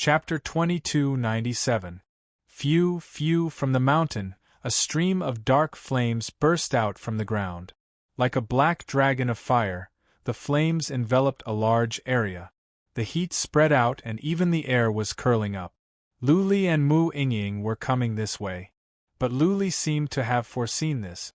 Chapter 2297. Phew, phew, from the mountain, a stream of dark flames burst out from the ground. Like a black dragon of fire, the flames enveloped a large area. The heat spread out and even the air was curling up. Luli and Mu Yingying were coming this way. But Luli seemed to have foreseen this.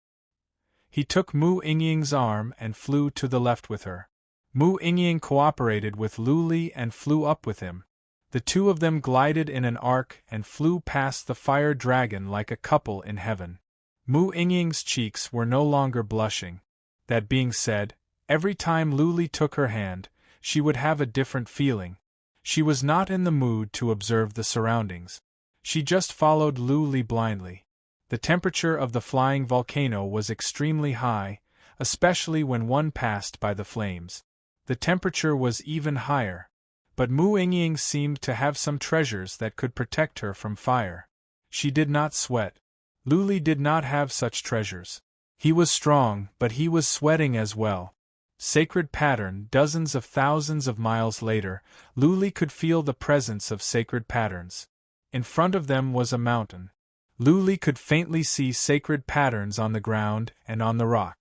He took Mu Yingying's arm and flew to the left with her. Mu Yingying cooperated with Luli and flew up with him. The two of them glided in an arc and flew past the fire dragon like a couple in heaven. Mu Yingying's cheeks were no longer blushing. That being said, every time Luli took her hand, she would have a different feeling. She was not in the mood to observe the surroundings. She just followed Luli blindly. The temperature of the flying volcano was extremely high, especially when one passed by the flames. The temperature was even higher. But Mu Yingying seemed to have some treasures that could protect her from fire. She did not sweat. Luli did not have such treasures. He was strong, but he was sweating as well. Sacred pattern. Dozens of thousands of miles later, Luli could feel the presence of sacred patterns. In front of them was a mountain. Luli could faintly see sacred patterns on the ground and on the rock.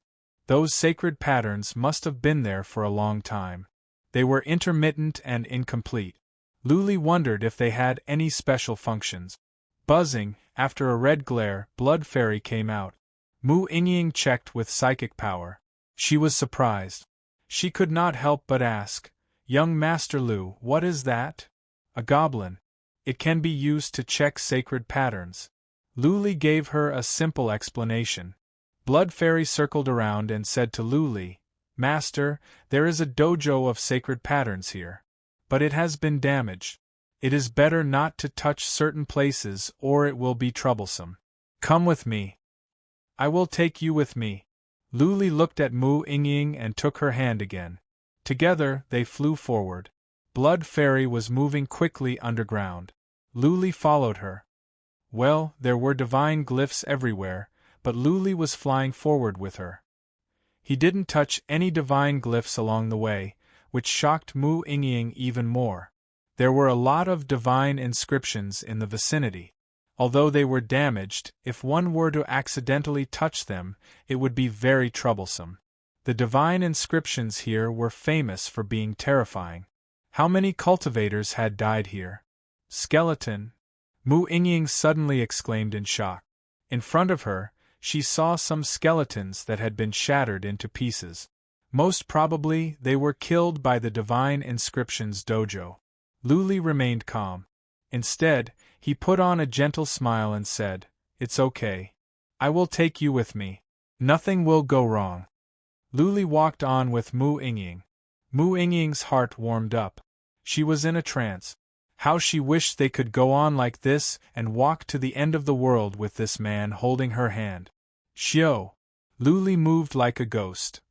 Those sacred patterns must have been there for a long time. They were intermittent and incomplete. Luli wondered if they had any special functions. Buzzing, after a red glare, Blood Fairy came out. Mu Yingying checked with psychic power. She was surprised. She could not help but ask, "Young Master Lu, what is that?" "A goblin. It can be used to check sacred patterns." Luli gave her a simple explanation. Blood Fairy circled around and said to Luli, "Master, there is a dojo of sacred patterns here. But it has been damaged. It is better not to touch certain places or it will be troublesome. Come with me." "I will take you with me." Luli looked at Mu Yingying and took her hand again. Together, they flew forward. Blood Fairy was moving quickly underground. Luli followed her. Well, there were divine glyphs everywhere, but Luli was flying forward with her. He didn't touch any divine glyphs along the way, which shocked Mu Yingying even more. There were a lot of divine inscriptions in the vicinity. Although they were damaged, if one were to accidentally touch them, it would be very troublesome. The divine inscriptions here were famous for being terrifying. How many cultivators had died here? Skeleton! Mu Yingying suddenly exclaimed in shock. In front of her, she saw some skeletons that had been shattered into pieces. Most probably, they were killed by the divine inscriptions dojo. Luli remained calm. Instead, he put on a gentle smile and said, "It's okay. I will take you with me. Nothing will go wrong." Luli walked on with Mu Yingying. Mu Yingying's heart warmed up. She was in a trance. How she wished they could go on like this and walk to the end of the world with this man holding her hand. Xiao! Luli moved like a ghost.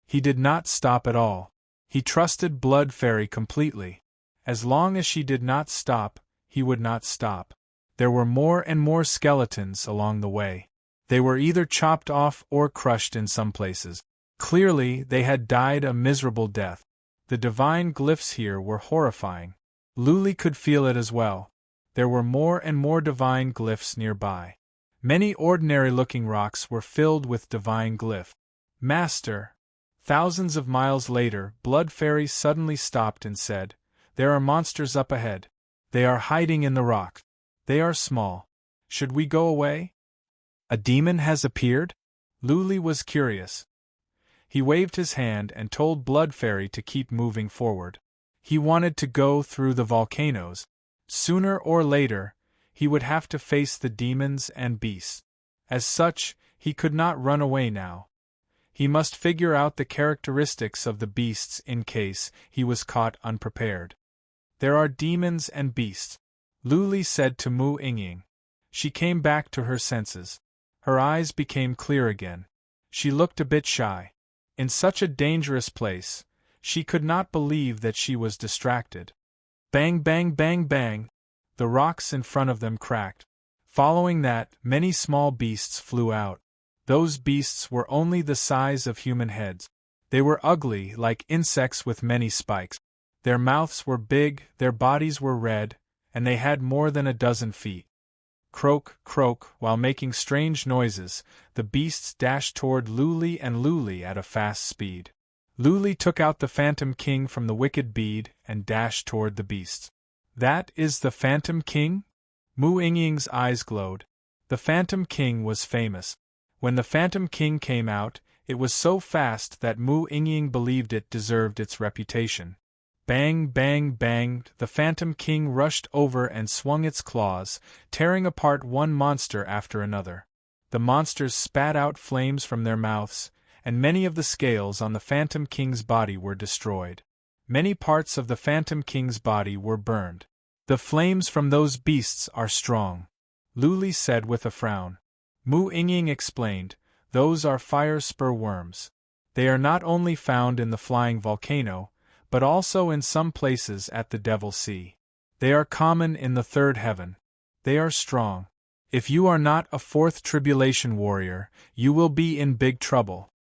He did not stop at all. He trusted Blood Fairy completely. As long as she did not stop, he would not stop. There were more and more skeletons along the way. They were either chopped off or crushed in some places. Clearly, they had died a miserable death. The divine glyphs here were horrifying. Luli could feel it as well. There were more and more divine glyphs nearby. Many ordinary-looking rocks were filled with divine glyph. "Master!" Thousands of miles later, Blood Fairy suddenly stopped and said, "There are monsters up ahead. They are hiding in the rock. They are small. Should we go away?" "A demon has appeared?" Luli was curious. He waved his hand and told Blood Fairy to keep moving forward. He wanted to go through the volcanoes. Sooner or later, he would have to face the demons and beasts. As such, he could not run away now. He must figure out the characteristics of the beasts in case he was caught unprepared. "There are demons and beasts," Luli said to Mu Yingying. She came back to her senses. Her eyes became clear again. She looked a bit shy. In such a dangerous place, she could not believe that she was distracted. Bang, bang, bang, bang! The rocks in front of them cracked. Following that, many small beasts flew out. Those beasts were only the size of human heads. They were ugly, like insects with many spikes. Their mouths were big, their bodies were red, and they had more than a dozen feet. Croak, croak, while making strange noises, the beasts dashed toward Luli and Luli at a fast speed. Luli took out the Phantom King from the wicked bead and dashed toward the beasts. That is the Phantom King? Mu Yingying's eyes glowed. The Phantom King was famous. When the Phantom King came out, it was so fast that Mu Yingying believed it deserved its reputation. Bang, bang, bang, the Phantom King rushed over and swung its claws, tearing apart one monster after another. The monsters spat out flames from their mouths, and many of the scales on the Phantom King's body were destroyed. Many parts of the Phantom King's body were burned. The flames from those beasts are strong, Luli said with a frown. Mu Yingying explained, those are fire spur worms. They are not only found in the flying volcano, but also in some places at the Devil Sea. They are common in the third heaven. They are strong. If you are not a fourth tribulation warrior, you will be in big trouble.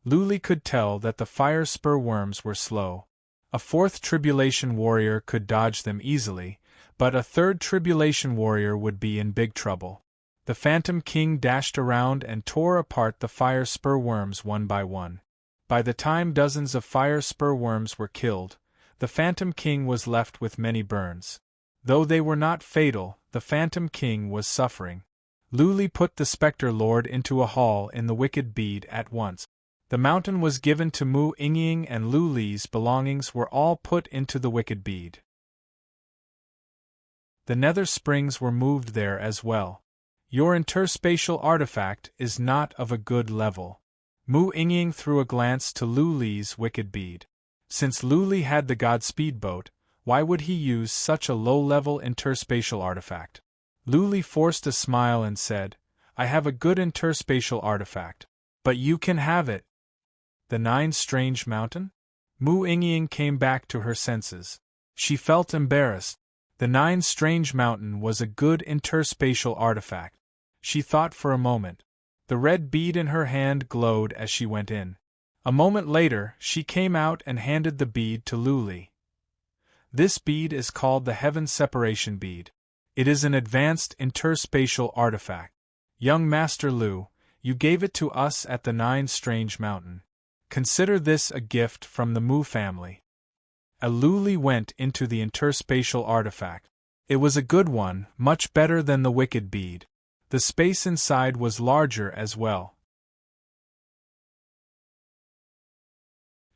Luli could tell that the fire spur worms were slow. A fourth tribulation warrior could dodge them easily, but a third tribulation warrior would be in big trouble. The Phantom King dashed around and tore apart the fire spur worms one by one. By the time dozens of fire spur worms were killed, the Phantom King was left with many burns. Though they were not fatal, the Phantom King was suffering. Luli put the Spectre Lord into a hall in the Wicked Bead at once. The mountain was given to Mu Yingying and Luli's belongings were all put into the Wicked Bead. The nether springs were moved there as well. Your interspatial artifact is not of a good level. Mu Yingying threw a glance to Luli's Wicked Bead. Since Luli had the God Speedboat, why would he use such a low-level interspatial artifact? Luli forced a smile and said, I have a good interspatial artifact. But you can have it. The Nine Strange Mountain? Mu Yingying came back to her senses. She felt embarrassed. The Nine Strange Mountain was a good interspatial artifact. She thought for a moment. The red bead in her hand glowed as she went in. A moment later, she came out and handed the bead to Luli. This bead is called the Heaven Separation Bead. It is an advanced interspatial artifact. Young Master Lu, you gave it to us at the Nine Strange Mountain. Consider this a gift from the Mu family. Luli went into the interspatial artifact. It was a good one, much better than the Wicked Bead. The space inside was larger as well.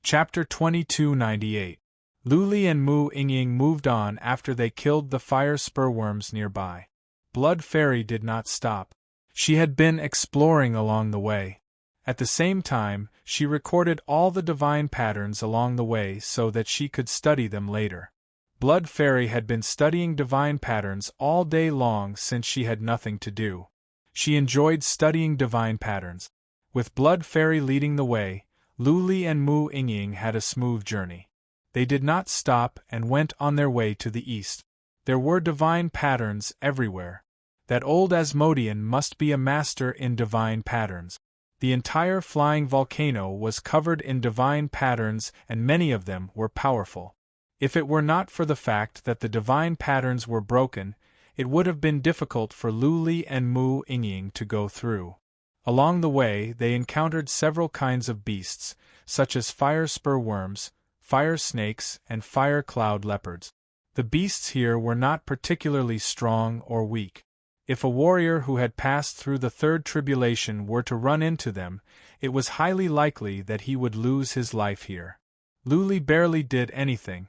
Chapter 2298. Luli and Mu Yingying moved on after they killed the fire spurworms nearby. Blood Fairy did not stop. She had been exploring along the way. At the same time, she recorded all the divine patterns along the way so that she could study them later. Blood Fairy had been studying divine patterns all day long since she had nothing to do. She enjoyed studying divine patterns. With Blood Fairy leading the way, Luli and Mu Yingying had a smooth journey. They did not stop and went on their way to the east. There were divine patterns everywhere. That old Asmodean must be a master in divine patterns. The entire flying volcano was covered in divine patterns and many of them were powerful. If it were not for the fact that the divine patterns were broken, it would have been difficult for Luli and Mu Yingying to go through. Along the way they encountered several kinds of beasts, such as fire spur worms, fire snakes, and fire cloud leopards. The beasts here were not particularly strong or weak. If a warrior who had passed through the third tribulation were to run into them, it was highly likely that he would lose his life here. Luli barely did anything.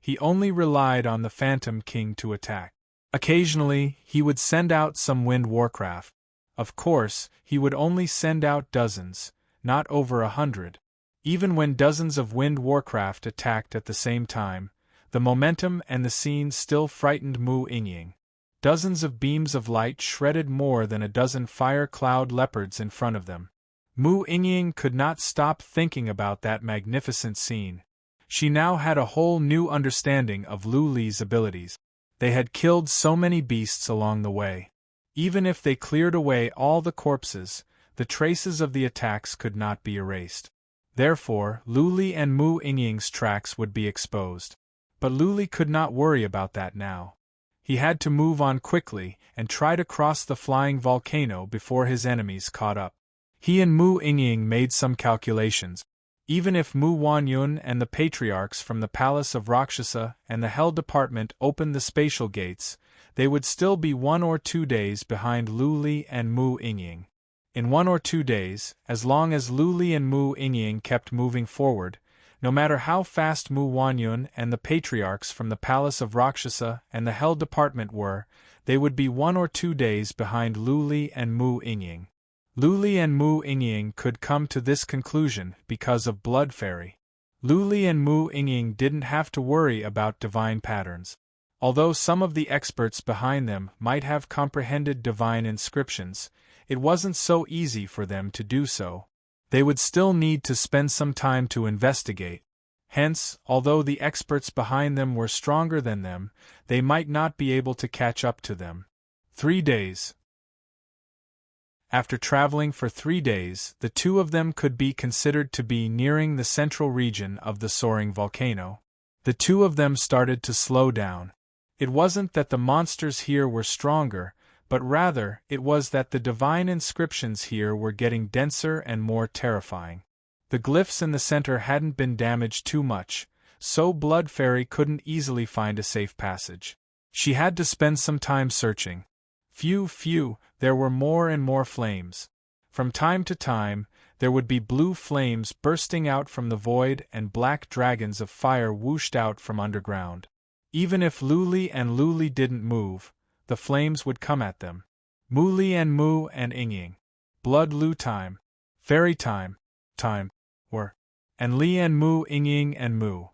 He only relied on the Phantom King to attack. Occasionally, he would send out some wind warcraft. Of course, he would only send out dozens, not over 100. Even when dozens of wind warcraft attacked at the same time, the momentum and the scene still frightened Mu Yingying. Dozens of beams of light shredded more than a dozen fire cloud leopards in front of them. Mu Yingying could not stop thinking about that magnificent scene. She now had a whole new understanding of Luli's abilities. They had killed so many beasts along the way. Even if they cleared away all the corpses, the traces of the attacks could not be erased. Therefore, Luli and Mu Yingying's tracks would be exposed. But Luli could not worry about that now. He had to move on quickly and try to cross the flying volcano before his enemies caught up. He and Mu Yingying made some calculations. Even if Mu Wanyun and the patriarchs from the Palace of Rakshasa and the Hell Department opened the spatial gates, they would still be 1 or 2 days behind Luli and Mu Yingying. In 1 or 2 days, as long as Luli and Mu Yingying kept moving forward, no matter how fast Mu Wanyun and the patriarchs from the Palace of Rakshasa and the Hell Department were, they would be 1 or 2 days behind Luli and Mu Yingying. Luli and Mu Yingying could come to this conclusion because of Blood Fairy. Luli and Mu Yingying didn't have to worry about divine patterns. Although some of the experts behind them might have comprehended divine inscriptions, it wasn't so easy for them to do so. They would still need to spend some time to investigate. Hence, although the experts behind them were stronger than them, they might not be able to catch up to them. 3 days. After traveling for 3 days, the two of them could be considered to be nearing the central region of the soaring volcano. The two of them started to slow down. It wasn't that the monsters here were stronger, but rather it was that the divine inscriptions here were getting denser and more terrifying. The glyphs in the center hadn't been damaged too much, so Blood Fairy couldn't easily find a safe passage. She had to spend some time searching. Phew, there were more and more flames. From time to time, there would be blue flames bursting out from the void and black dragons of fire whooshed out from underground. Even if Luli and Luli didn't move, the flames would come at them. Muli and Mu and Yingying. Blood Lu time. Fairy time. Were. And Li and Mu Yingying and Mu.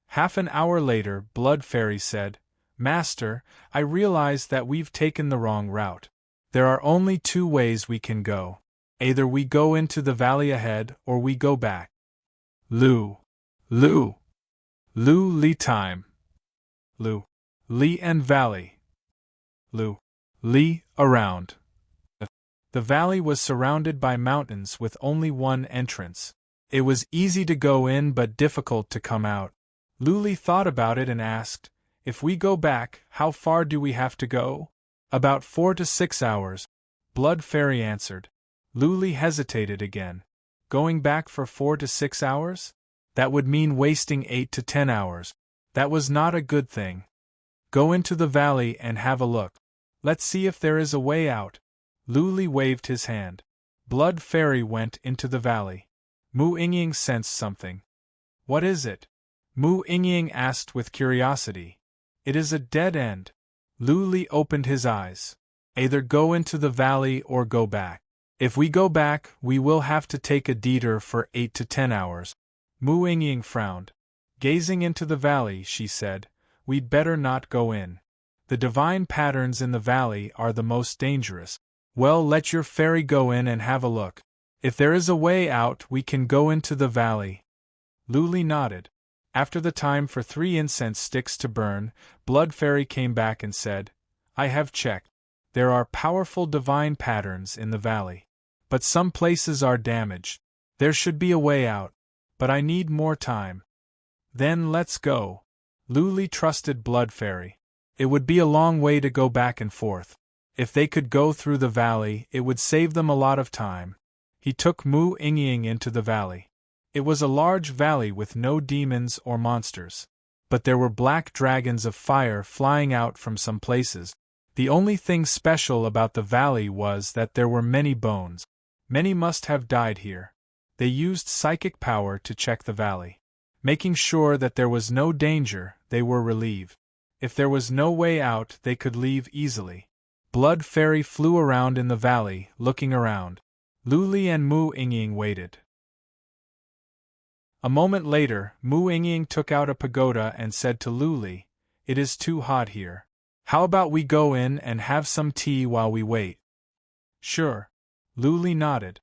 Half an hour later, Blood Fairy said, "Master, I realize that we've taken the wrong route. There are only 2 ways we can go. Either we go into the valley ahead or we go back." Lu Li time. Lu Li and valley. Lu Li around. The valley was surrounded by mountains with only one entrance. It was easy to go in but difficult to come out. Luli thought about it and asked, "If we go back, how far do we have to go?" "About 4 to 6 hours," Blood Fairy answered. Luli hesitated again. Going back for 4 to 6 hours? That would mean wasting 8 to 10 hours. That was not a good thing. "Go into the valley and have a look. Let's see if there is a way out." Luli waved his hand. Blood Fairy went into the valley. Mu Yingying sensed something. "What is it?" Mu Yingying asked with curiosity. "It is a dead end." Luli opened his eyes. "Either go into the valley or go back. If we go back, we will have to take a detour for 8 to 10 hours. Mu Yingying frowned. Gazing into the valley, she said, "We'd better not go in. The divine patterns in the valley are the most dangerous." "Well, let your fairy go in and have a look. If there is a way out, we can go into the valley." Luli nodded. After the time for 3 incense sticks to burn, Blood Fairy came back and said, "I have checked. There are powerful divine patterns in the valley. But some places are damaged. There should be a way out. But I need more time." "Then let's go." Luli trusted Blood Fairy. It would be a long way to go back and forth. If they could go through the valley, it would save them a lot of time. He took Mu Yingying into the valley. It was a large valley with no demons or monsters. But there were black dragons of fire flying out from some places. The only thing special about the valley was that there were many bones. Many must have died here. They used psychic power to check the valley. Making sure that there was no danger, they were relieved. If there was no way out, they could leave easily. Blood Fairy flew around in the valley, looking around. Luli and Mu Yingying waited. A moment later, Mu Yingying took out a pagoda and said to Luli, "It is too hot here. How about we go in and have some tea while we wait?" "Sure." Luli nodded.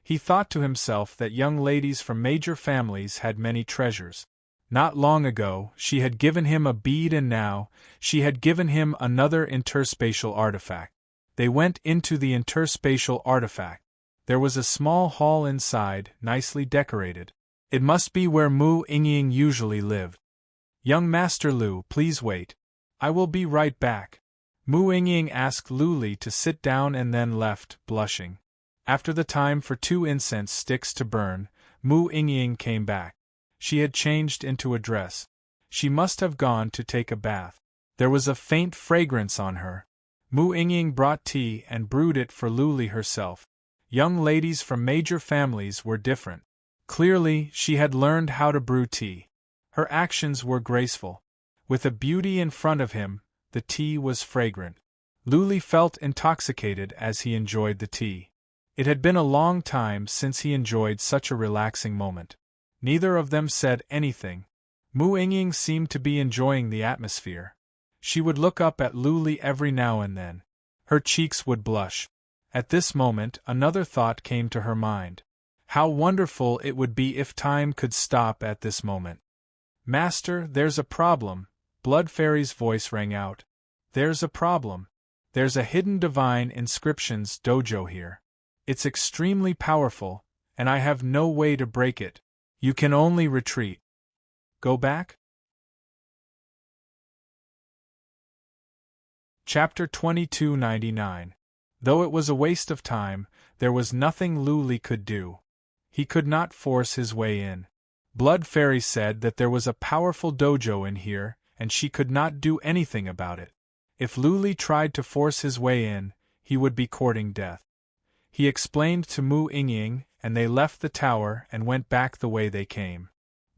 He thought to himself that young ladies from major families had many treasures. Not long ago, she had given him a bead and now, she had given him another interspatial artifact. They went into the interspatial artifact. There was a small hall inside, nicely decorated. It must be where Mu Yingying usually lived. Young Master Lu, please wait. I will be right back. Mu Yingying asked Lu Li to sit down and then left, blushing. After the time for 2 incense sticks to burn, Mu Yingying came back. She had changed into a dress. She must have gone to take a bath. There was a faint fragrance on her. Mu Yingying brought tea and brewed it for Lu Li herself. Young ladies from major families were different. Clearly, she had learned how to brew tea. Her actions were graceful. With a beauty in front of him, the tea was fragrant. Lu Li felt intoxicated as he enjoyed the tea. It had been a long time since he enjoyed such a relaxing moment. Neither of them said anything. Mu Yingying seemed to be enjoying the atmosphere. She would look up at Lu Li every now and then. Her cheeks would blush. At this moment, another thought came to her mind. How wonderful it would be if time could stop at this moment. Master, there's a problem. Blood Fairy's voice rang out. There's a problem. There's a hidden divine inscriptions dojo here. It's extremely powerful, and I have no way to break it. You can only retreat. Go back? Chapter 2299. Though it was a waste of time, there was nothing Lu Li could do. He could not force his way in. Blood Fairy said that there was a powerful dojo in here, and she could not do anything about it. If Lu Li tried to force his way in, he would be courting death. He explained to Mu Yingying, and they left the tower and went back the way they came.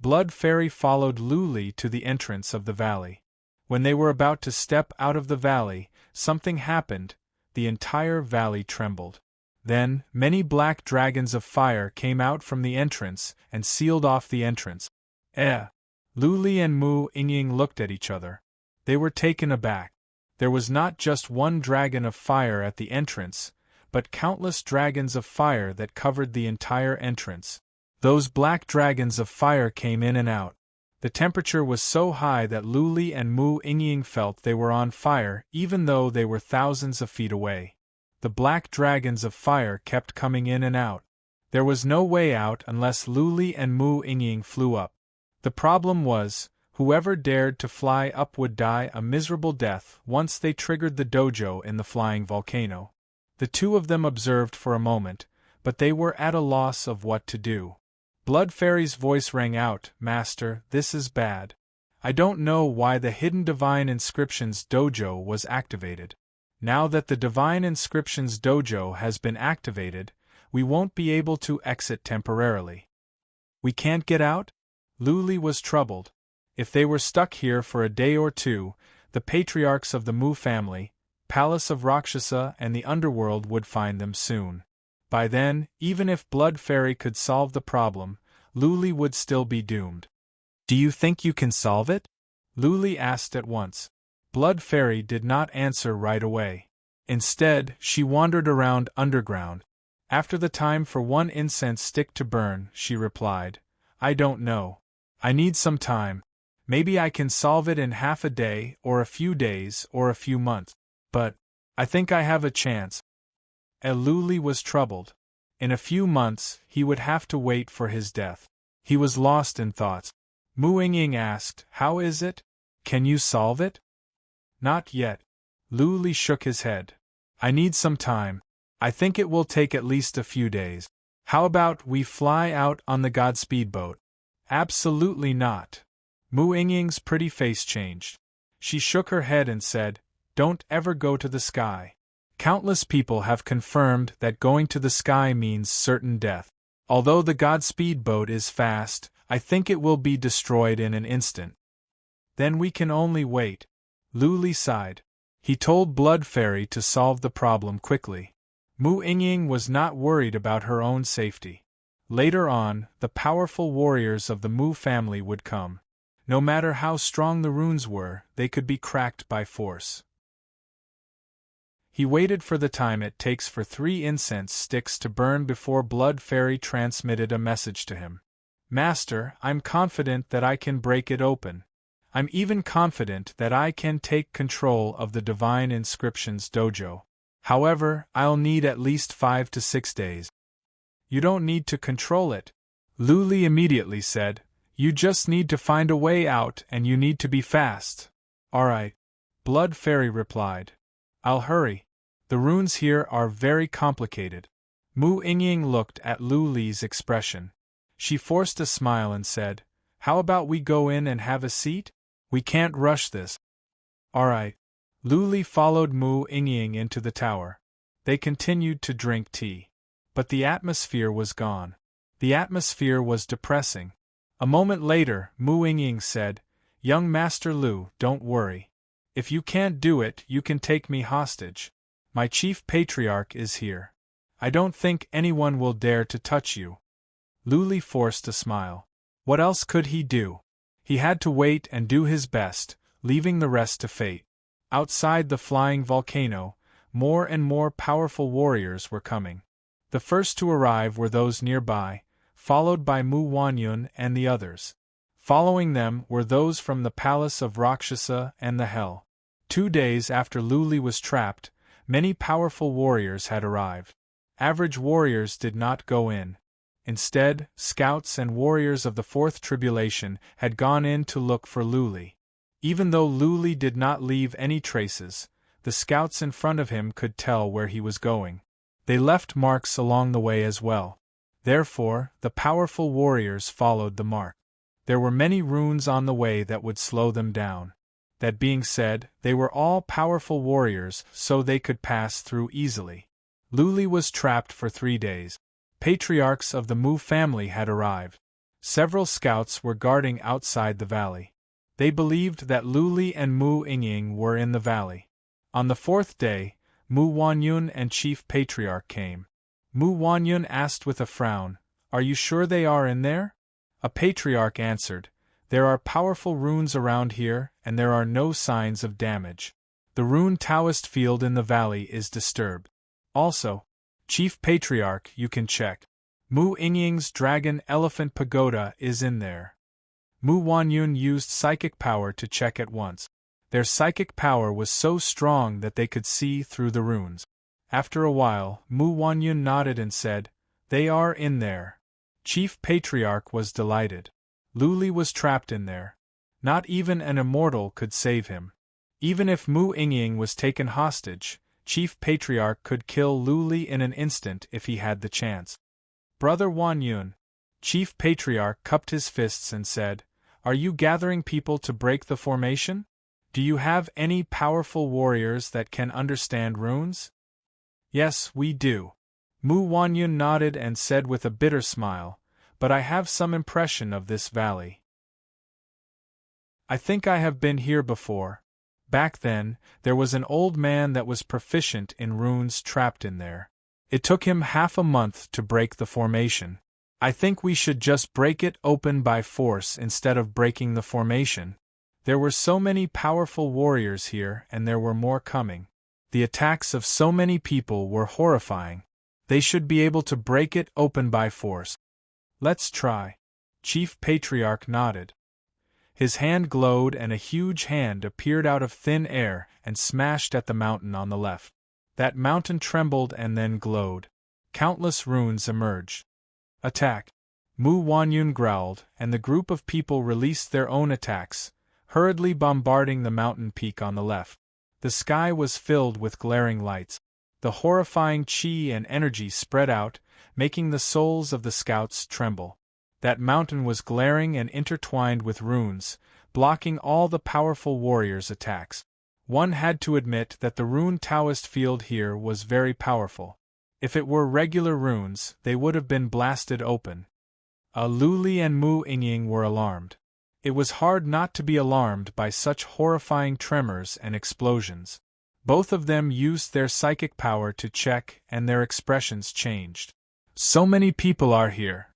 Blood Fairy followed Lu Li to the entrance of the valley. When they were about to step out of the valley, something happened. The entire valley trembled. Then, many black dragons of fire came out from the entrance and sealed off the entrance. Lu Li and Mu Yingying looked at each other. They were taken aback. There was not just one dragon of fire at the entrance, but countless dragons of fire that covered the entire entrance. Those black dragons of fire came in and out. The temperature was so high that Lu Li and Mu Yingying felt they were on fire even though they were thousands of feet away. The black dragons of fire kept coming in and out. There was no way out unless Lu Li and Mu Yingying flew up. The problem was, whoever dared to fly up would die a miserable death once they triggered the dojo in the flying volcano. The two of them observed for a moment, but they were at a loss of what to do. Blood Fairy's voice rang out, Master, this is bad. I don't know why the hidden Divine Inscriptions dojo was activated. Now that the Divine Inscriptions dojo has been activated, we won't be able to exit temporarily. We can't get out? Lu Li was troubled. If they were stuck here for a day or two, the patriarchs of the Mu family, Palace of Rakshasa and the underworld would find them soon. By then, even if Blood Fairy could solve the problem, Lu Li would still be doomed. Do you think you can solve it? Lu Li asked at once. Blood Fairy did not answer right away. Instead, she wandered around underground. After the time for 1 incense stick to burn, she replied, I don't know. I need some time. Maybe I can solve it in half a day, or a few days, or a few months. But I think I have a chance. Lu Li was troubled. In a few months, he would have to wait for his death. He was lost in thoughts. Mu Yingying asked, How is it? Can you solve it? Not yet. Lu Li shook his head. I need some time. I think it will take at least a few days. How about we fly out on the Godspeed boat? Absolutely not. Mu Yingying's pretty face changed. She shook her head and said, Don't ever go to the sky. Countless people have confirmed that going to the sky means certain death. Although the Godspeed boat is fast, I think it will be destroyed in an instant. Then we can only wait. Lu Li sighed. He told Blood Fairy to solve the problem quickly. Mu Yingying was not worried about her own safety. Later on, the powerful warriors of the Mu family would come. No matter how strong the runes were, they could be cracked by force. He waited for the time it takes for 3 incense sticks to burn before Blood Fairy transmitted a message to him. Master, I'm confident that I can break it open. I'm even confident that I can take control of the Divine Inscriptions dojo. However, I'll need at least 5 to 6 days. You don't need to control it. Lu Li immediately said, You just need to find a way out and you need to be fast. Alright, Blood Fairy replied. I'll hurry. The runes here are very complicated. Mu Yingying looked at Lu Li's expression. She forced a smile and said, How about we go in and have a seat? We can't rush this. Alright. Lu Li followed Mu Yingying into the tower. They continued to drink tea. But the atmosphere was gone. The atmosphere was depressing. A moment later, Mu Yingying said, Young Master Lu, don't worry. If you can't do it, you can take me hostage. My chief patriarch is here. I don't think anyone will dare to touch you. Lu Li forced a smile. What else could he do? He had to wait and do his best, leaving the rest to fate. Outside the flying volcano, more and more powerful warriors were coming. The first to arrive were those nearby, followed by Mu Wanyun and the others. Following them were those from the palace of Rakshasa and the Hell. 2 days after Lu Li was trapped, many powerful warriors had arrived. Average warriors did not go in. Instead, scouts and warriors of the Fourth Tribulation had gone in to look for Lu Li. Even though Lu Li did not leave any traces, the scouts in front of him could tell where he was going. They left marks along the way as well. Therefore, the powerful warriors followed the mark. There were many runes on the way that would slow them down. That being said, they were all powerful warriors, so they could pass through easily. Lu Li was trapped for 3 days. Patriarchs of the Mu family had arrived. Several scouts were guarding outside the valley. They believed that Lu Li and Mu Yingying were in the valley. On the 4th day, Mu Wanyun and Chief Patriarch came. Mu Wanyun asked with a frown, Are you sure they are in there? A patriarch answered, There are powerful runes around here, and there are no signs of damage. The rune Taoist field in the valley is disturbed. Also, Chief Patriarch, you can check. Mu Yingying's Dragon Elephant Pagoda is in there. Mu Wanyun used psychic power to check at once. Their psychic power was so strong that they could see through the runes. After a while, Mu Wanyun nodded and said, They are in there. Chief Patriarch was delighted. Lu Li was trapped in there. Not even an immortal could save him. Even if Mu Yingying was taken hostage, Chief Patriarch could kill Lu Li in an instant if he had the chance. Brother Wanyun. Chief Patriarch cupped his fists and said, Are you gathering people to break the formation? Do you have any powerful warriors that can understand runes? Yes, we do. Mu Wanyun nodded and said with a bitter smile, But I have some impression of this valley. I think I have been here before. Back then, there was an old man that was proficient in runes trapped in there. It took him half a month to break the formation. I think we should just break it open by force instead of breaking the formation. There were so many powerful warriors here and there were more coming. The attacks of so many people were horrifying. They should be able to break it open by force. Let's try. Chief Patriarch nodded. His hand glowed and a huge hand appeared out of thin air and smashed at the mountain on the left. That mountain trembled and then glowed. Countless runes emerged. Attack! Mu Wanyun growled, and the group of people released their own attacks, hurriedly bombarding the mountain peak on the left. The sky was filled with glaring lights. The horrifying chi and energy spread out, making the souls of the scouts tremble. That mountain was glaring and intertwined with runes, blocking all the powerful warriors' attacks. One had to admit that the rune Taoist field here was very powerful. If it were regular runes, they would have been blasted open. Lu Li and Mu Yingying were alarmed. It was hard not to be alarmed by such horrifying tremors and explosions. Both of them used their psychic power to check, and their expressions changed. So many people are here.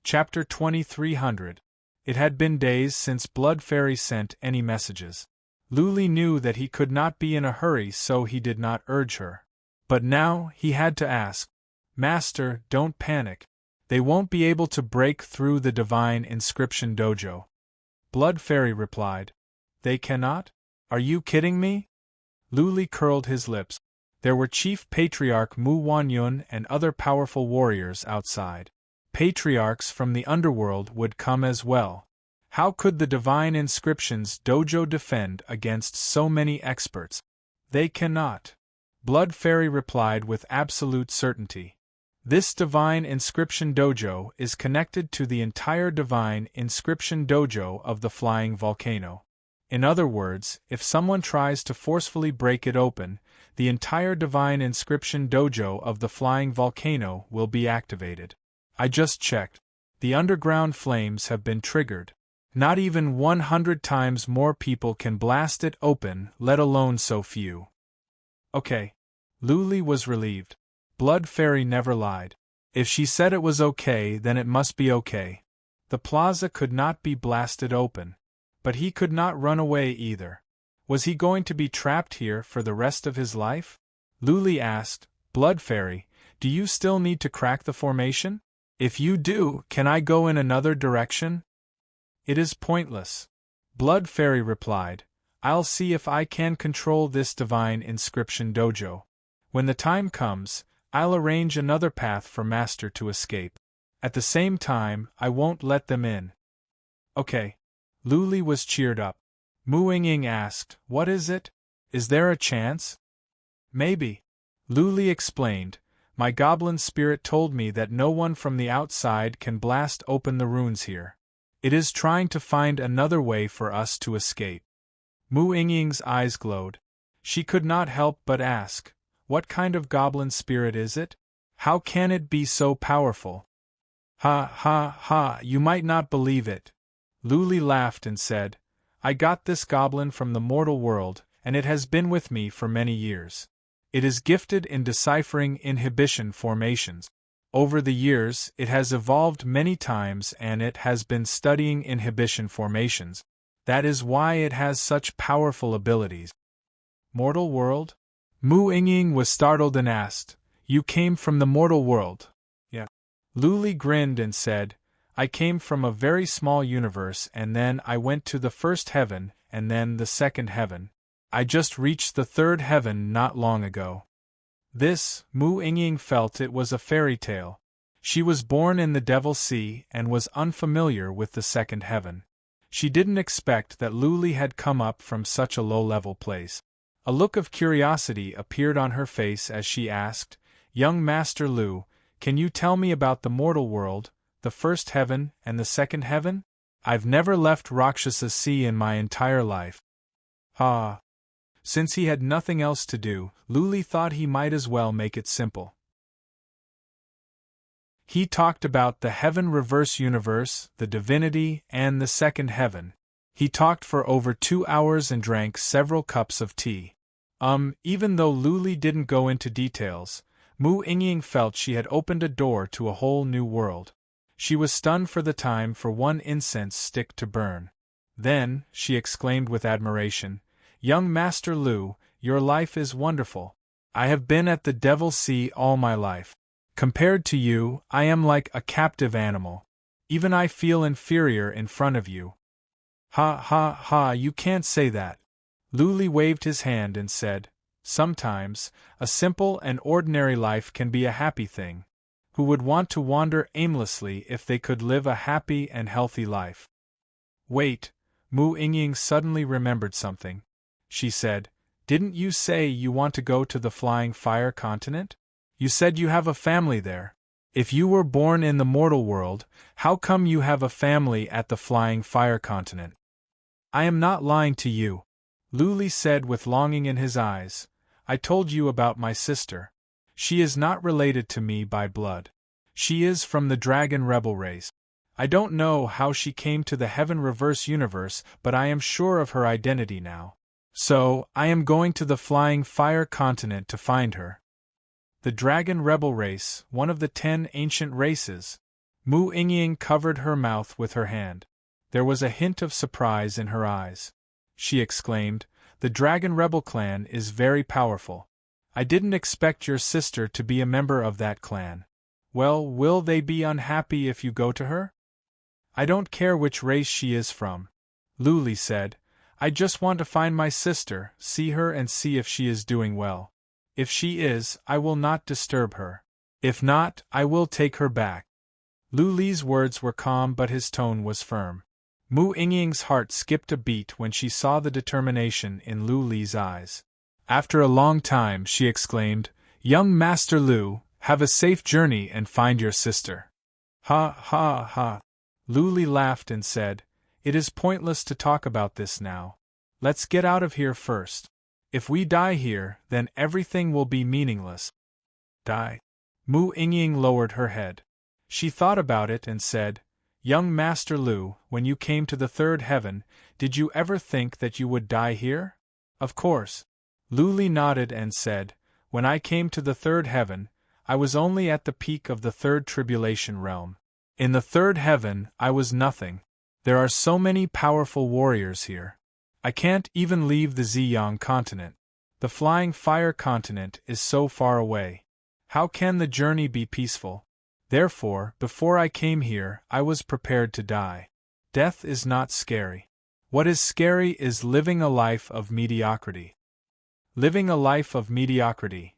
Chapter 2300. It had been days since Blood Fairy sent any messages. Lu Li knew that he could not be in a hurry, so he did not urge her. But now he had to ask, Master, don't panic. They won't be able to break through the divine inscription dojo. Blood Fairy replied, They cannot? Are you kidding me? Lu Li curled his lips. There were Chief Patriarch Mu Wanyun and other powerful warriors outside. patriarchs from the underworld would come as well. How could the Divine Inscriptions dojo defend against so many experts? They cannot. Blood Fairy replied with absolute certainty. This Divine Inscription Dojo is connected to the entire Divine Inscription Dojo of the Flying Volcano. In other words, if someone tries to forcefully break it open, the entire Divine Inscription Dojo of the Flying Volcano will be activated. I just checked. The underground flames have been triggered. Not even 100 times more people can blast it open, let alone so few. Okay. Luli was relieved. Blood Fairy never lied. If she said it was okay, then it must be okay. The plaza could not be blasted open. But he could not run away either. Was he going to be trapped here for the rest of his life? Luli asked, Blood Fairy, do you still need to crack the formation? If you do, can I go in another direction? It is pointless. Blood Fairy replied, I'll see if I can control this Divine Inscription Dojo. When the time comes, I'll arrange another path for Master to escape. At the same time, I won't let them in. Okay. Luli was cheered up. Mu Ying asked, What is it? Is there a chance? Maybe. Luli explained, My goblin spirit told me that no one from the outside can blast open the runes here. It is trying to find another way for us to escape. Mu Ying's eyes glowed. She could not help but ask, What kind of goblin spirit is it? How can it be so powerful? Ha ha ha, you might not believe it. Luli laughed and said, I got this goblin from the mortal world, and it has been with me for many years. It is gifted in deciphering inhibition formations. Over the years, it has evolved many times and it has been studying inhibition formations. That is why it has such powerful abilities. Mortal world? Mu Ying was startled and asked, You came from the mortal world? Yeah. Luli grinned and said, I came from a very small universe and then I went to the first heaven and then the second heaven. I just reached the third heaven not long ago. This, Mu Ying felt it was a fairy tale. She was born in the Devil's Sea and was unfamiliar with the second heaven. She didn't expect that Luli had come up from such a low-level place. A look of curiosity appeared on her face as she asked, Young Master Lu, can you tell me about the mortal world, the first heaven and the second heaven? I've never left Rakshasa Sea in my entire life. Ha! Since he had nothing else to do, Luli thought he might as well make it simple. He talked about the heaven reverse universe, the divinity, and the second heaven. He talked for over 2 hours and drank several cups of tea. Even though Luli didn't go into details, Mu Ying felt she had opened a door to a whole new world. She was stunned for the time for one incense stick to burn. Then, she exclaimed with admiration, Young Master Lu, your life is wonderful. I have been at the Devil's Sea all my life. Compared to you, I am like a captive animal. Even I feel inferior in front of you. Ha ha ha, you can't say that. Luli waved his hand and said, Sometimes, a simple and ordinary life can be a happy thing. Who would want to wander aimlessly if they could live a happy and healthy life? Wait, Mu Ying suddenly remembered something. She said, Didn't you say you want to go to the Flying Fire continent? You said you have a family there. If you were born in the mortal world, how come you have a family at the Flying Fire continent? I am not lying to you. Luli said with longing in his eyes, I told you about my sister. She is not related to me by blood. She is from the dragon rebel race. I don't know how she came to the heaven reverse universe, but I am sure of her identity now. So, I am going to the Flying Fire continent to find her. The dragon rebel race, one of the 10 ancient races. Mu Ying covered her mouth with her hand. There was a hint of surprise in her eyes. She exclaimed, The dragon rebel clan is very powerful. I didn't expect your sister to be a member of that clan. Well, will they be unhappy if you go to her? I don't care which race she is from. Luli said, I just want to find my sister, see her and see if she is doing well. If she is, I will not disturb her. If not, I will take her back. Lu Li's words were calm but his tone was firm. Mu Yingying's heart skipped a beat when she saw the determination in Lu Li's eyes. After a long time she exclaimed, "Young Master Lu, have a safe journey and find your sister." "Ha ha ha." Lu Li laughed and said, "It is pointless to talk about this now. Let's get out of here first. If we die here, then everything will be meaningless." Die? Mu Yingying lowered her head. She thought about it and said, "Young Master Lu, when you came to the third heaven, did you ever think that you would die here?" "Of course." Lu Li nodded and said, "When I came to the third heaven, I was only at the peak of the third tribulation realm. In the third heaven, I was nothing. There are so many powerful warriors here. I can't even leave the Ziyang continent. The flying fire continent is so far away. How can the journey be peaceful? Therefore, before I came here, I was prepared to die. Death is not scary. What is scary is living a life of mediocrity." Living a life of mediocrity.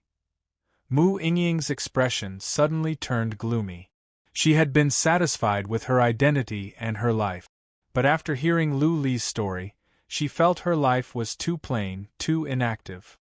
Mu Yingying's expression suddenly turned gloomy. She had been satisfied with her identity and her life. But after hearing Lu Li's story, she felt her life was too plain, too inactive.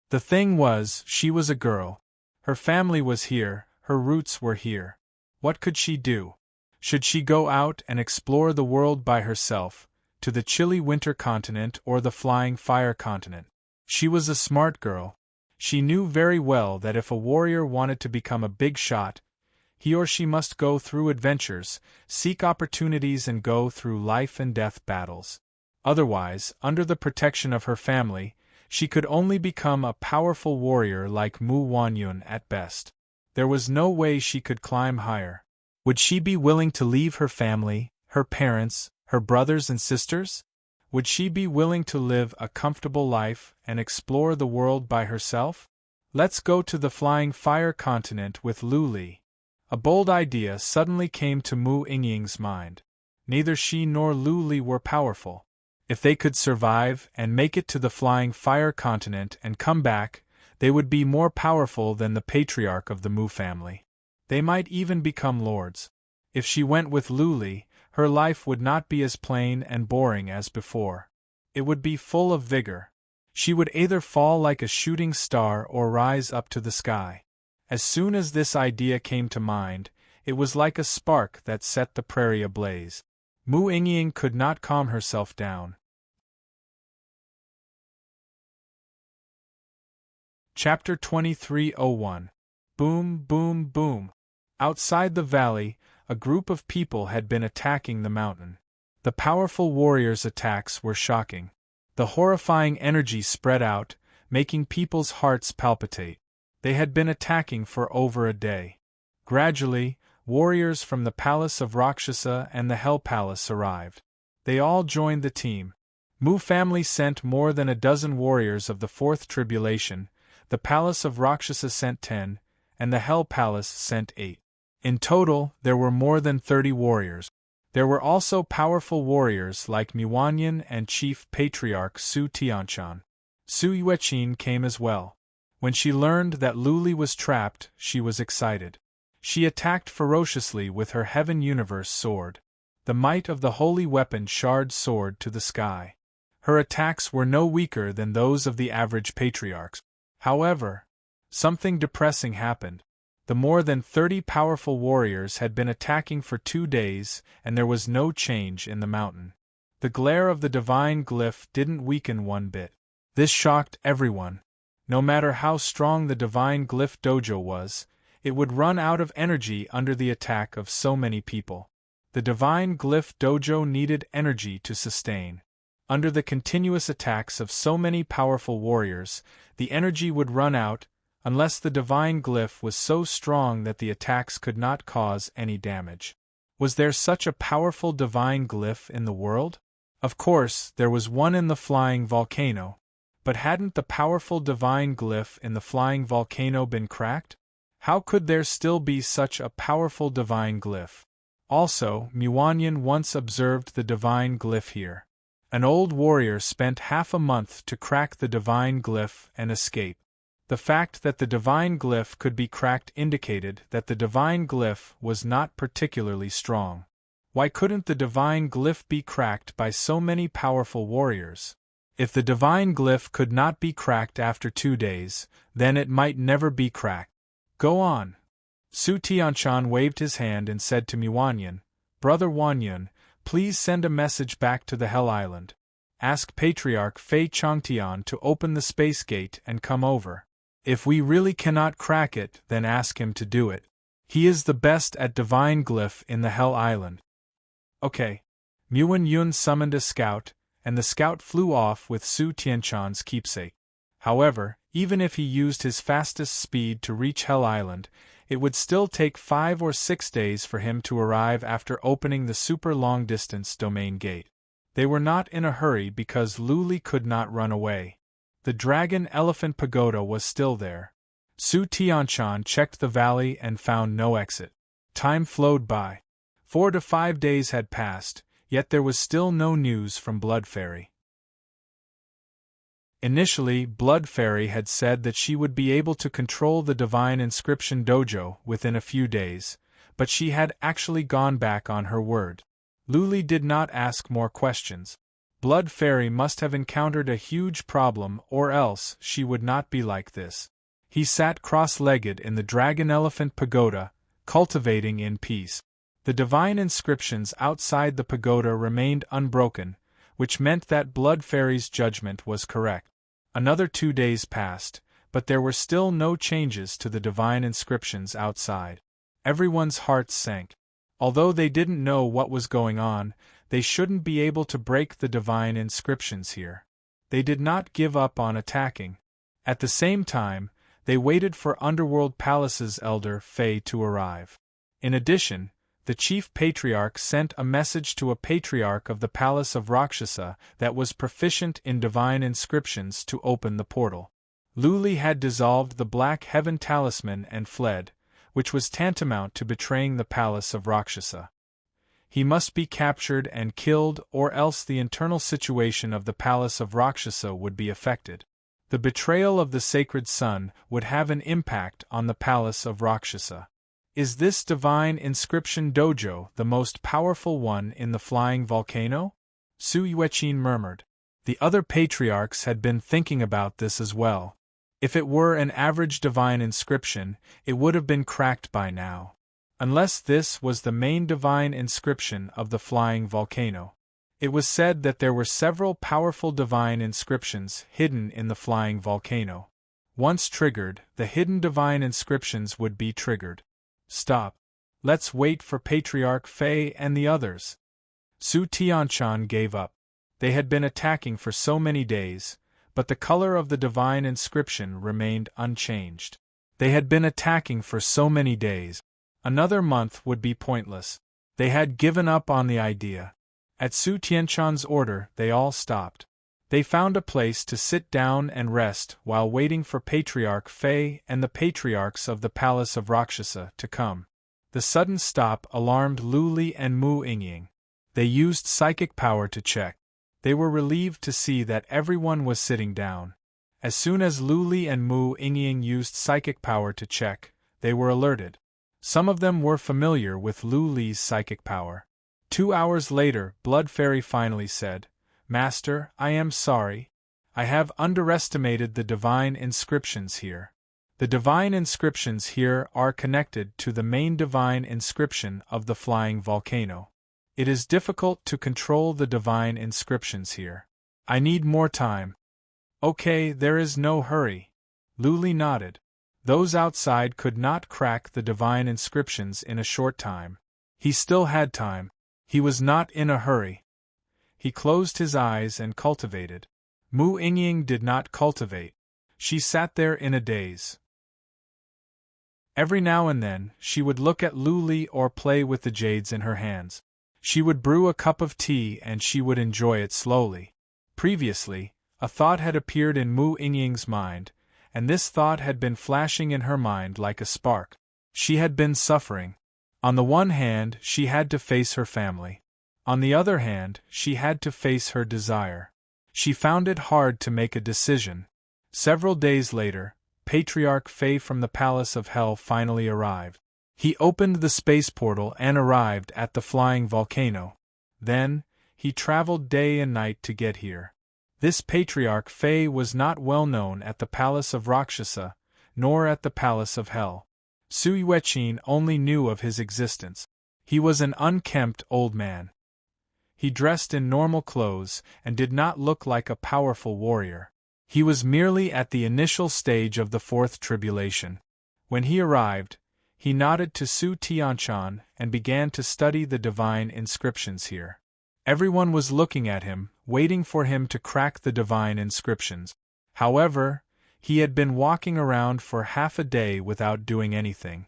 The thing was, she was a girl. Her family was here, her roots were here. What could she do? Should she go out and explore the world by herself, to the chilly winter continent or the flying fire continent? She was a smart girl. She knew very well that if a warrior wanted to become a big shot, he or she must go through adventures, seek opportunities and go through life and death battles. Otherwise, under the protection of her family, she could only become a powerful warrior like Mu Wanyun at best. There was no way she could climb higher. Would she be willing to leave her family, her parents, her brothers and sisters? Would she be willing to live a comfortable life and explore the world by herself? Let's go to the flying fire continent with Lu Li. A bold idea suddenly came to Mu Yingying's mind. Neither she nor Lu Li were powerful. If they could survive and make it to the flying fire continent and come back, they would be more powerful than the patriarch of the Mu family. They might even become lords. If she went with Lu Li, her life would not be as plain and boring as before. It would be full of vigor. She would either fall like a shooting star or rise up to the sky. As soon as this idea came to mind, it was like a spark that set the prairie ablaze. Mu Yingying could not calm herself down. Chapter 23:01. Boom, boom, boom. Outside the valley, a group of people had been attacking the mountain. The powerful warriors' attacks were shocking. The horrifying energy spread out, making people's hearts palpitate. They had been attacking for over a day. Gradually, warriors from the Palace of Rakshasa and the Hell Palace arrived. They all joined the team. Mu family sent more than a dozen warriors of the fourth tribulation, the Palace of Rakshasa sent 10, and the Hell Palace sent 8. In total, there were more than 30 warriors. There were also powerful warriors like Miwanyan and Chief Patriarch Su Tianchan. Su Yueqin came as well. When she learned that Lu Li was trapped, she was excited. She attacked ferociously with her Heaven Universe sword. The might of the holy weapon shard soared to the sky. Her attacks were no weaker than those of the average patriarchs. However, something depressing happened. The more than 30 powerful warriors had been attacking for 2 days, and there was no change in the mountain. The glare of the divine glyph didn't weaken one bit. This shocked everyone. No matter how strong the divine glyph dojo was, it would run out of energy under the attack of so many people. The divine glyph dojo needed energy to sustain. Under the continuous attacks of so many powerful warriors, the energy would run out, unless the divine glyph was so strong that the attacks could not cause any damage. Was there such a powerful divine glyph in the world? Of course, there was one in the flying volcano. But hadn't the powerful divine glyph in the flying volcano been cracked? How could there still be such a powerful divine glyph? Also, Miwanyan once observed the divine glyph here. An old warrior spent half a month to crack the divine glyph and escape. The fact that the divine glyph could be cracked indicated that the divine glyph was not particularly strong. Why couldn't the divine glyph be cracked by so many powerful warriors? If the divine glyph could not be cracked after 2 days, then it might never be cracked. Go on. Su Tianshan waved his hand and said to Miwanyan, Brother Wanyun, please send a message back to the Hell Island. Ask Patriarch Fei Changtian to open the space gate and come over. If we really cannot crack it, then ask him to do it. He is the best at divine glyph in the Hell Island. Okay. Muan Yun summoned a scout, and the scout flew off with Su Tianshan's keepsake. However, even if he used his fastest speed to reach Hell Island, it would still take 5 or 6 days for him to arrive after opening the super long-distance domain gate. They were not in a hurry because Luli could not run away. The Dragon Elephant Pagoda was still there. Su Tianshan checked the valley and found no exit. Time flowed by. 4 to 5 days had passed, yet there was still no news from Blood Fairy. Initially, Blood Fairy had said that she would be able to control the Divine Inscription Dojo within a few days, but she had actually gone back on her word. Luli did not ask more questions. Blood Fairy must have encountered a huge problem, or else she would not be like this. He sat cross-legged in the Dragon Elephant Pagoda, cultivating in peace. The divine inscriptions outside the pagoda remained unbroken, which meant that Blood Fairy's judgment was correct. Another 2 days passed, but there were still no changes to the divine inscriptions outside. Everyone's hearts sank. Although they didn't know what was going on, they shouldn't be able to break the divine inscriptions here. They did not give up on attacking. At the same time, they waited for Underworld Palace's elder Fei to arrive. In addition, the chief patriarch sent a message to a patriarch of the Palace of Rakshasa that was proficient in divine inscriptions to open the portal. Luli had dissolved the Black Heaven Talisman and fled, which was tantamount to betraying the Palace of Rakshasa. He must be captured and killed, or else the internal situation of the Palace of Rakshasa would be affected. The betrayal of the Sacred Sun would have an impact on the Palace of Rakshasa. Is this divine inscription dojo the most powerful one in the flying volcano? Su Yueqin murmured. The other patriarchs had been thinking about this as well. If it were an average divine inscription, it would have been cracked by now. Unless this was the main divine inscription of the flying volcano. It was said that there were several powerful divine inscriptions hidden in the flying volcano. Once triggered, the hidden divine inscriptions would be triggered. Stop. Let's wait for Patriarch Fei and the others. Su Tianshan gave up. They had been attacking for so many days, but the color of the divine inscription remained unchanged. They had been attacking for so many days. Another month would be pointless. They had given up on the idea. At Su Tianshan's order, they all stopped. They found a place to sit down and rest while waiting for Patriarch Fei and the patriarchs of the Palace of Rakshasa to come. The sudden stop alarmed Luli and Mu Yingying. They used psychic power to check. They were relieved to see that everyone was sitting down. As soon as Luli and Mu Yingying used psychic power to check, they were alerted. Some of them were familiar with Luli's psychic power. 2 hours later, Blood Fairy finally said, Master, I am sorry. I have underestimated the divine inscriptions here. The divine inscriptions here are connected to the main divine inscription of the flying volcano. It is difficult to control the divine inscriptions here. I need more time. Okay, there is no hurry. Luli nodded. Those outside could not crack the divine inscriptions in a short time. He still had time. He was not in a hurry. He closed his eyes and cultivated. Mu Yingying did not cultivate. She sat there in a daze. Every now and then, she would look at Luli or play with the jades in her hands. She would brew a cup of tea and she would enjoy it slowly. Previously, a thought had appeared in Mu Yingying's mind, and this thought had been flashing in her mind like a spark. She had been suffering. On the one hand, she had to face her family. On the other hand, she had to face her desire. She found it hard to make a decision. Several days later, Patriarch Fei from the Palace of Hell finally arrived. He opened the space portal and arrived at the flying volcano. Then, he traveled day and night to get here. This Patriarch Fei was not well known at the Palace of Rakshasa, nor at the Palace of Hell. Su Yueqin only knew of his existence. He was an unkempt old man. He dressed in normal clothes and did not look like a powerful warrior. He was merely at the initial stage of the fourth tribulation. When he arrived, he nodded to Su Tianchan and began to study the divine inscriptions here. Everyone was looking at him, waiting for him to crack the divine inscriptions. However, he had been walking around for half a day without doing anything.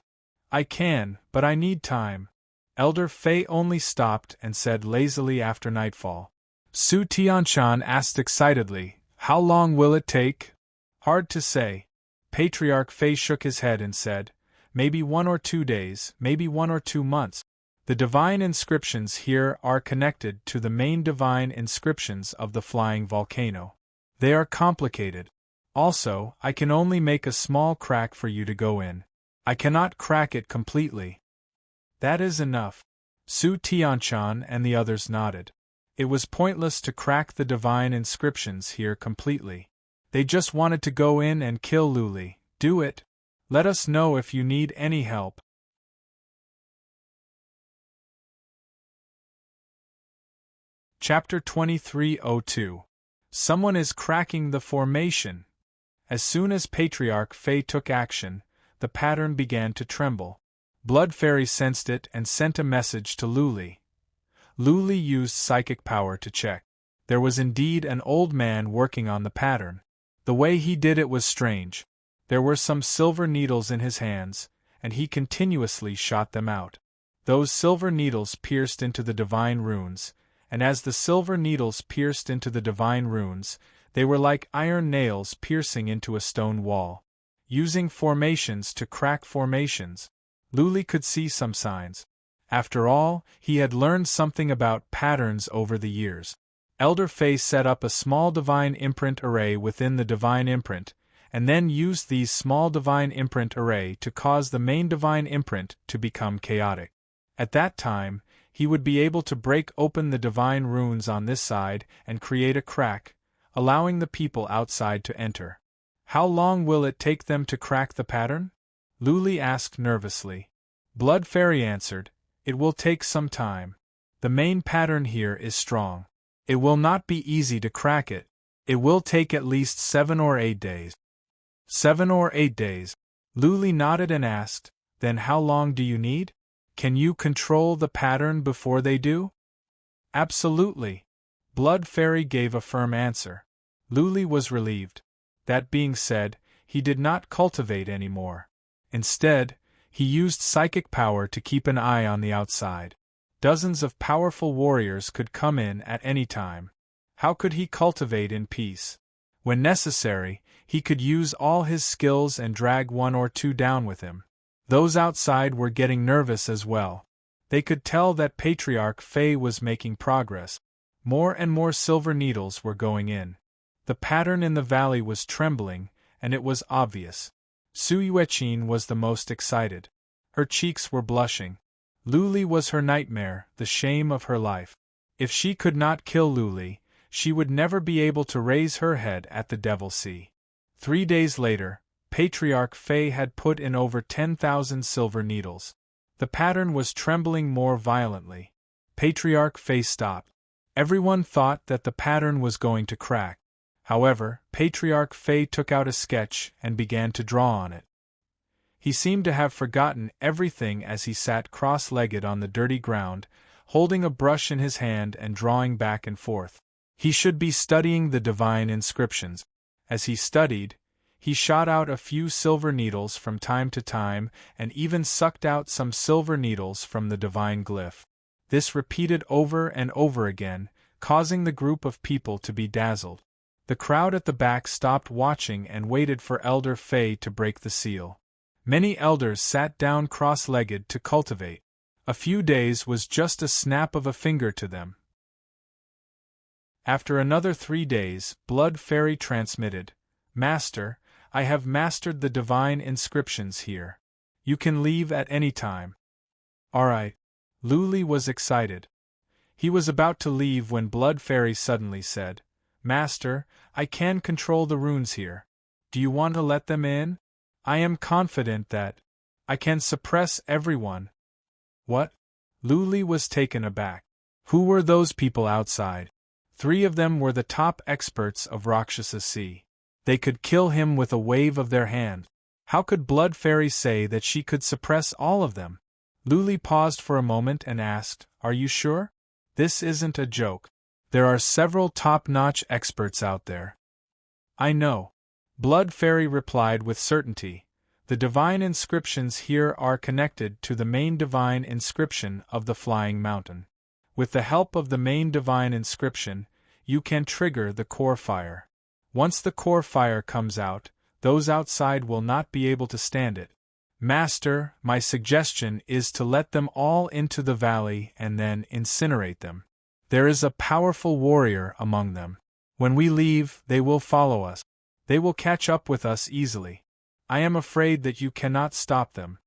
"I can, but I need time." Elder Fei only stopped and said lazily after nightfall. Su Tianchan asked excitedly, "How long will it take?" "Hard to say." Patriarch Fei shook his head and said, "Maybe 1 or 2 days, maybe 1 or 2 months. The divine inscriptions here are connected to the main divine inscriptions of the flying volcano. They are complicated. Also, I can only make a small crack for you to go in. I cannot crack it completely." "That is enough." Su Tianchan and the others nodded. It was pointless to crack the divine inscriptions here completely. They just wanted to go in and kill Luli. "Do it. Let us know if you need any help." Chapter 2302. Someone is cracking the formation. As soon as Patriarch Fei took action, the pattern began to tremble. Blood Fairy sensed it and sent a message to Luli. Luli used psychic power to check. There was indeed an old man working on the pattern. The way he did it was strange. There were some silver needles in his hands, and he continuously shot them out. Those silver needles pierced into the divine runes, and as the silver needles pierced into the divine runes, they were like iron nails piercing into a stone wall. Using formations to crack formations, Luli could see some signs. After all, he had learned something about patterns over the years. Elder Fei set up a small divine imprint array within the divine imprint, and then used these small divine imprint array to cause the main divine imprint to become chaotic. At that time, he would be able to break open the divine runes on this side and create a crack, allowing the people outside to enter. "How long will it take them to crack the pattern?" Luli asked nervously. Blood Fairy answered, "It will take some time. The main pattern here is strong. It will not be easy to crack it. It will take at least 7 or 8 days. 7 or 8 days. Luli nodded and asked, "Then how long do you need? Can you control the pattern before they do?" "Absolutely." Blood Fairy gave a firm answer. Luli was relieved. That being said, he did not cultivate any more. Instead, he used psychic power to keep an eye on the outside. Dozens of powerful warriors could come in at any time. How could he cultivate in peace? When necessary, he could use all his skills and drag 1 or 2 down with him. Those outside were getting nervous as well. They could tell that Patriarch Fei was making progress. More and more silver needles were going in. The pattern in the valley was trembling, and it was obvious. Su Yueqin was the most excited. Her cheeks were blushing. Luli was her nightmare, the shame of her life. If she could not kill Luli, she would never be able to raise her head at the Devil Sea. 3 days later, Patriarch Fei had put in over 10,000 silver needles. The pattern was trembling more violently. Patriarch Fei stopped. Everyone thought that the pattern was going to crack. However, Patriarch Fei took out a sketch and began to draw on it. He seemed to have forgotten everything as he sat cross-legged on the dirty ground, holding a brush in his hand and drawing back and forth. He should be studying the divine inscriptions. As he studied, he shot out a few silver needles from time to time and even sucked out some silver needles from the divine glyph. This repeated over and over again, causing the group of people to be dazzled. The crowd at the back stopped watching and waited for Elder Fei to break the seal. Many elders sat down cross-legged to cultivate. A few days was just a snap of a finger to them. After another 3 days, Blood Fairy transmitted, "Master, I have mastered the divine inscriptions here. You can leave at any time. Alright. Luli was excited. He was about to leave when Blood Fairy suddenly said, Master, I can control the runes here. Do you want to let them in? I am confident that I can suppress everyone. What? Luli was taken aback. Who were those people outside? 3 of them were the top experts of Rakshasa Sea. They could kill him with a wave of their hand. How could Blood Fairy say that she could suppress all of them? Luli paused for a moment and asked, Are you sure? This isn't a joke. There are several top-notch experts out there. I know. Blood Fairy replied with certainty. The divine inscriptions here are connected to the main divine inscription of the Flying Mountain. With the help of the main divine inscription, you can trigger the core fire. Once the core fire comes out, those outside will not be able to stand it. Master, my suggestion is to let them all into the valley and then incinerate them. There is a powerful warrior among them. When we leave, they will follow us. They will catch up with us easily. I am afraid that you cannot stop them.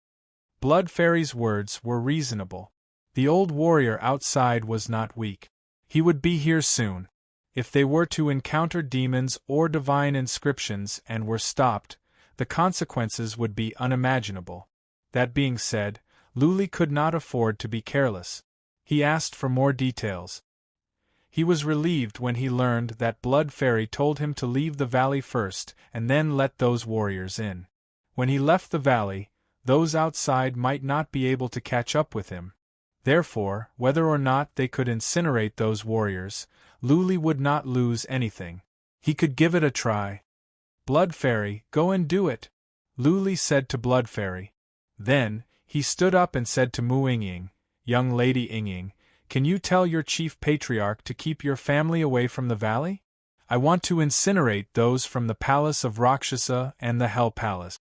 Blood Fairy's words were reasonable. The old warrior outside was not weak. He would be here soon. If they were to encounter demons or divine inscriptions and were stopped, the consequences would be unimaginable. That being said, Luli could not afford to be careless. He asked for more details. He was relieved when he learned that Blood Fairy told him to leave the valley first and then let those warriors in. When he left the valley, those outside might not be able to catch up with him. Therefore, whether or not they could incinerate those warriors, Luli would not lose anything. He could give it a try. Blood Fairy, go and do it, Luli said to Blood Fairy. Then, he stood up and said to Mu Ying, Young Lady Ying, can you tell your chief patriarch to keep your family away from the valley? I want to incinerate those from the palace of Rakshasa and the Hell Palace.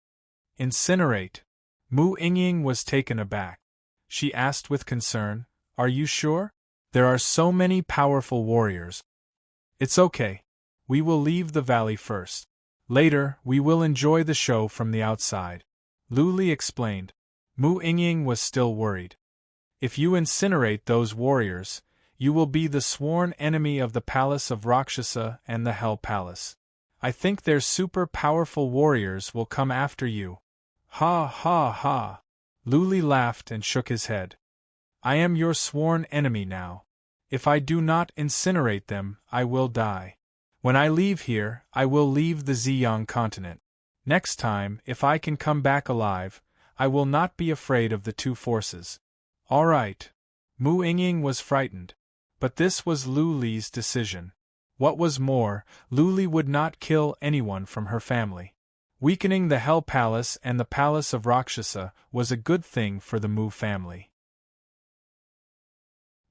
Incinerate? Mu Ying was taken aback. She asked with concern, Are you sure? There are so many powerful warriors. It's okay. We will leave the valley first. Later, we will enjoy the show from the outside. Luli explained. Mu Ying was still worried. If you incinerate those warriors, you will be the sworn enemy of the palace of Rakshasa and the Hell Palace. I think their super powerful warriors will come after you. Ha ha ha. Luli laughed and shook his head. I am your sworn enemy now. If I do not incinerate them, I will die. When I leave here, I will leave the Ziyang continent. Next time, if I can come back alive, I will not be afraid of the 2 forces. All right. Mu Ying was frightened. But this was Luli's decision. What was more, Luli would not kill anyone from her family. Weakening the Hell Palace and the Palace of Rakshasa was a good thing for the Mu family.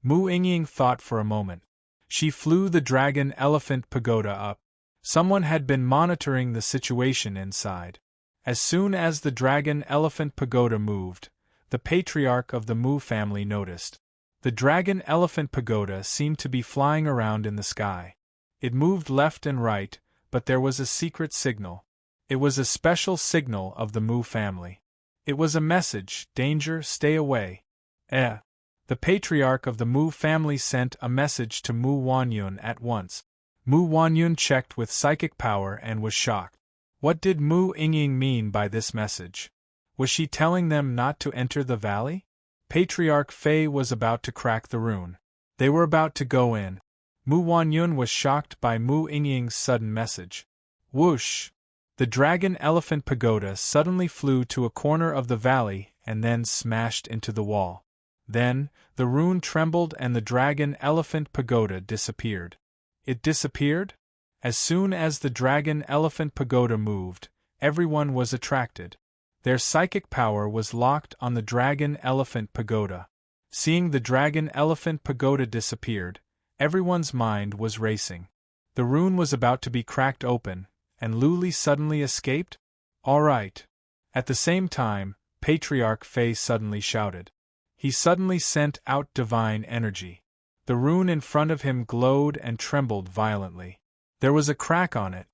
Mu Ying thought for a moment. She flew the Dragon Elephant Pagoda up. Someone had been monitoring the situation inside. As soon as the Dragon Elephant Pagoda moved, the patriarch of the Mu family noticed. The Dragon Elephant Pagoda seemed to be flying around in the sky. It moved left and right, but there was a secret signal. It was a special signal of the Mu family. It was a message, danger, stay away. The patriarch of the Mu family sent a message to Mu Wanyun at once. Mu Wanyun checked with psychic power and was shocked. What did Mu Ying mean by this message? Was she telling them not to enter the valley? Patriarch Fei was about to crack the rune. They were about to go in. Mu Wanyun was shocked by Mu Ying's sudden message. Whoosh! The Dragon Elephant Pagoda suddenly flew to a corner of the valley and then smashed into the wall. Then, the rune trembled and the Dragon Elephant Pagoda disappeared. It disappeared? As soon as the Dragon Elephant Pagoda moved, everyone was attracted. Their psychic power was locked on the Dragon Elephant Pagoda. Seeing the Dragon Elephant Pagoda disappeared, everyone's mind was racing. The rune was about to be cracked open, and Luli suddenly escaped? All right. At the same time, Patriarch Fei suddenly shouted. He suddenly sent out divine energy. The rune in front of him glowed and trembled violently. There was a crack on it.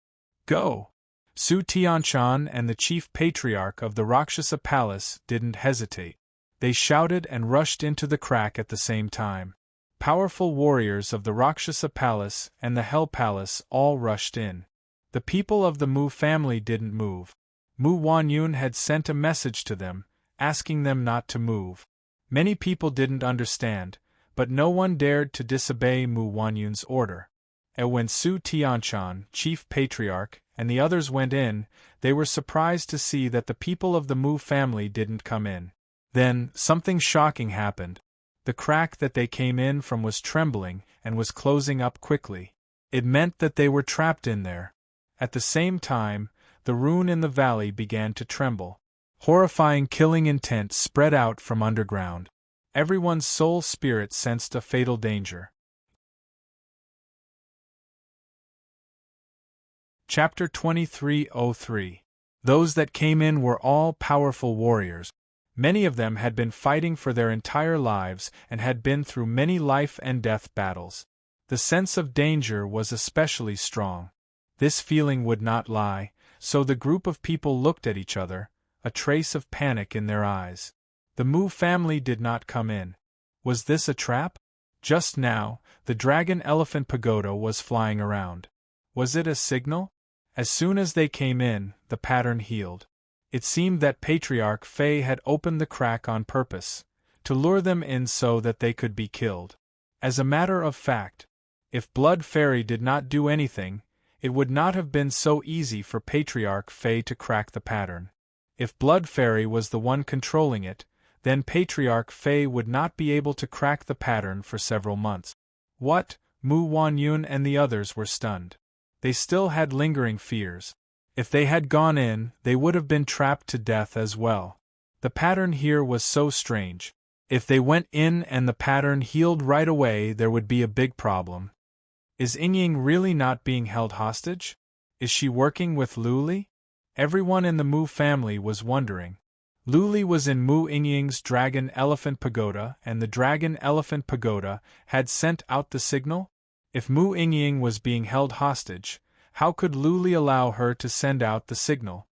Go! Su Tianshan and the chief patriarch of the Rakshasa palace didn't hesitate. They shouted and rushed into the crack at the same time. Powerful warriors of the Rakshasa palace and the Hell palace all rushed in. The people of the Mu family didn't move. Mu Wanyun had sent a message to them, asking them not to move. Many people didn't understand, but no one dared to disobey Mu Wanyun's order. And when Su Tianshan, chief patriarch, and the others went in, they were surprised to see that the people of the Mu family didn't come in. Then, something shocking happened. The crack that they came in from was trembling and was closing up quickly. It meant that they were trapped in there. At the same time, the rune in the valley began to tremble. Horrifying killing intent spread out from underground. Everyone's soul spirit sensed a fatal danger. Chapter 2303. Those that came in were all powerful warriors. Many of them had been fighting for their entire lives and had been through many life and death battles. The sense of danger was especially strong. This feeling would not lie, so the group of people looked at each other, a trace of panic in their eyes. The Mu family did not come in. Was this a trap? Just now, the dragon elephant pagoda was flying around. Was it a signal? As soon as they came in, the pattern healed. It seemed that Patriarch Fei had opened the crack on purpose, to lure them in so that they could be killed. As a matter of fact, if Blood Fairy did not do anything, it would not have been so easy for Patriarch Fei to crack the pattern. If Blood Fairy was the one controlling it, then Patriarch Fei would not be able to crack the pattern for several months. What? Mu Wanyun and the others were stunned. They still had lingering fears. If they had gone in, they would have been trapped to death as well. The pattern here was so strange. If they went in and the pattern healed right away, there would be a big problem. Is Yingying really not being held hostage? Is she working with Luli? Everyone in the Mu family was wondering. Luli was in Mu Yingying's Dragon Elephant Pagoda, and the Dragon Elephant Pagoda had sent out the signal? If Mu Yingying was being held hostage, how could Luli allow her to send out the signal?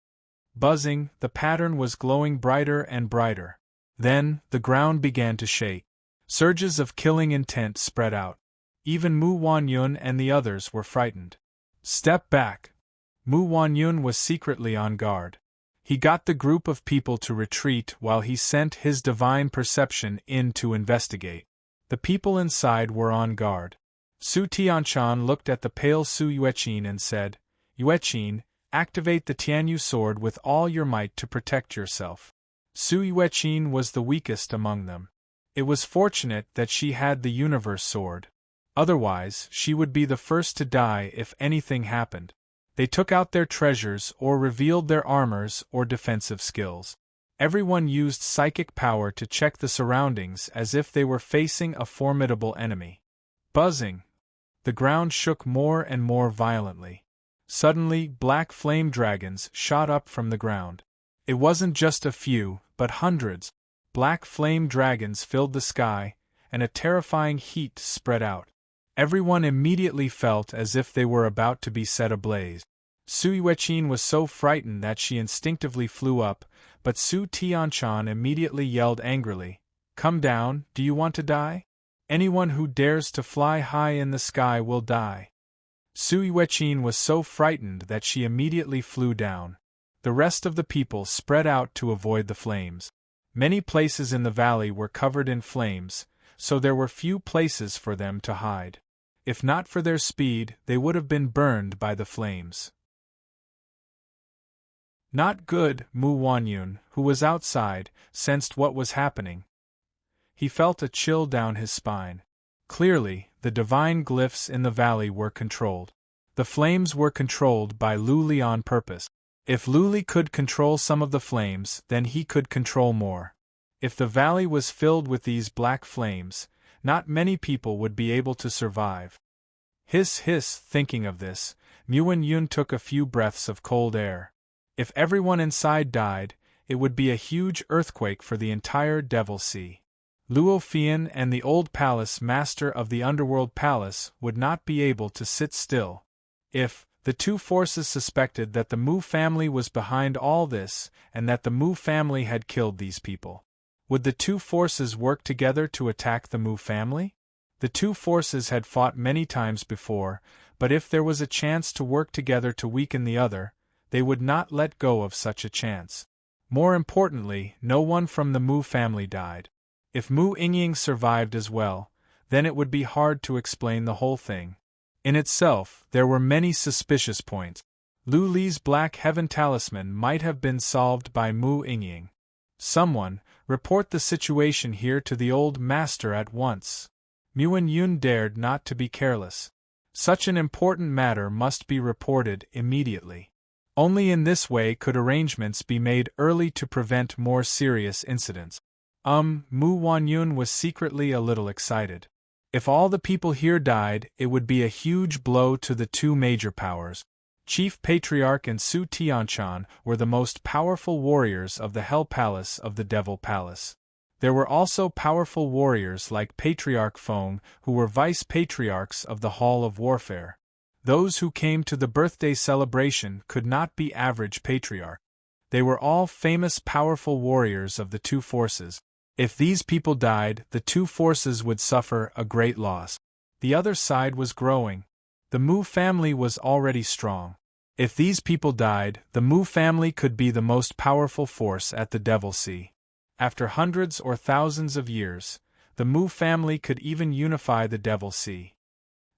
Buzzing, the pattern was glowing brighter and brighter. Then, the ground began to shake. Surges of killing intent spread out. Even Mu Wanyun and the others were frightened. Step back! Mu Wanyun was secretly on guard. He got the group of people to retreat while he sent his divine perception in to investigate. The people inside were on guard. Su Tianshan looked at the pale Su Yueqin and said, "Yueqin, activate the Tianyu sword with all your might to protect yourself." Su Yueqin was the weakest among them. It was fortunate that she had the universe sword. Otherwise, she would be the first to die if anything happened. They took out their treasures or revealed their armors or defensive skills. Everyone used psychic power to check the surroundings as if they were facing a formidable enemy. Buzzing. The ground shook more and more violently. Suddenly, black flame dragons shot up from the ground. It wasn't just a few, but hundreds. Black flame dragons filled the sky, and a terrifying heat spread out. Everyone immediately felt as if they were about to be set ablaze. Su Yueqin was so frightened that she instinctively flew up, but Su Tianshan immediately yelled angrily, "Come down, do you want to die? Anyone who dares to fly high in the sky will die." Su Yueqin was so frightened that she immediately flew down. The rest of the people spread out to avoid the flames. Many places in the valley were covered in flames, so there were few places for them to hide. If not for their speed, they would have been burned by the flames. Not good. Mu Wanyun, who was outside, sensed what was happening. He felt a chill down his spine. Clearly, the divine glyphs in the valley were controlled. The flames were controlled by Luli on purpose. If Luli could control some of the flames, then he could control more. If the valley was filled with these black flames, not many people would be able to survive. Hiss hiss, thinking of this, Mu Wanyun took a few breaths of cold air. If everyone inside died, it would be a huge earthquake for the entire Devil Sea. Luo Fian and the old palace master of the underworld palace would not be able to sit still. If, The two forces suspected that the Mu family was behind all this, and that the Mu family had killed these people. Would the two forces work together to attack the Mu family? The two forces had fought many times before, but if there was a chance to work together to weaken the other, they would not let go of such a chance. More importantly, no one from the Mu family died. If Mu Yingying survived as well, then it would be hard to explain the whole thing. In itself, there were many suspicious points. Lu Li's Black Heaven Talisman might have been solved by Mu Yingying. Someone, report the situation here to the old master at once. Muan Yun dared not to be careless. Such an important matter must be reported immediately. Only in this way could arrangements be made early to prevent more serious incidents. Mu Wanyun was secretly a little excited. If all the people here died, it would be a huge blow to the two major powers. Chief Patriarch and Su Tianchan were the most powerful warriors of the Hell Palace of the Devil Palace. There were also powerful warriors like Patriarch Feng, who were vice patriarchs of the Hall of Warfare. Those who came to the birthday celebration could not be average patriarchs. They were all famous powerful warriors of the two forces. If these people died, the two forces would suffer a great loss. The other side was growing. The Mu family was already strong. If these people died, the Mu family could be the most powerful force at the Devil Sea. After hundreds or thousands of years, the Mu family could even unify the Devil Sea.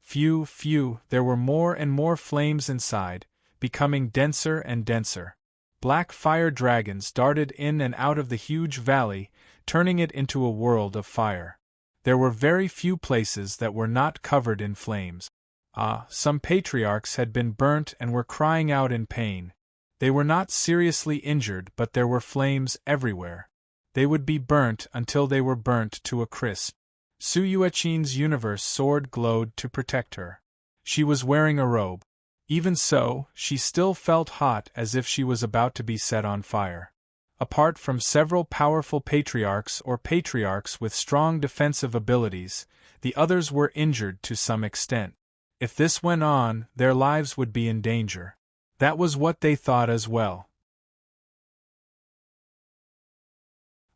Few, there were more and more flames inside, becoming denser and denser. Black fire dragons darted in and out of the huge valley, turning it into a world of fire. There were very few places that were not covered in flames. Some patriarchs had been burnt and were crying out in pain. They were not seriously injured, but there were flames everywhere. They would be burnt until they were burnt to a crisp. Su Yuechin's universe sword glowed to protect her. She was wearing a robe. Even so, she still felt hot as if she was about to be set on fire. Apart from several powerful patriarchs or patriarchs with strong defensive abilities, the others were injured to some extent. If this went on, their lives would be in danger. That was what they thought as well.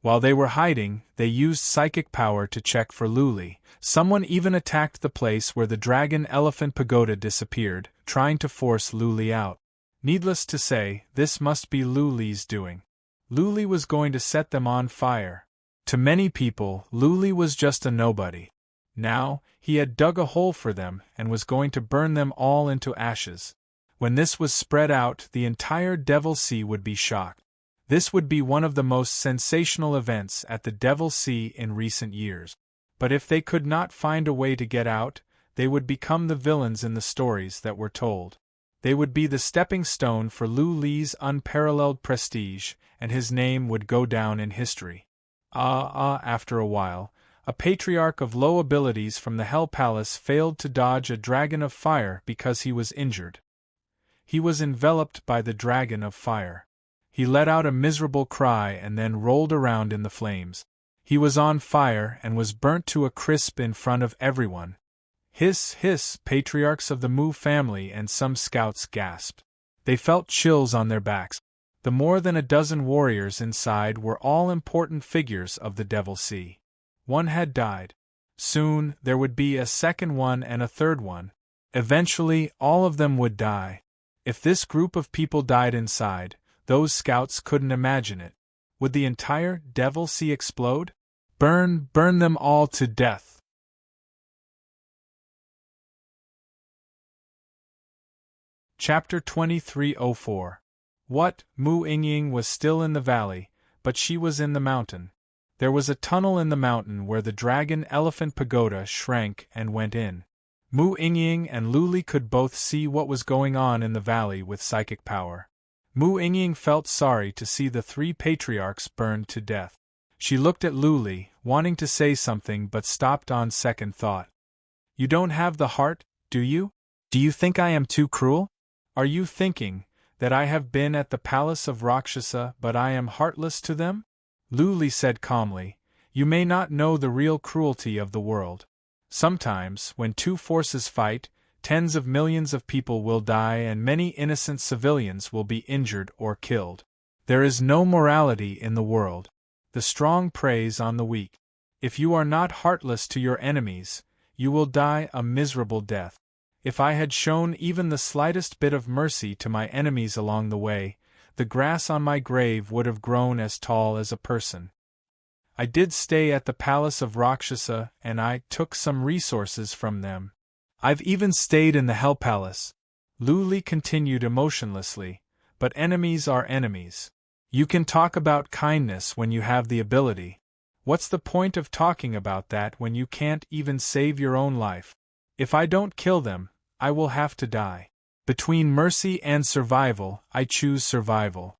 While they were hiding, they used psychic power to check for Lu Li. Someone even attacked the place where the Dragon Elephant Pagoda disappeared, trying to force Lu Li out. Needless to say, this must be Lu Li's doing. Lu Li was going to set them on fire. To many people, Lu Li was just a nobody. Now, he had dug a hole for them and was going to burn them all into ashes. When this was spread out, the entire Devil Sea would be shocked. This would be one of the most sensational events at the Devil Sea in recent years. But if they could not find a way to get out, they would become the villains in the stories that were told. They would be the stepping stone for Lu Li's unparalleled prestige, and his name would go down in history. After a while, a patriarch of low abilities from the Hell Palace failed to dodge a dragon of fire because he was injured. He was enveloped by the dragon of fire. He let out a miserable cry and then rolled around in the flames. He was on fire and was burnt to a crisp in front of everyone. Hiss, hiss, patriarchs of the Mu family and some scouts gasped. They felt chills on their backs. The more than a dozen warriors inside were all important figures of the Devil Sea. One had died. Soon, there would be a second one and a third one. Eventually, all of them would die. If this group of people died inside, those scouts couldn't imagine it. Would the entire Devil Sea explode? Burn them all to death. Chapter 2304. What? Mu Yingying was still in the valley, but she was in the mountain. There was a tunnel in the mountain where the Dragon Elephant Pagoda shrank and went in. Mu Yingying and Lu Li could both see what was going on in the valley with psychic power. Mu Yingying felt sorry to see the three patriarchs burned to death. She looked at Lu Li, wanting to say something but stopped on second thought. You don't have the heart, do you? Do you think I am too cruel? Are you thinking that I have been at the palace of Rakshasa but I am heartless to them? Lu Li said calmly, you may not know the real cruelty of the world. Sometimes, when two forces fight, Tens of millions of people will die and many innocent civilians will be injured or killed. There is no morality in the world. The strong preys on the weak. If you are not heartless to your enemies, you will die a miserable death. If I had shown even the slightest bit of mercy to my enemies along the way, the grass on my grave would have grown as tall as a person. I did stay at the palace of Rakshasa and I took some resources from them. I've even stayed in the Hell Palace. Lu continued emotionlessly, but enemies are enemies. You can talk about kindness when you have the ability. What's the point of talking about that when you can't even save your own life? If I don't kill them, I will have to die. Between mercy and survival, I choose survival.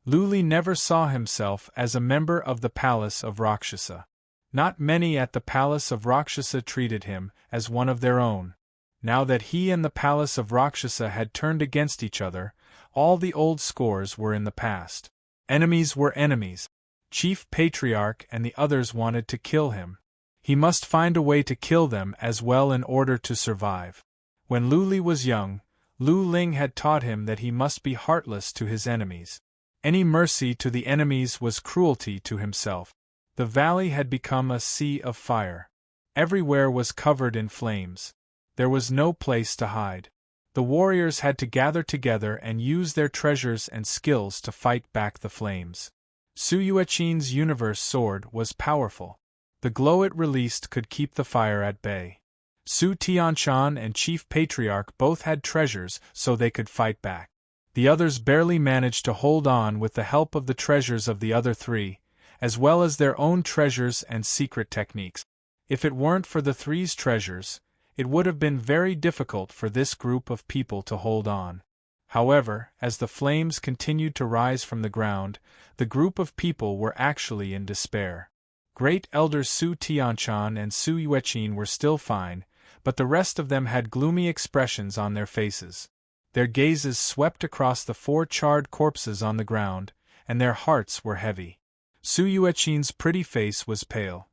Lu never saw himself as a member of the palace of Rakshasa. Not many at the palace of Rakshasa treated him as one of their own. Now that he and the palace of Rakshasa had turned against each other, all the old scores were in the past. Enemies were enemies. Chief Patriarch and the others wanted to kill him. He must find a way to kill them as well in order to survive. When Lu was young, Lu Ling had taught him that he must be heartless to his enemies. Any mercy to the enemies was cruelty to himself. The valley had become a sea of fire. Everywhere was covered in flames. There was no place to hide. The warriors had to gather together and use their treasures and skills to fight back the flames. Su Yueqin's universe sword was powerful. The glow it released could keep the fire at bay. Su Tianshan and Chief Patriarch both had treasures so they could fight back. The others barely managed to hold on with the help of the treasures of the other three, as well as their own treasures and secret techniques. If it weren't for the three's treasures, it would have been very difficult for this group of people to hold on. However, as the flames continued to rise from the ground, the group of people were actually in despair. Great Elders Su Tianshan and Su Yueqin were still fine, but the rest of them had gloomy expressions on their faces. Their gazes swept across the 4 charred corpses on the ground, and their hearts were heavy. Su Yueqin's pretty face was pale.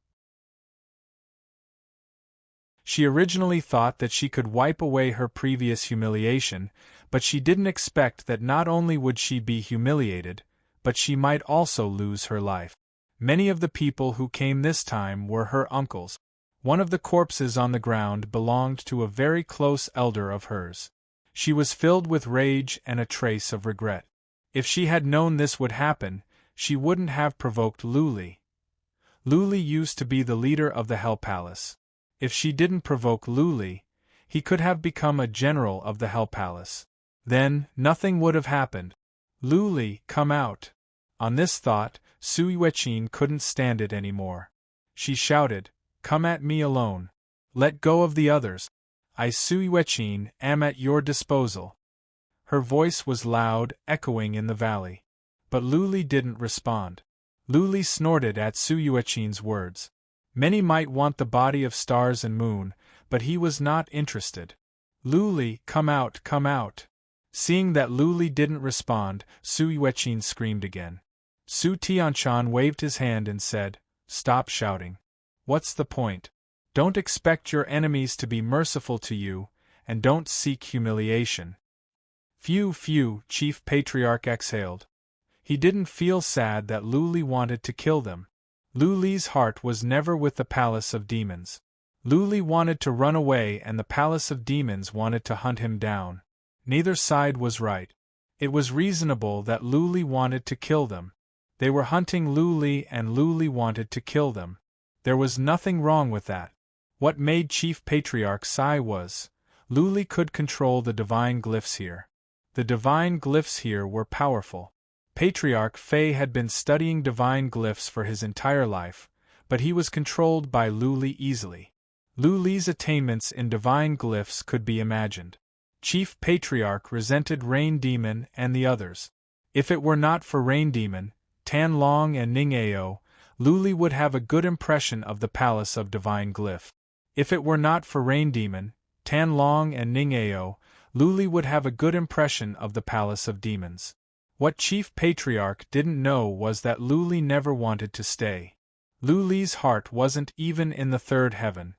She originally thought that she could wipe away her previous humiliation, but she didn't expect that not only would she be humiliated, but she might also lose her life. Many of the people who came this time were her uncles. One of the corpses on the ground belonged to a very close elder of hers. She was filled with rage and a trace of regret. If she had known this would happen, she wouldn't have provoked Lu. Lu used to be the leader of the Hell Palace. If she didn't provoke Lu, he could have become a general of the Hell Palace. Then, nothing would have happened. Lu, come out. On this thought, Su Yueqin couldn't stand it anymore. She shouted, "Come at me alone. Let go of the others. I, Su Yueqin, am at your disposal." Her voice was loud, echoing in the valley. But Lu didn't respond. Lu snorted at Su Yueqin's words. Many might want the body of Stars and Moon, but he was not interested. Lu, come out, come out. Seeing that Lu didn't respond, Su Yueqin screamed again. Su Tianshan waved his hand and said, "Stop shouting. What's the point? Don't expect your enemies to be merciful to you, and don't seek humiliation." Phew, Chief Patriarch exhaled. He didn't feel sad that Lu wanted to kill them. Lu's heart was never with the Palace of Demons. Lu wanted to run away and the Palace of Demons wanted to hunt him down. Neither side was right. It was reasonable that Lu wanted to kill them. They were hunting Lu and Lu wanted to kill them. There was nothing wrong with that. What made Chief Patriarch sigh was, Lu could control the divine glyphs here. The divine glyphs here were powerful. Patriarch Fei had been studying divine glyphs for his entire life, but he was controlled by Lu easily. Lu's attainments in divine glyphs could be imagined. Chief Patriarch resented Rain Demon and the others. If it were not for Rain Demon, Tan Long and Ning Ao, Lu would have a good impression of the Palace of Divine Glyph. If it were not for Rain Demon, Tan Long and Ning Ao, Lu would have a good impression of the Palace of Demons. What Chief Patriarch didn't know was that Lu never wanted to stay. Lu's heart wasn't even in the third heaven.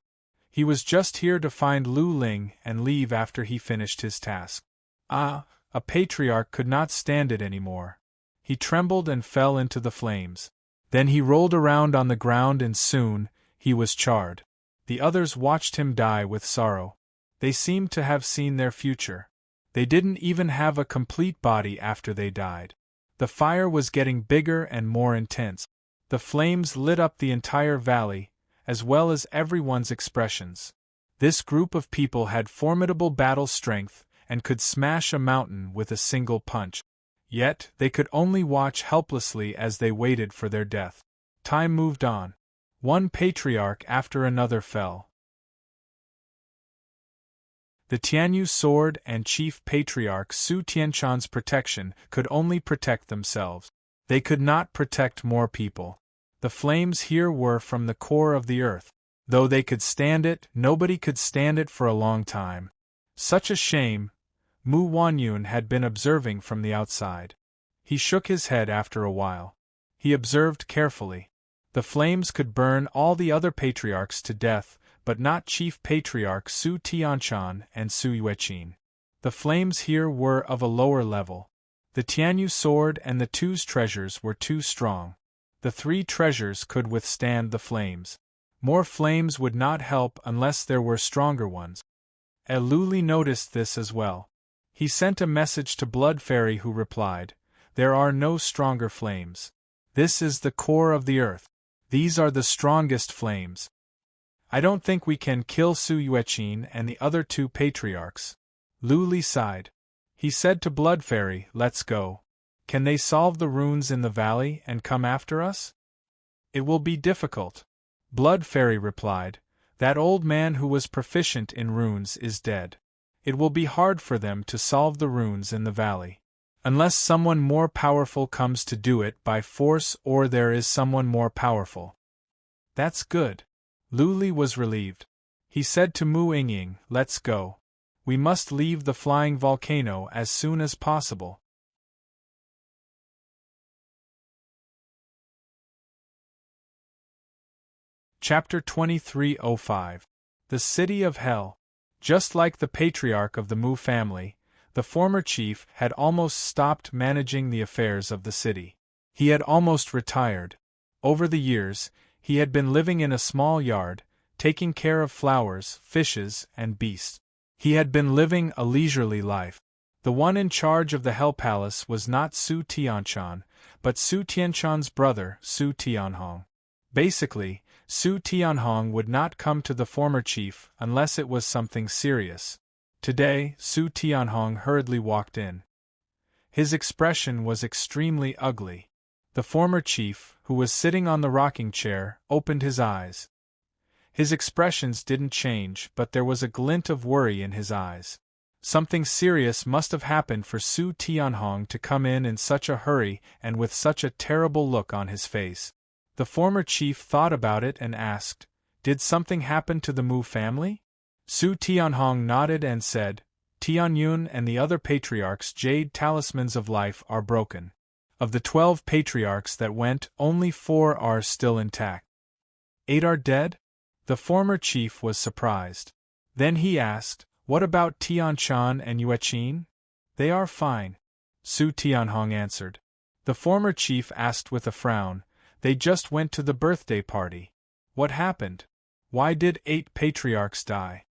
He was just here to find Lu Ling and leave after he finished his task. A patriarch could not stand it anymore. He trembled and fell into the flames. Then he rolled around on the ground and soon, he was charred. The others watched him die with sorrow. They seemed to have seen their future. They didn't even have a complete body after they died. The fire was getting bigger and more intense. The flames lit up the entire valley, as well as everyone's expressions. This group of people had formidable battle strength and could smash a mountain with a single punch. Yet, they could only watch helplessly as they waited for their death. Time moved on. One patriarch after another fell. The Tianyu sword and chief patriarch Su Tianchan's protection could only protect themselves. They could not protect more people. The flames here were from the core of the earth. Though they could stand it, nobody could stand it for a long time. Such a shame. Mu Wanyun had been observing from the outside. He shook his head after a while. He observed carefully. The flames could burn all the other patriarchs to death, but not Chief Patriarch Su Tianchan and Su Yueqin. The flames here were of a lower level. The Tianyu sword and the two's treasures were too strong. The three treasures could withstand the flames. More flames would not help unless there were stronger ones. Eluli noticed this as well. He sent a message to Blood Fairy who replied, "There are no stronger flames. This is the core of the earth. These are the strongest flames. I don't think we can kill Su Yueqin and the other two patriarchs." Lu Li sighed. He said to Blood Fairy, "Let's go. Can they solve the runes in the valley and come after us?" "It will be difficult." Blood Fairy replied, "That old man who was proficient in runes is dead. It will be hard for them to solve the runes in the valley. Unless someone more powerful comes to do it by force or there is someone more powerful." "That's good." Lu Li was relieved. He said to Mu Yingying, "Let's go. We must leave the flying volcano as soon as possible." Chapter 2305. The City of Hell. Just like the patriarch of the Mu family, the former chief had almost stopped managing the affairs of the city. He had almost retired. Over the years, he had been living in a small yard, taking care of flowers, fishes, and beasts. He had been living a leisurely life. The one in charge of the Hell Palace was not Su Tianchan, but Su Tianchan's brother, Su Tianhong. Basically, Su Tianhong would not come to the former chief unless it was something serious. Today, Su Tianhong hurriedly walked in. His expression was extremely ugly. The former chief, who was sitting on the rocking chair, opened his eyes. His expressions didn't change, but there was a glint of worry in his eyes. Something serious must have happened for Su Tianhong to come in such a hurry and with such a terrible look on his face. The former chief thought about it and asked, "Did something happen to the Mu family?" Su Tianhong nodded and said, "Tianyun and the other patriarchs' jade talismans of life are broken. Of the 12 patriarchs that went, only 4 are still intact. 8 are dead?" The former chief was surprised. Then he asked, "What about Tianchan and Yueqin?" "They are fine," Su Tianhong answered. The former chief asked with a frown, "They just went to the birthday party. What happened? Why did 8 patriarchs die?"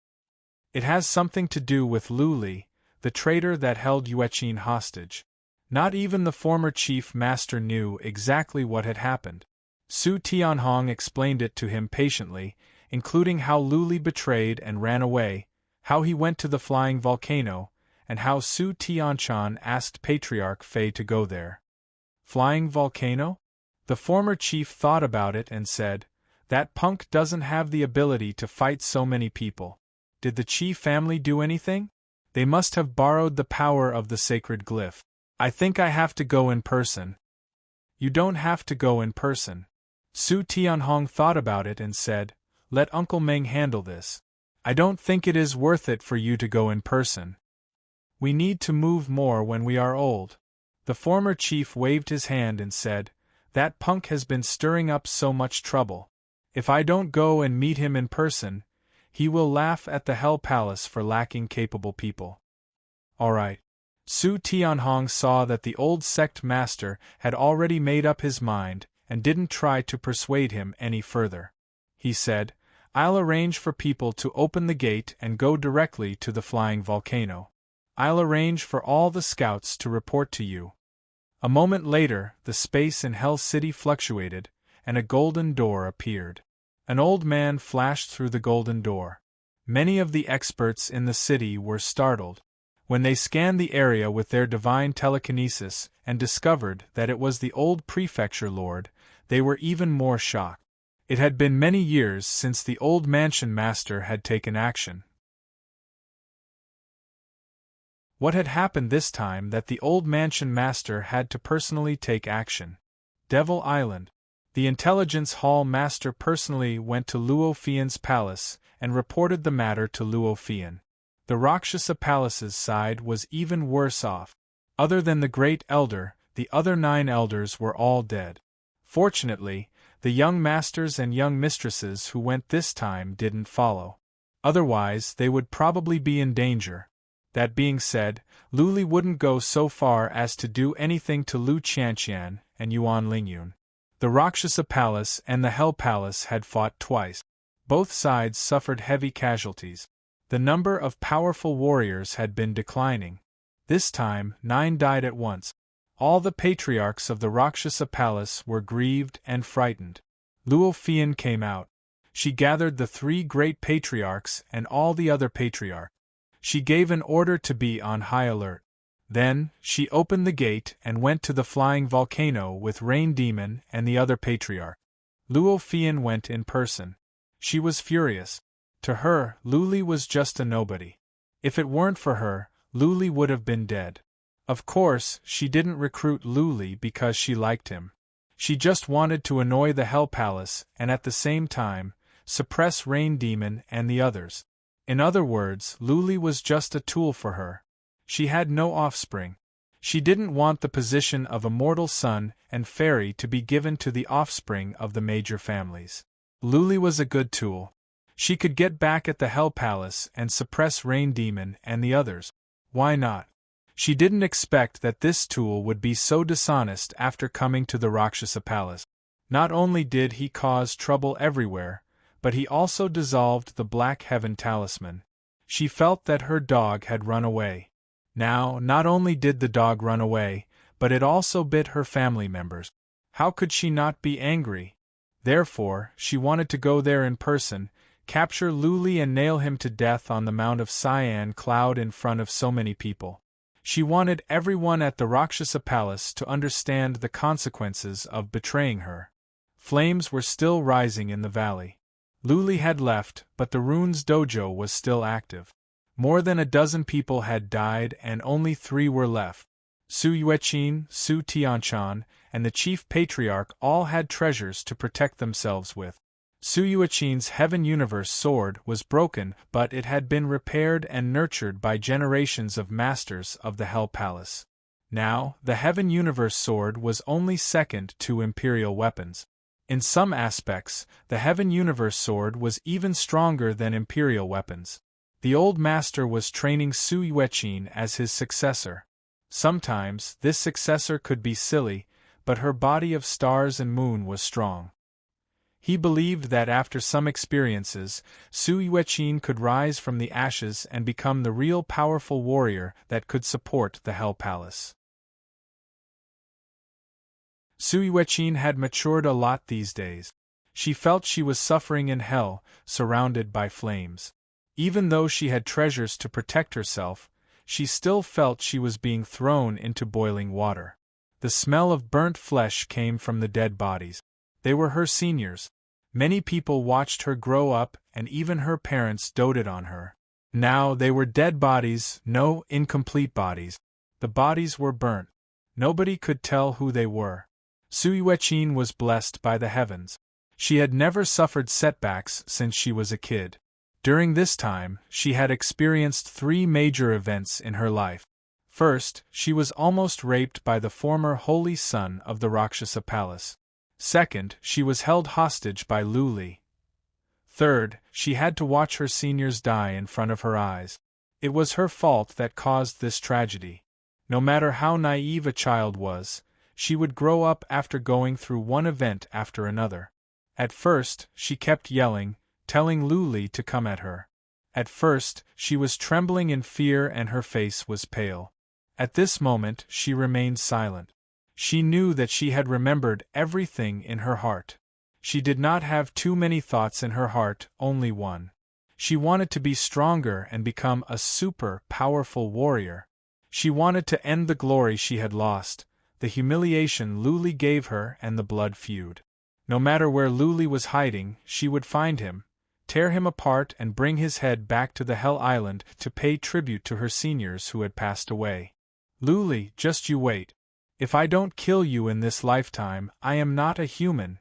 "It has something to do with Lu Li, the traitor that held Yueqin hostage." Not even the former chief master knew exactly what had happened. Su Tianhong explained it to him patiently, including how Lu Li betrayed and ran away, how he went to the flying volcano, and how Su Tianchan asked Patriarch Fei to go there. Flying volcano? The former chief thought about it and said, "That punk doesn't have the ability to fight so many people. Did the Qi family do anything? They must have borrowed the power of the sacred glyph. I think I have to go in person." "You don't have to go in person." Su Tianhong thought about it and said, "Let Uncle Meng handle this. I don't think it is worth it for you to go in person. We need to move more when we are old." The former chief waved his hand and said, "That punk has been stirring up so much trouble. If I don't go and meet him in person, He will laugh at the Hell Palace for lacking capable people. Alright. Su Tianhong saw that the old sect master had already made up his mind and didn't try to persuade him any further. He said, I'll arrange for people to open the gate and go directly to the flying volcano. I'll arrange for all the scouts to report to you. A moment later, the space in Hell City fluctuated, and a golden door appeared. An old man flashed through the golden door. Many of the experts in the city were startled. When they scanned the area with their divine telekinesis and discovered that it was the old prefecture lord, they were even more shocked. It had been many years since the old mansion master had taken action. What had happened this time that the old mansion master had to personally take action? Devil Island. The intelligence hall master personally went to Luo Fian's palace and reported the matter to Luo Fian. The Rakshasa Palace's side was even worse off. Other than the Great Elder, the other 9 elders were all dead. Fortunately, the young masters and young mistresses who went this time didn't follow. Otherwise, they would probably be in danger. That being said, Lu Li wouldn't go so far as to do anything to Lu Qianqian and Yuan Lingyun. The Rakshasa Palace and the Hell Palace had fought twice. Both sides suffered heavy casualties. The number of powerful warriors had been declining. This time, 9 died at once. All the patriarchs of the Rakshasa Palace were grieved and frightened. Luo Fian came out. She gathered the 3 great patriarchs and all the other patriarchs. She gave an order to be on high alert. Then, she opened the gate and went to the flying volcano with Rain Demon and the other patriarch. Luo Fian went in person. She was furious. To her, Lu Li was just a nobody. If it weren't for her, Lu Li would have been dead. Of course, she didn't recruit Lu Li because she liked him. She just wanted to annoy the Hell Palace and at the same time, suppress Rain Demon and the others. In other words, Lu Li was just a tool for her. She had no offspring. She didn't want the position of immortal son and fairy to be given to the offspring of the major families. Lu Li was a good tool. She could get back at the Hell Palace and suppress Rain Demon and the others. Why not? She didn't expect that this tool would be so dishonest after coming to the Rakshasa Palace. Not only did he cause trouble everywhere, but he also dissolved the Black Heaven talisman. She felt that her dog had run away. Now, not only did the dog run away, but it also bit her family members. How could she not be angry? Therefore, she wanted to go there in person, capture Lu Li and nail him to death on the Mount of Cyan Cloud in front of so many people. She wanted everyone at the Rakshasa Palace to understand the consequences of betraying her. Flames were still rising in the valley. Lu Li had left, but the Runes Dojo was still active. More than a dozen people had died and only 3 were left. Su Yueqin, Su Tianchan, and the chief patriarch all had treasures to protect themselves with. Su Yueqin's Heaven Universe sword was broken, but it had been repaired and nurtured by generations of masters of the Hell Palace. Now, the Heaven Universe sword was only second to Imperial weapons. In some aspects, the Heaven Universe sword was even stronger than Imperial weapons. The old master was training Su Yueqin as his successor. Sometimes, this successor could be silly, but her body of stars and moon was strong. He believed that after some experiences, Su Yueqin could rise from the ashes and become the real powerful warrior that could support the Hell Palace. Su Yueqin had matured a lot these days. She felt she was suffering in hell, surrounded by flames. Even though she had treasures to protect herself, she still felt she was being thrown into boiling water. The smell of burnt flesh came from the dead bodies. They were her seniors. Many people watched her grow up, and even her parents doted on her. Now they were dead bodies, no incomplete bodies. The bodies were burnt. Nobody could tell who they were. Su Yueqin was blessed by the heavens. She had never suffered setbacks since she was a kid. During this time, she had experienced 3 major events in her life. First, she was almost raped by the former holy son of the Rakshasa Palace. Second, she was held hostage by Lu Li. Third, she had to watch her seniors die in front of her eyes. It was her fault that caused this tragedy. No matter how naive a child was, she would grow up after going through one event after another. At first, she kept yelling, telling Luli to come at her. At first, she was trembling in fear and her face was pale. At this moment, she remained silent. She knew that she had remembered everything in her heart. She did not have too many thoughts in her heart, only one. She wanted to be stronger and become a super powerful warrior. She wanted to end the glory she had lost, the humiliation Luli gave her and the blood feud. No matter where Luli was hiding, she would find him, tear him apart and bring his head back to the Hell Island to pay tribute to her seniors who had passed away. Luli, just you wait. If I don't kill you in this lifetime, I am not a human.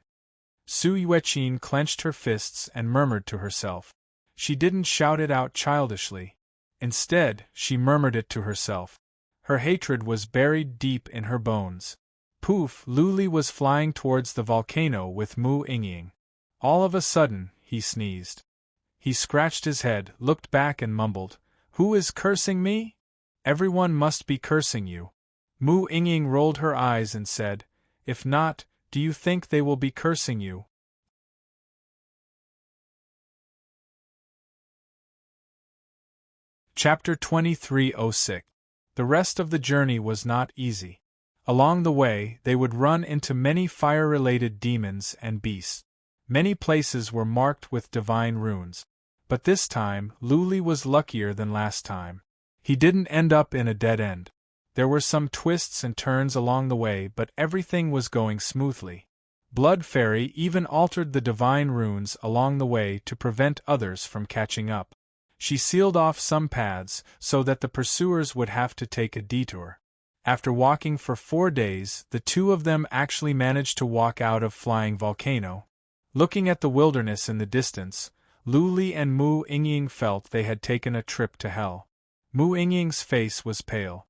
Su Yueqin clenched her fists and murmured to herself. She didn't shout it out childishly. Instead, she murmured it to herself. Her hatred was buried deep in her bones. Poof! Luli was flying towards the volcano with Mu Yingying. All of a sudden, he sneezed. He scratched his head, looked back and mumbled, "Who is cursing me? Everyone must be cursing you." Mu Yingying rolled her eyes and said, "If not, do you think they will be cursing you?" Chapter 2306. The rest of the journey was not easy. Along the way, they would run into many fire-related demons and beasts. Many places were marked with divine runes. But this time, Luli was luckier than last time. He didn't end up in a dead end. There were some twists and turns along the way, but everything was going smoothly. Blood Fairy even altered the divine runes along the way to prevent others from catching up. She sealed off some paths so that the pursuers would have to take a detour. After walking for 4 days, the two of them actually managed to walk out of Flying Volcano. Looking at the wilderness in the distance, Luli and Mu Yingying felt they had taken a trip to hell. Mu Yingying's face was pale.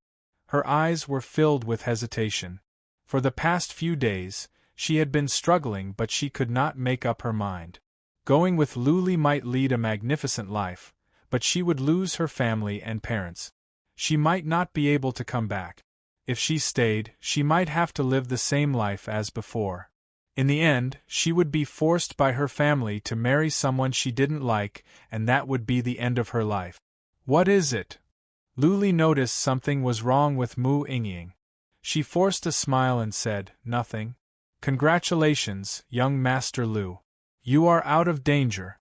Her eyes were filled with hesitation. For the past few days, she had been struggling, but she could not make up her mind. Going with Luli might lead a magnificent life, but she would lose her family and parents. She might not be able to come back. If she stayed, she might have to live the same life as before. In the end, she would be forced by her family to marry someone she didn't like, and that would be the end of her life. What is it? Luli noticed something was wrong with Mu Yingying. She forced a smile and said, "Nothing. Congratulations, young Master Lu. You are out of danger."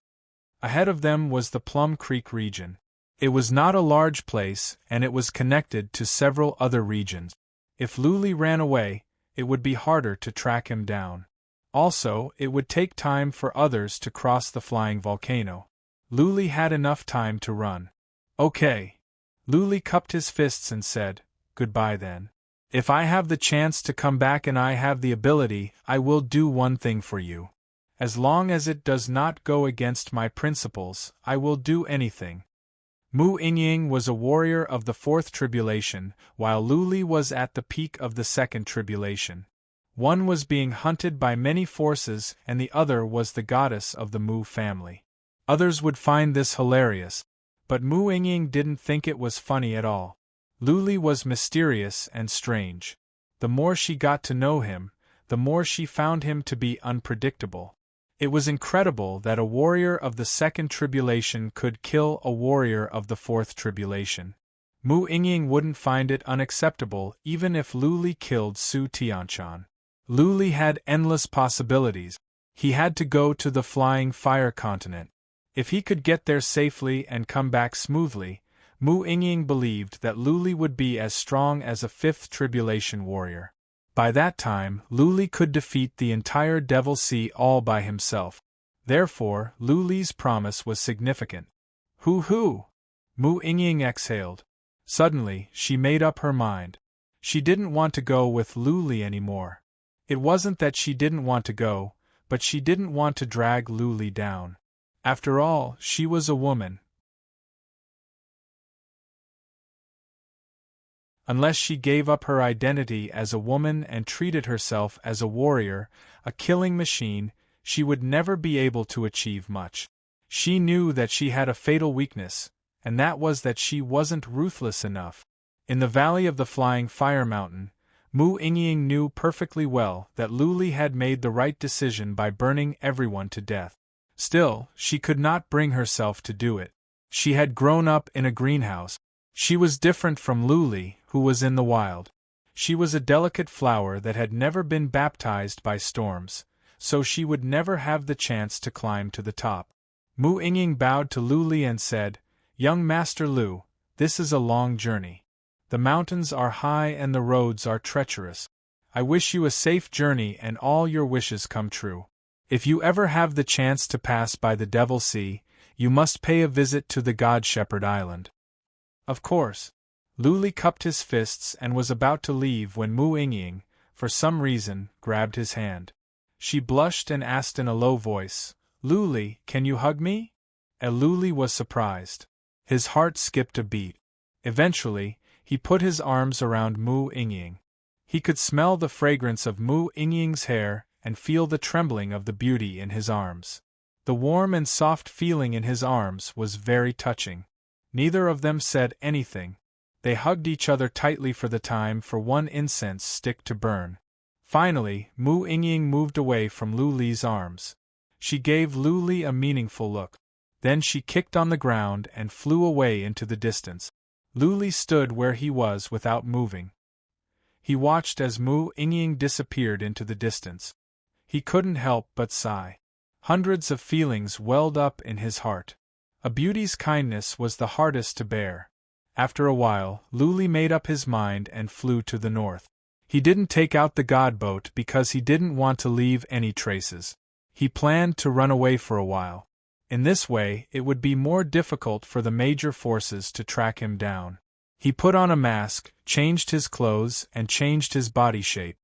Ahead of them was the Plum Creek region. It was not a large place, and it was connected to several other regions. If Luli ran away, it would be harder to track him down. Also, it would take time for others to cross the Flying Volcano. Luli had enough time to run. "Okay." Luli cupped his fists and said, "Goodbye then. If I have the chance to come back and I have the ability, I will do one thing for you. As long as it does not go against my principles, I will do anything." Mu Yingying was a warrior of the 4th tribulation, while Luli was at the peak of the 2nd tribulation. One was being hunted by many forces and the other was the goddess of the Mu family. Others would find this hilarious, but Mu Yingying didn't think it was funny at all. Luli was mysterious and strange. The more she got to know him, the more she found him to be unpredictable. It was incredible that a warrior of the 2nd tribulation could kill a warrior of the 4th tribulation. Mu Yingying wouldn't find it unacceptable even if Luli killed Su Tianchan. Luli had endless possibilities. He had to go to the Flying Fire Continent. If he could get there safely and come back smoothly, Mu Yingying believed that Luli would be as strong as a 5th tribulation warrior. By that time, Luli could defeat the entire Devil Sea all by himself. Therefore, Luli's promise was significant. Hoo-hoo! Mu Yingying exhaled. Suddenly, she made up her mind. She didn't want to go with Luli anymore. It wasn't that she didn't want to go, but she didn't want to drag Luli down. After all, she was a woman. Unless she gave up her identity as a woman and treated herself as a warrior, a killing machine, she would never be able to achieve much. She knew that she had a fatal weakness, and that was that she wasn't ruthless enough. In the valley of the Flying Fire Mountain, Mu Ingying knew perfectly well that Luli had made the right decision by burning everyone to death. Still, she could not bring herself to do it. She had grown up in a greenhouse. She was different from Luli, who was in the wild. She was a delicate flower that had never been baptized by storms, so she would never have the chance to climb to the top. Mu Ingying bowed to Luli and said, "Young Master Lu, this is a long journey. The mountains are high and the roads are treacherous. I wish you a safe journey and all your wishes come true. If you ever have the chance to pass by the Devil Sea, you must pay a visit to the God Shepherd Island." Of course. Luli cupped his fists and was about to leave when Mu Ingying, for some reason, grabbed his hand. She blushed and asked in a low voice, "Luli, can you hug me?" Luli was surprised. His heart skipped a beat. Eventually, he put his arms around Mu Ingying. He could smell the fragrance of Mu Ingying's hair and feel the trembling of the beauty in his arms. The warm and soft feeling in his arms was very touching. Neither of them said anything. They hugged each other tightly for the time for one incense stick to burn. Finally, Mu Ingying moved away from Luli's arms. She gave Luli a meaningful look. Then she kicked on the ground and flew away into the distance. Luli stood where he was without moving. He watched as Mu Ingying disappeared into the distance. He couldn't help but sigh. Hundreds of feelings welled up in his heart. A beauty's kindness was the hardest to bear. After a while, Luli made up his mind and flew to the north. He didn't take out the god boat because he didn't want to leave any traces. He planned to run away for a while. In this way, it would be more difficult for the major forces to track him down. He put on a mask, changed his clothes, and changed his body shape.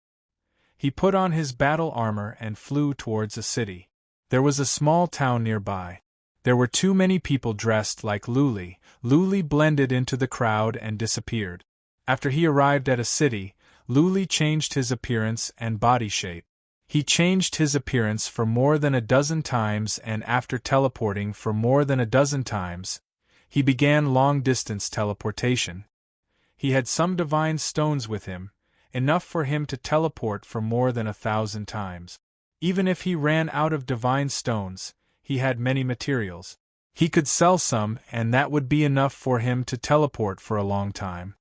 He put on his battle armor and flew towards a city. There was a small town nearby. There were too many people dressed like Luli. Luli blended into the crowd and disappeared. After he arrived at a city, Luli changed his appearance and body shape. He changed his appearance for more than a dozen times, and after teleporting for more than a dozen times, he began long-distance teleportation. He had some divine stones with him, enough for him to teleport for more than 1,000 times. Even if he ran out of divine stones, he had many materials. He could sell some, and that would be enough for him to teleport for a long time.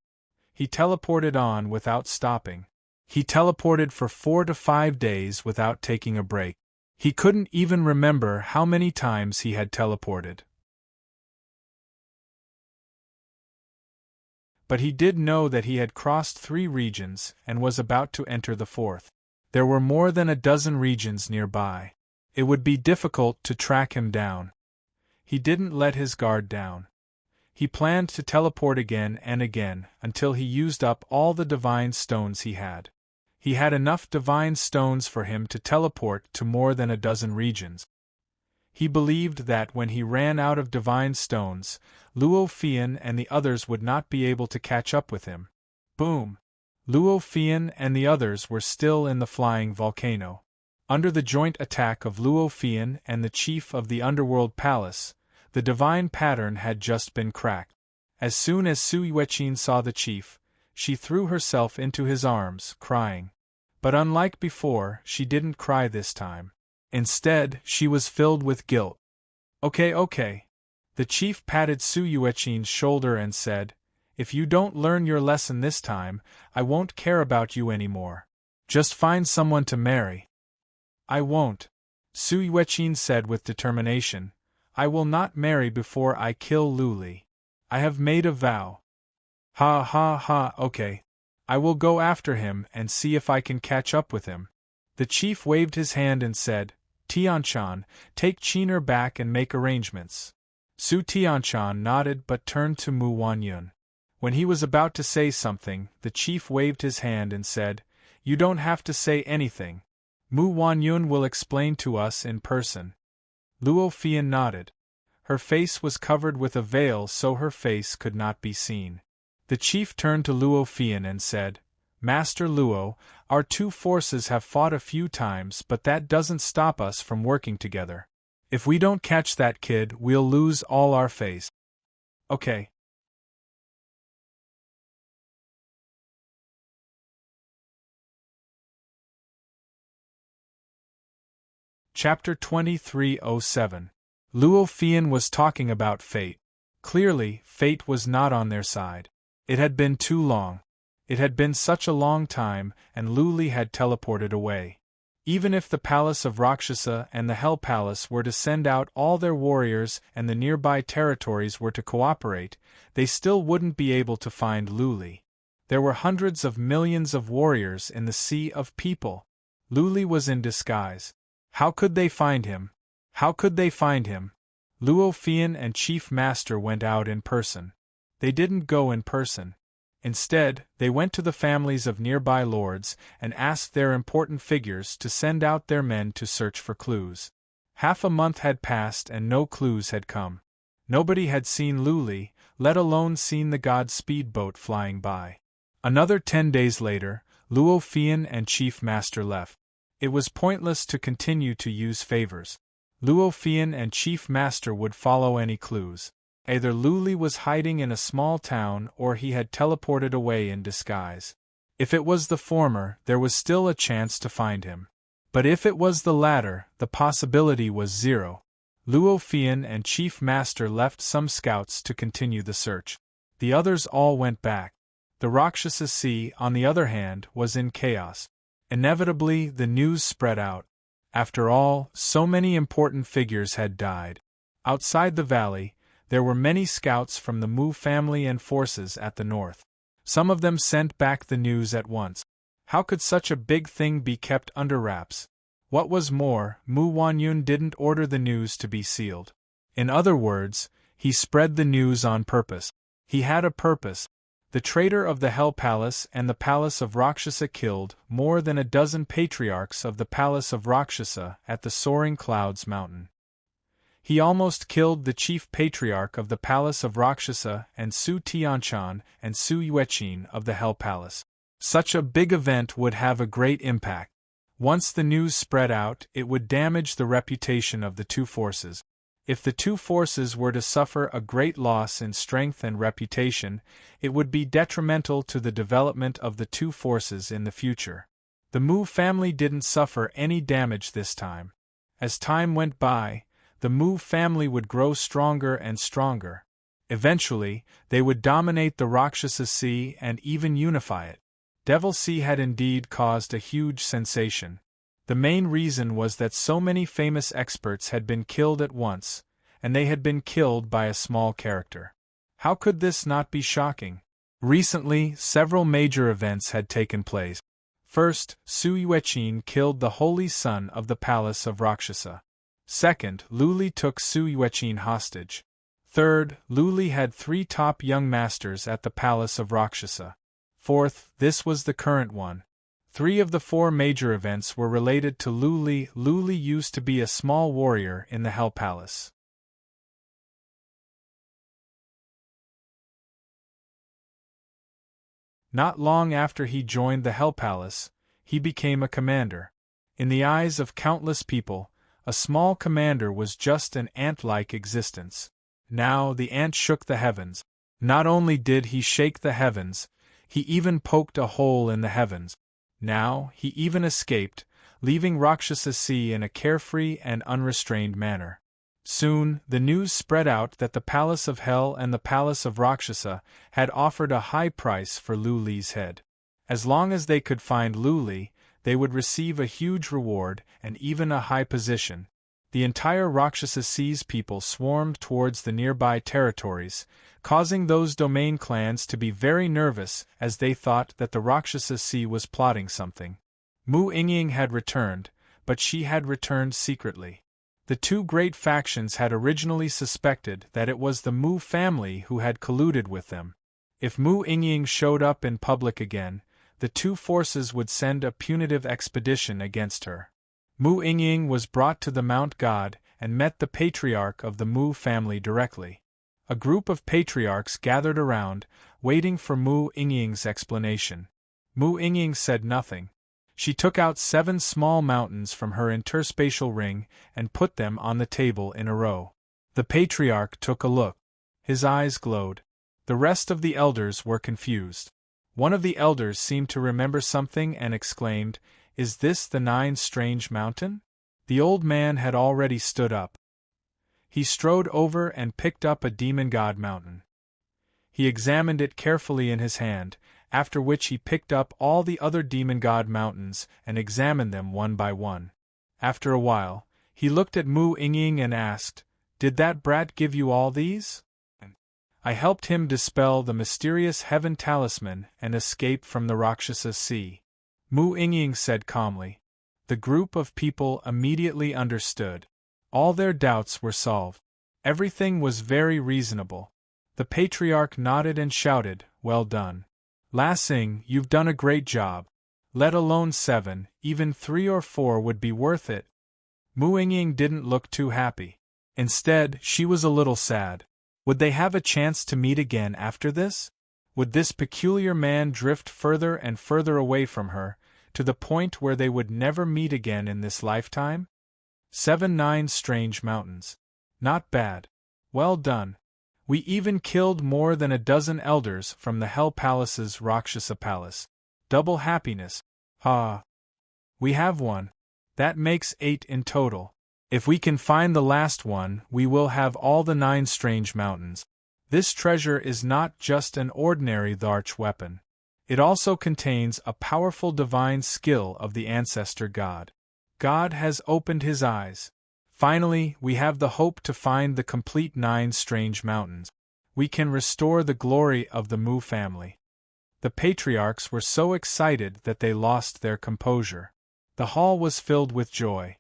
He teleported on without stopping. He teleported for 4 to 5 days without taking a break. He couldn't even remember how many times he had teleported. But he did know that he had crossed 3 regions and was about to enter the 4th. There were more than a dozen regions nearby. It would be difficult to track him down. He didn't let his guard down. He planned to teleport again and again until he used up all the divine stones he had. He had enough divine stones for him to teleport to more than a dozen regions. He believed that when he ran out of divine stones, Luo Fian and the others would not be able to catch up with him. Boom! Luo Fian and the others were still in the flying volcano. Under the joint attack of Luo Fian and the chief of the underworld palace, the divine pattern had just been cracked. As soon as Su Yueqin saw the chief, she threw herself into his arms, crying. But unlike before, she didn't cry this time. Instead, she was filled with guilt. Okay. The chief patted Su Yueqin's shoulder and said, "If you don't learn your lesson this time, I won't care about you anymore. Just find someone to marry." "I won't," Su Yueqin said with determination. "I will not marry before I kill Luli. I have made a vow." Ha, okay. I will go after him and see if I can catch up with him." The chief waved his hand and said, "Tianchan, take Qiner back and make arrangements." Su Tianchan nodded but turned to Mu Wanyun. When he was about to say something, the chief waved his hand and said, "You don't have to say anything. Mu Wanyun will explain to us in person." Luo Fian nodded. Her face was covered with a veil so her face could not be seen. The chief turned to Luo Fian and said, "Master Luo, our 2 forces have fought a few times but that doesn't stop us from working together. If we don't catch that kid, we'll lose all our face. Okay. Chapter 2307. Luo Fian was talking about fate. Clearly, fate was not on their side. It had been too long. It had been such a long time, and Lu Li had teleported away. Even if the Palace of Rakshasa and the Hell Palace were to send out all their warriors and the nearby territories were to cooperate, they still wouldn't be able to find Lu Li. There were hundreds of millions of warriors in the sea of people. Lu Li was in disguise. How could they find him? How could they find him? Luo Fian and Chief Master went out in person. They didn't go in person. Instead, they went to the families of nearby lords and asked their important figures to send out their men to search for clues. Half a month had passed and no clues had come. Nobody had seen Lu Li, let alone seen the god speedboat flying by. Another 10 days later, Luo Fian and Chief Master left. It was pointless to continue to use favors. Luo Fian and Chief Master would follow any clues. Either Lu Li was hiding in a small town or he had teleported away in disguise. If it was the former, there was still a chance to find him. But if it was the latter, the possibility was zero. Luo Fian and Chief Master left some scouts to continue the search. The others all went back. The Rakshasa Sea, on the other hand, was in chaos. Inevitably, the news spread out. After all, so many important figures had died. Outside the valley, there were many scouts from the Mu family and forces at the north. Some of them sent back the news at once. How could such a big thing be kept under wraps? What was more, Mu Wanyun didn't order the news to be sealed. In other words, he spread the news on purpose. He had a purpose. The traitor of the Hell Palace and the Palace of Rakshasa killed more than a dozen patriarchs of the Palace of Rakshasa at the Soaring Clouds Mountain. He almost killed the chief patriarch of the Palace of Rakshasa and Su Tianchan and Su Yueqin of the Hell Palace. Such a big event would have a great impact. Once the news spread out, it would damage the reputation of the two forces. If the two forces were to suffer a great loss in strength and reputation, it would be detrimental to the development of the two forces in the future. The Mu family didn't suffer any damage this time. As time went by, the Mu family would grow stronger and stronger. Eventually, they would dominate the Rakshasa Sea and even unify it. Devil Sea had indeed caused a huge sensation. The main reason was that so many famous experts had been killed at once, and they had been killed by a small character. How could this not be shocking? Recently, several major events had taken place. First, Su Yueqin killed the holy son of the Palace of Rakshasa. Second, Lu Li took Su Yueqin hostage. Third, Lu Li had 3 top young masters at the Palace of Rakshasa. Fourth, this was the current one. 3 of the 4 major events were related to Lu Li. Lu Li used to be a small warrior in the Hell Palace. Not long after he joined the Hell Palace, he became a commander. In the eyes of countless people, a small commander was just an ant-like existence. Now the ant shook the heavens. Not only did he shake the heavens, he even poked a hole in the heavens. Now, he even escaped, leaving Rakshasa Sea in a carefree and unrestrained manner. Soon, the news spread out that the Palace of Hell and the Palace of Rakshasa had offered a high price for Lu Li's head. As long as they could find Lu Li, they would receive a huge reward and even a high position. The entire Rakshasa Sea's people swarmed towards the nearby territories, causing those domain clans to be very nervous as they thought that the Rakshasa Sea was plotting something. Mu Yingying had returned, but she had returned secretly. The 2 great factions had originally suspected that it was the Mu family who had colluded with them. If Mu Yingying showed up in public again, the 2 forces would send a punitive expedition against her. Mu Yingying was brought to the Mount God and met the patriarch of the Mu family directly. A group of patriarchs gathered around, waiting for Mu Yingying's explanation. Mu Yingying said nothing. She took out 7 small mountains from her interspatial ring and put them on the table in a row. The patriarch took a look. His eyes glowed. The rest of the elders were confused. One of the elders seemed to remember something and exclaimed, "Is this the 9 strange mountain?" The old man had already stood up. He strode over and picked up a demon god mountain. He examined it carefully in his hand, after which he picked up all the other demon god mountains and examined them one by one. After a while, he looked at Mu Yingying and asked, "Did that brat give you all these?" "I helped him dispel the mysterious heaven talisman and escape from the Rakshasa sea," Mu Yingying said calmly. The group of people immediately understood. All their doubts were solved. Everything was very reasonable. The patriarch nodded and shouted, "Well done. La Xing, you've done a great job. Let alone 7, even 3 or 4 would be worth it." Mu Yingying didn't look too happy. Instead, she was a little sad. Would they have a chance to meet again after this? Would this peculiar man drift further and further away from her, to the point where they would never meet again in this lifetime? 9 strange mountains. Not bad. Well done. We even killed more than a dozen elders from the Hell Palace's Rakshasa Palace. Double happiness. Ah. We have one. That makes 8 in total. If we can find the last one, we will have all the 9 strange mountains. This treasure is not just an ordinary Dharch weapon. It also contains a powerful divine skill of the ancestor god. God has opened his eyes. Finally, we have the hope to find the complete 9 strange mountains. We can restore the glory of the Mu family. The patriarchs were so excited that they lost their composure. The hall was filled with joy.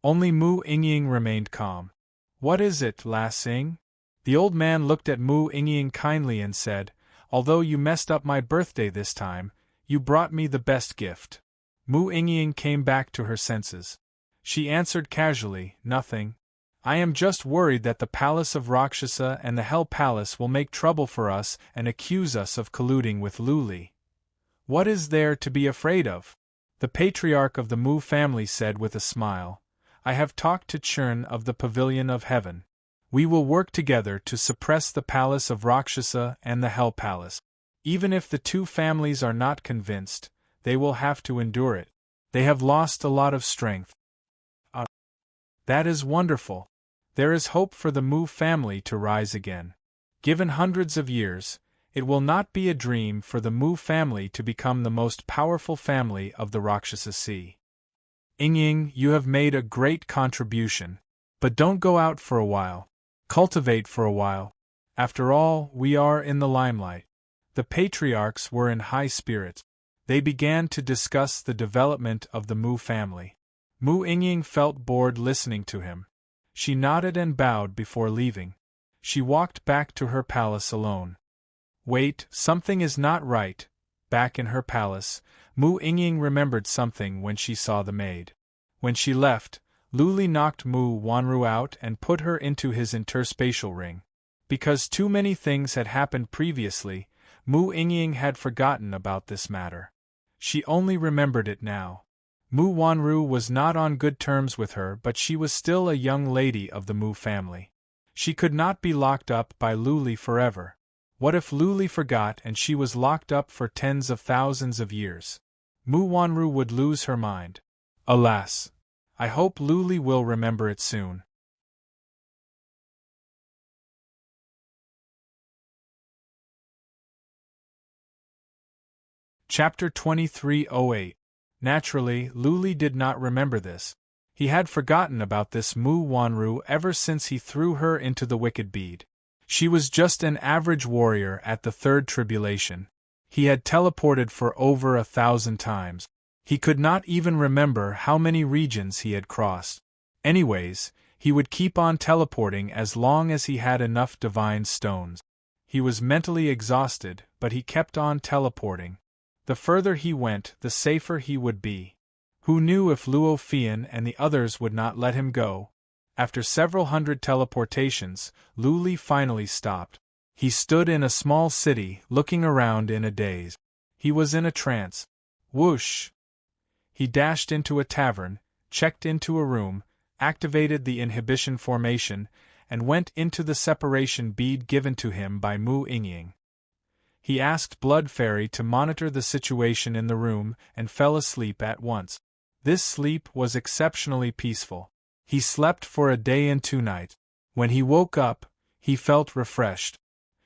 Only Mu Yingying remained calm. "What is it, La Xing?" The old man looked at Mu Yingying kindly and said, "Although you messed up my birthday this time, you brought me the best gift." Mu Yingying came back to her senses. She answered casually, "Nothing. I am just worried that the Palace of Rakshasa and the Hell Palace will make trouble for us and accuse us of colluding with Luli." "What is there to be afraid of?" The patriarch of the Mu family said with a smile. "I have talked to Churn of the Pavilion of Heaven. We will work together to suppress the Palace of Rakshasa and the Hell Palace. Even if the 2 families are not convinced, they will have to endure it. They have lost a lot of strength." That is wonderful. There is hope for the Mu family to rise again. Given hundreds of years, it will not be a dream for the Mu family to become the most powerful family of the Rakshasa Sea. Yingying, you have made a great contribution. But don't go out for a while. Cultivate for a while. After all, we are in the limelight. The patriarchs were in high spirits. They began to discuss the development of the Mu family. Mu Yingying felt bored listening to him. She nodded and bowed before leaving. She walked back to her palace alone. Wait, something is not right. Back in her palace, Mu Yingying remembered something when she saw the maid. When she left, Luli knocked Mu Wanru out and put her into his interspatial ring. Because too many things had happened previously, Mu Yingying had forgotten about this matter. She only remembered it now. Mu Wanru was not on good terms with her, but she was still a young lady of the Mu family. She could not be locked up by Luli forever. What if Luli forgot and she was locked up for tens of thousands of years? Mu Wanru would lose her mind. Alas! I hope Luli will remember it soon. Chapter 2308. Naturally, Luli did not remember this. He had forgotten about this Mu Wanru ever since he threw her into the wicked bead. She was just an average warrior at the third tribulation. He had teleported for over 1,000 times. He could not even remember how many regions he had crossed. Anyways, he would keep on teleporting as long as he had enough divine stones. He was mentally exhausted, but he kept on teleporting. The further he went, the safer he would be. Who knew if Luo Fian and the others would not let him go? After several hundred teleportations, Luli finally stopped. He stood in a small city, looking around in a daze. He was in a trance. Whoosh! He dashed into a tavern, checked into a room, activated the inhibition formation, and went into the separation bead given to him by Mu Yingying. He asked Blood Fairy to monitor the situation in the room and fell asleep at once. This sleep was exceptionally peaceful. He slept for a day and 2 nights. When he woke up, he felt refreshed.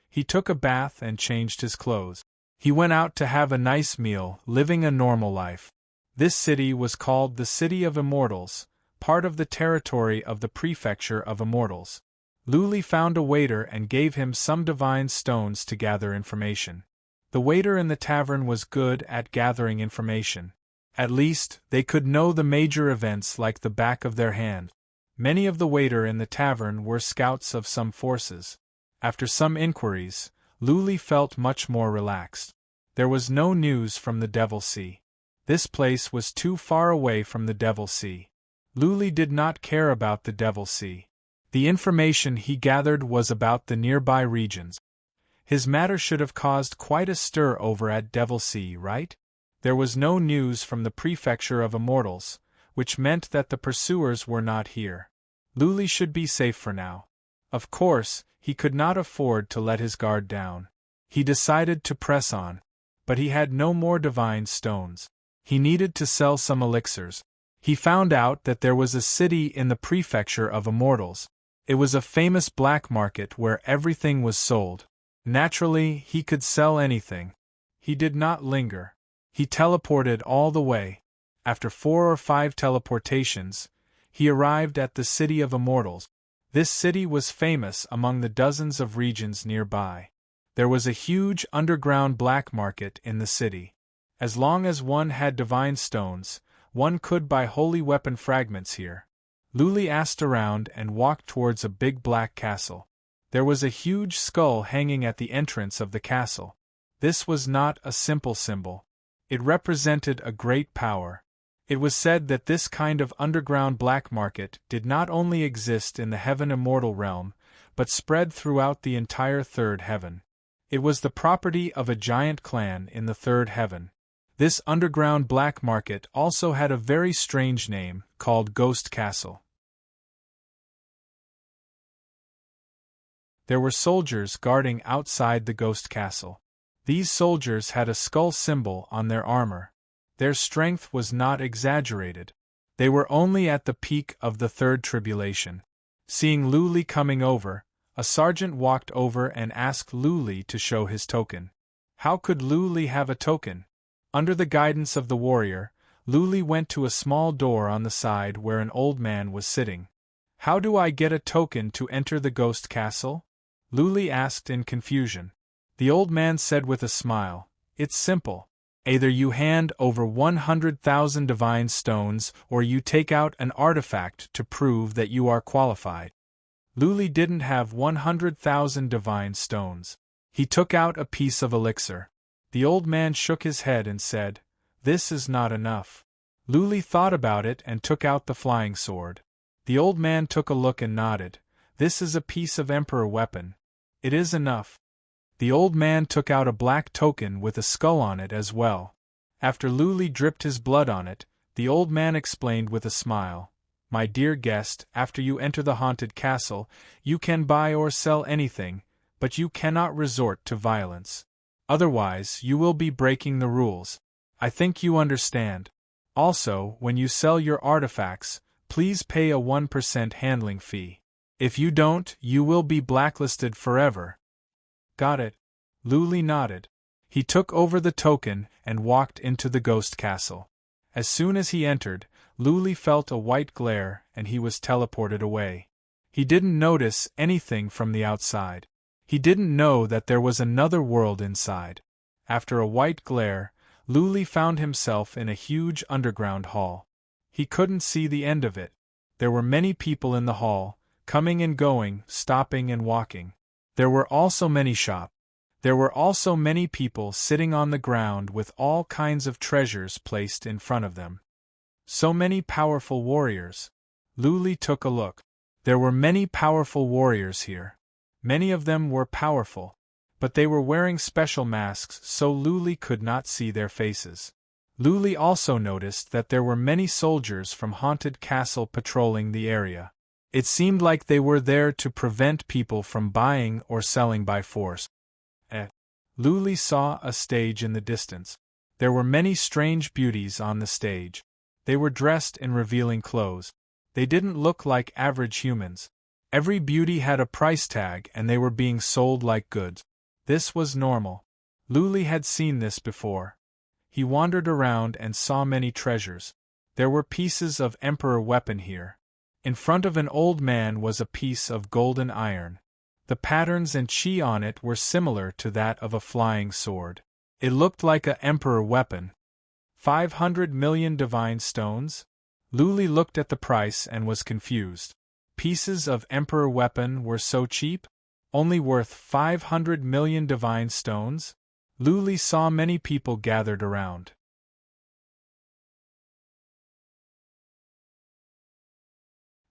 He took a bath and changed his clothes. He went out to have a nice meal, living a normal life. This city was called the City of Immortals, part of the territory of the Prefecture of Immortals. Luli found a waiter and gave him some divine stones to gather information. The waiter in the tavern was good at gathering information. At least, they could know the major events like the back of their hand. Many of the waiter in the tavern were scouts of some forces. After some inquiries, Luli felt much more relaxed. There was no news from the Devil Sea. This place was too far away from the Devil Sea. Luli did not care about the Devil Sea. The information he gathered was about the nearby regions. His matter should have caused quite a stir over at Devil Sea, right? There was no news from the Prefecture of Immortals, which meant that the pursuers were not here. Luli should be safe for now. Of course, he could not afford to let his guard down. He decided to press on. But he had no more divine stones. He needed to sell some elixirs. He found out that there was a city in the Prefecture of Immortals. It was a famous black market where everything was sold. Naturally, he could sell anything. He did not linger. He teleported all the way. After 4 or 5 teleportations, he arrived at the City of Immortals. This city was famous among the dozens of regions nearby. There was a huge underground black market in the city. As long as one had divine stones, one could buy holy weapon fragments here. Luli asked around and walked towards a big black castle. There was a huge skull hanging at the entrance of the castle. This was not a simple symbol. It represented a great power. It was said that this kind of underground black market did not only exist in the heaven immortal realm, but spread throughout the entire third heaven. It was the property of a giant clan in the third heaven. This underground black market also had a very strange name, called Ghost Castle. There were soldiers guarding outside the Ghost Castle. These soldiers had a skull symbol on their armor. Their strength was not exaggerated. They were only at the peak of the third tribulation. Seeing Luli coming over, a sergeant walked over and asked Luli to show his token. How could Luli have a token? Under the guidance of the warrior, Luli went to a small door on the side where an old man was sitting. How do I get a token to enter the Ghost Castle? Luli asked in confusion. The old man said with a smile, It's simple. Either you hand over 100,000 divine stones or you take out an artifact to prove that you are qualified. Luli didn't have 100,000 divine stones. He took out a piece of elixir. The old man shook his head and said, This is not enough. Luli thought about it and took out the flying sword. The old man took a look and nodded. This is a piece of emperor weapon. It is enough. The old man took out a black token with a skull on it as well. After Luli dripped his blood on it, the old man explained with a smile, My dear guest, after you enter the haunted castle, you can buy or sell anything, but you cannot resort to violence. Otherwise, you will be breaking the rules. I think you understand. Also, when you sell your artifacts, please pay a 1% handling fee. If you don't, you will be blacklisted forever. Got it. Luli nodded. He took over the token and walked into the Ghost Castle. As soon as he entered, Luli felt a white glare and he was teleported away. He didn't notice anything from the outside. He didn't know that there was another world inside. After a white glare, Luli found himself in a huge underground hall. He couldn't see the end of it. There were many people in the hall, coming and going, stopping and walking. There were also many shops. There were also many people sitting on the ground with all kinds of treasures placed in front of them. So many powerful warriors. Luli took a look. There were many powerful warriors here. Many of them were powerful. but they were wearing special masks so Luli could not see their faces. Luli also noticed that there were many soldiers from Haunted Castle patrolling the area. It seemed like they were there to prevent people from buying or selling by force. Luli saw a stage in the distance. There were many strange beauties on the stage. They were dressed in revealing clothes. They didn't look like average humans. Every beauty had a price tag and they were being sold like goods. This was normal. Luli had seen this before. He wandered around and saw many treasures. There were pieces of emperor weapon here. In front of an old man was a piece of golden iron. The patterns and chi on it were similar to that of a flying sword. It looked like an emperor weapon. 500 million divine stones? Luli looked at the price and was confused. Pieces of emperor weapon were so cheap? Only worth 500 million divine stones? Luli saw many people gathered around.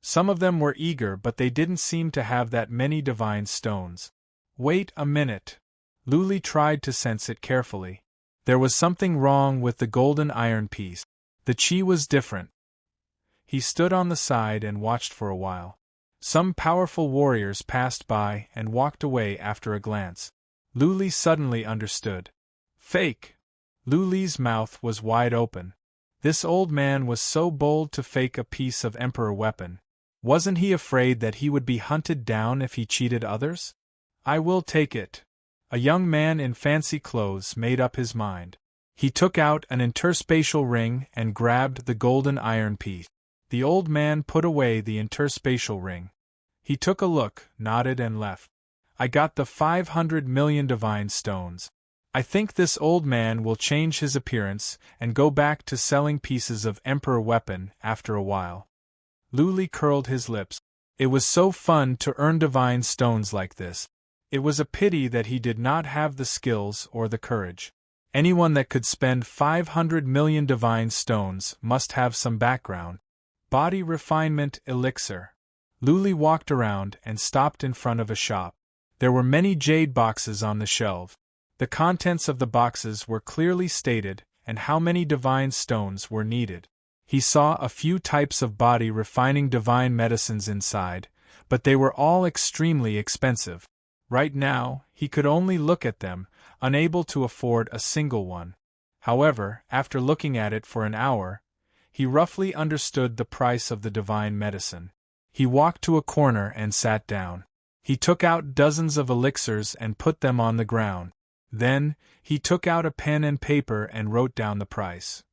Some of them were eager, but they didn't seem to have that many divine stones. Wait a minute. Luli tried to sense it carefully. There was something wrong with the golden iron piece. The chi was different. He stood on the side and watched for a while. Some powerful warriors passed by and walked away after a glance. Luli suddenly understood. Fake! Luli's mouth was wide open. This old man was so bold to fake a piece of emperor weapon. Wasn't he afraid that he would be hunted down if he cheated others? I will take it. A young man in fancy clothes made up his mind. He took out an interspatial ring and grabbed the golden iron piece. The old man put away the interspatial ring. He took a look, nodded and left. I got the 500 million divine stones. I think this old man will change his appearance and go back to selling pieces of emperor weapon after a while. Luli curled his lips. It was so fun to earn divine stones like this. It was a pity that he did not have the skills or the courage. Anyone that could spend 500 million divine stones must have some background. Body refinement elixir. Luli walked around and stopped in front of a shop. There were many jade boxes on the shelf. The contents of the boxes were clearly stated, and how many divine stones were needed. He saw a few types of body refining divine medicines inside, but they were all extremely expensive. Right now, he could only look at them, unable to afford a single one. However, after looking at it for an hour, he roughly understood the price of the divine medicine. He walked to a corner and sat down. He took out dozens of elixirs and put them on the ground. Then, he took out a pen and paper and wrote down the price.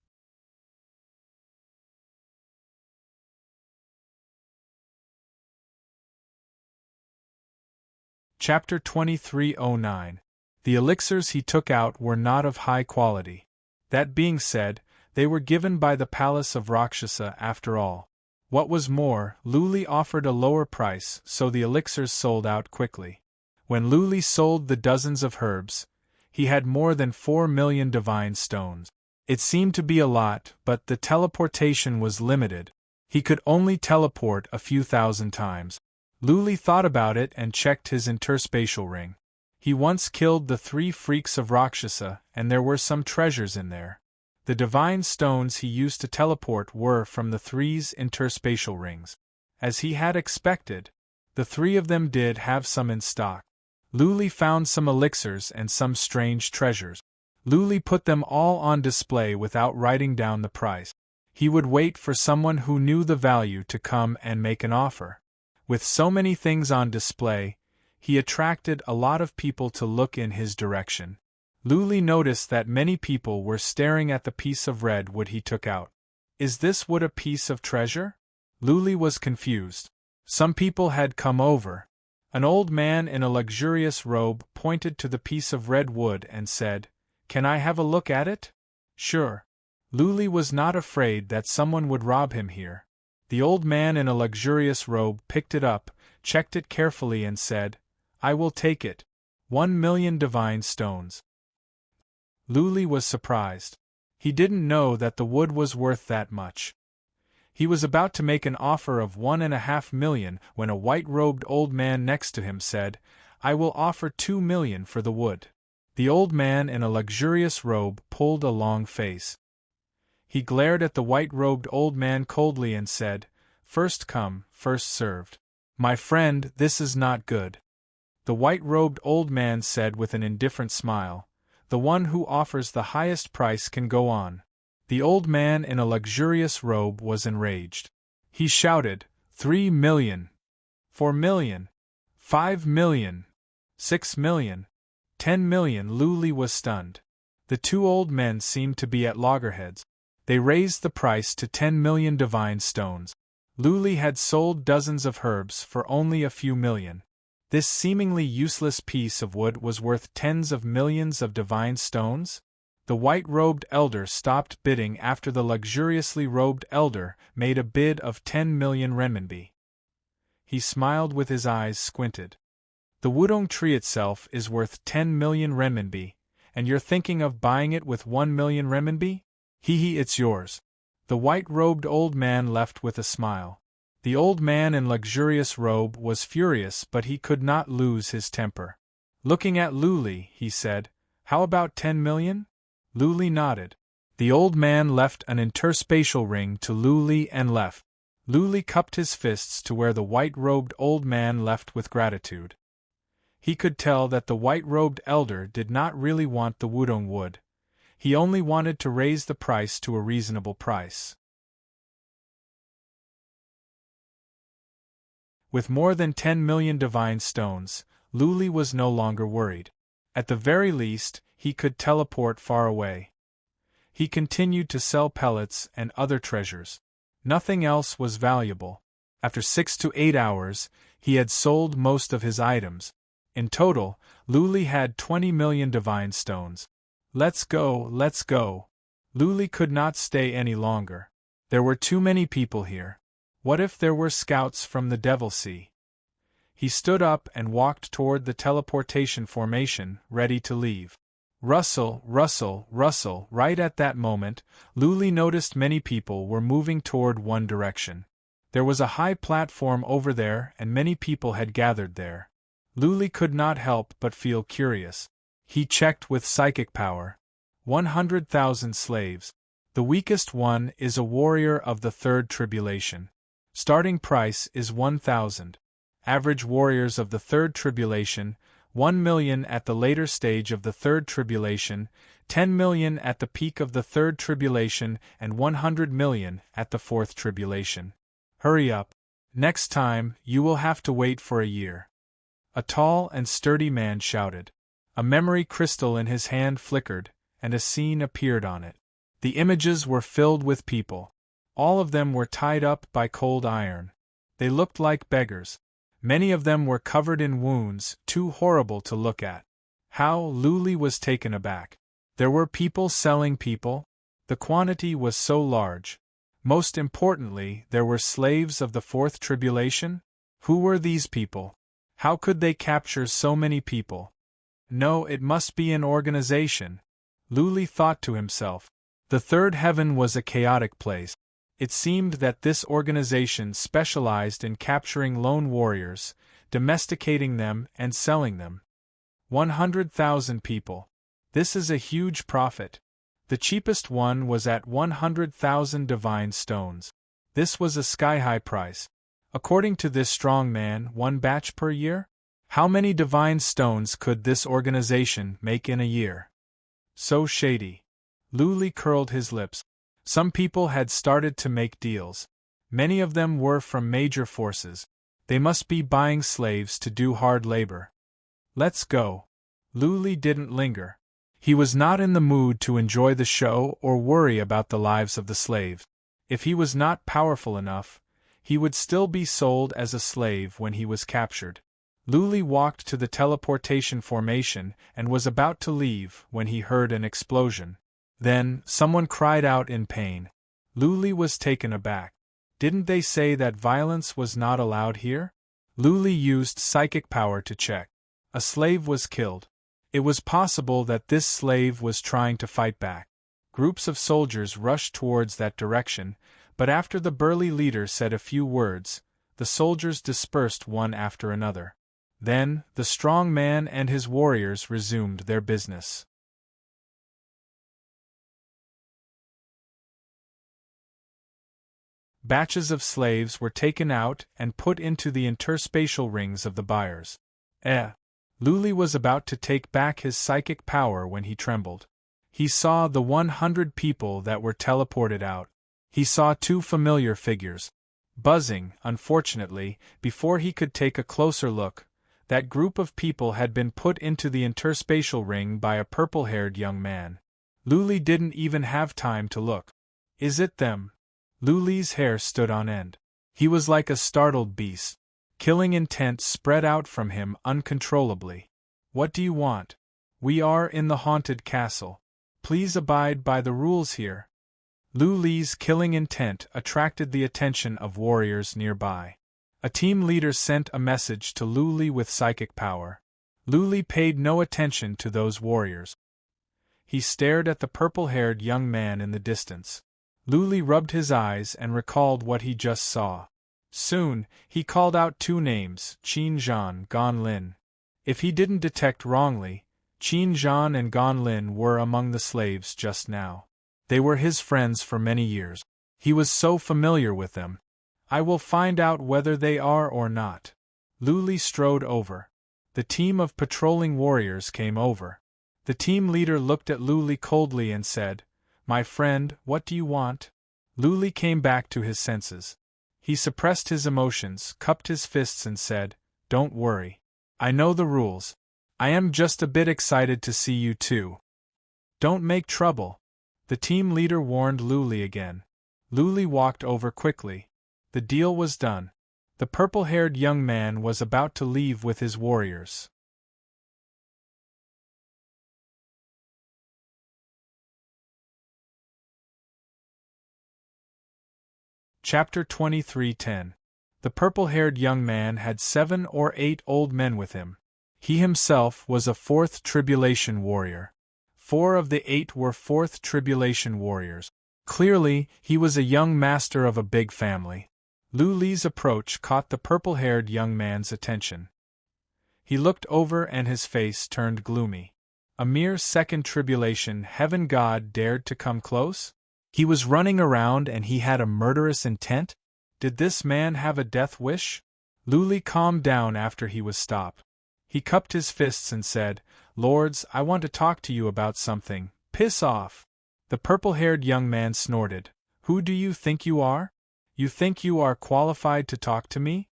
Chapter 2309. The elixirs he took out were not of high quality. That being said, they were given by the palace of Rakshasa after all. What was more, Luli offered a lower price, so the elixirs sold out quickly. When Luli sold the dozens of herbs, he had more than 4 million divine stones. It seemed to be a lot, but the teleportation was limited. He could only teleport a few thousand times. Luli thought about it and checked his interspatial ring. He once killed the 3 freaks of Rakshasa, and there were some treasures in there. The divine stones he used to teleport were from the 3's interspatial rings. As he had expected, the 3 of them did have some in stock. Luli found some elixirs and some strange treasures. Luli put them all on display without writing down the price. He would wait for someone who knew the value to come and make an offer. With so many things on display, he attracted a lot of people to look in his direction. Luli noticed that many people were staring at the piece of red wood he took out. Is this wood a piece of treasure? Luli was confused. Some people had come over. An old man in a luxurious robe pointed to the piece of red wood and said, "Can I have a look at it?" Sure. Luli was not afraid that someone would rob him here. The old man in a luxurious robe picked it up, checked it carefully and said, "I will take it. 1 million divine stones." Luli was surprised. He didn't know that the wood was worth that much. He was about to make an offer of 1.5 million when a white-robed old man next to him said, I will offer 2 million for the wood. The old man in a luxurious robe pulled a long face. He glared at the white-robed old man coldly and said, "First come, first served. My friend, this is not good." The white-robed old man said with an indifferent smile, "The one who offers the highest price can go on." The old man in a luxurious robe was enraged. He shouted, 3 million, 4 million, 5 million, 6 million, 10 million. Luli was stunned. The two old men seemed to be at loggerheads. They raised the price to 10 million divine stones. Luli had sold dozens of herbs for only a few million. This seemingly useless piece of wood was worth tens of millions of divine stones? The white-robed elder stopped bidding after the luxuriously robed elder made a bid of 10 million renminbi. He smiled with his eyes squinted. The wudong tree itself is worth 10 million renminbi, and you're thinking of buying it with 1 million renminbi? Hee, it's yours. The white-robed old man left with a smile. The old man in luxurious robe was furious, but he could not lose his temper. Looking at Luli, he said, "How about 10 million? Luli nodded. The old man left an interspatial ring to Luli and left. Luli cupped his fists to where the white-robed old man left with gratitude. He could tell that the white-robed elder did not really want the wudong wood. He only wanted to raise the price to a reasonable price. With more than 10 million divine stones, Luli was no longer worried. At the very least, he could teleport far away. He continued to sell pellets and other treasures. Nothing else was valuable. After 6 to 8 hours, he had sold most of his items. In total, Luli had 20 million divine stones. Let's go, let's go. Luli could not stay any longer. There were too many people here. What if there were scouts from the Devil Sea? He stood up and walked toward the teleportation formation, ready to leave. Rustle, rustle, rustle. Right at that moment, Luli noticed many people were moving toward one direction. There was a high platform over there and many people had gathered there. Luli could not help but feel curious. He checked with psychic power. 100,000 slaves. The weakest one is a warrior of the third tribulation. Starting price is 1,000. Average warriors of the third tribulation, 1 million at the later stage of the third tribulation, 10 million at the peak of the third tribulation, and 100 million at the fourth tribulation. Hurry up. Next time, you will have to wait for a year. A tall and sturdy man shouted. A memory crystal in his hand flickered, and a scene appeared on it. The images were filled with people. All of them were tied up by cold iron. They looked like beggars. Many of them were covered in wounds, too horrible to look at. How Luli was taken aback. There were people selling people. The quantity was so large. Most importantly, there were slaves of the fourth tribulation. Who were these people? How could they capture so many people? No, it must be an organization. Luli thought to himself. The third heaven was a chaotic place. It seemed that this organization specialized in capturing lone warriors, domesticating them and selling them. 100,000 people. This is a huge profit. The cheapest one was at 100,000 divine stones. This was a sky-high price. According to this strong man, 1 batch per year? How many divine stones could this organization make in a year? So shady. Luli curled his lips. Some people had started to make deals. Many of them were from major forces. They must be buying slaves to do hard labor. Let's go. Luli didn't linger. He was not in the mood to enjoy the show or worry about the lives of the slaves. If he was not powerful enough, he would still be sold as a slave when he was captured. Luli walked to the teleportation formation and was about to leave when he heard an explosion. Then, someone cried out in pain. Luli was taken aback. Didn't they say that violence was not allowed here? Luli used psychic power to check. A slave was killed. It was possible that this slave was trying to fight back. Groups of soldiers rushed towards that direction, but after the burly leader said a few words, the soldiers dispersed one after another. Then, the strong man and his warriors resumed their business. Batches of slaves were taken out and put into the interspatial rings of the buyers. Luli was about to take back his psychic power when he trembled. He saw the 100 people that were teleported out. He saw two familiar figures. Buzzing, unfortunately, before he could take a closer look, that group of people had been put into the interspatial ring by a purple-haired young man. Luli didn't even have time to look. Is it them? Luli's hair stood on end. He was like a startled beast. Killing intent spread out from him uncontrollably. What do you want? We are in the haunted castle. Please abide by the rules here. Luli's killing intent attracted the attention of warriors nearby. A team leader sent a message to Luli with psychic power. Luli paid no attention to those warriors. He stared at the purple-haired young man in the distance. Luli rubbed his eyes and recalled what he just saw. Soon, he called out two names, Qin Zhan, Gan Lin. If he didn't detect wrongly, Qin Zhan and Gan Lin were among the slaves just now. They were his friends for many years. He was so familiar with them. I will find out whether they are or not. Luli strode over. The team of patrolling warriors came over. The team leader looked at Luli coldly and said, "My friend, what do you want?" Luli came back to his senses. He suppressed his emotions, cupped his fists and said, "Don't worry. I know the rules. I am just a bit excited to see you too. Don't make trouble." The team leader warned Luli again. Luli walked over quickly. The deal was done. The purple-haired young man was about to leave with his warriors. Chapter 23:10. The purple-haired young man had 7 or 8 old men with him. He himself was a 4th tribulation warrior. 4 of the 8 were 4th tribulation warriors. Clearly, he was a young master of a big family. Luli's approach caught the purple-haired young man's attention. He looked over and his face turned gloomy. A mere 2nd tribulation heaven god dared to come close? He was running around and he had a murderous intent? Did this man have a death wish? Luli calmed down after he was stopped. He cupped his fists and said, "Lords, I want to talk to you about something. Piss off." The purple-haired young man snorted. "Who do you think you are? You think you are qualified to talk to me?"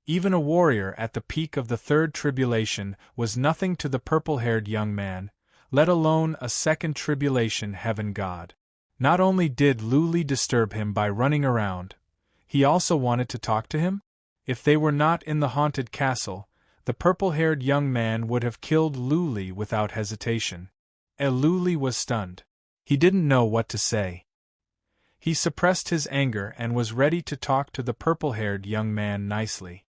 Even a warrior at the peak of the 3rd tribulation was nothing to the purple-haired young man, let alone a 2nd tribulation heaven god. Not only did Luli disturb him by running around, he also wanted to talk to him? If they were not in the haunted castle, the purple-haired young man would have killed Luli without hesitation. Luli was stunned. He didn't know what to say. He suppressed his anger and was ready to talk to the purple-haired young man nicely.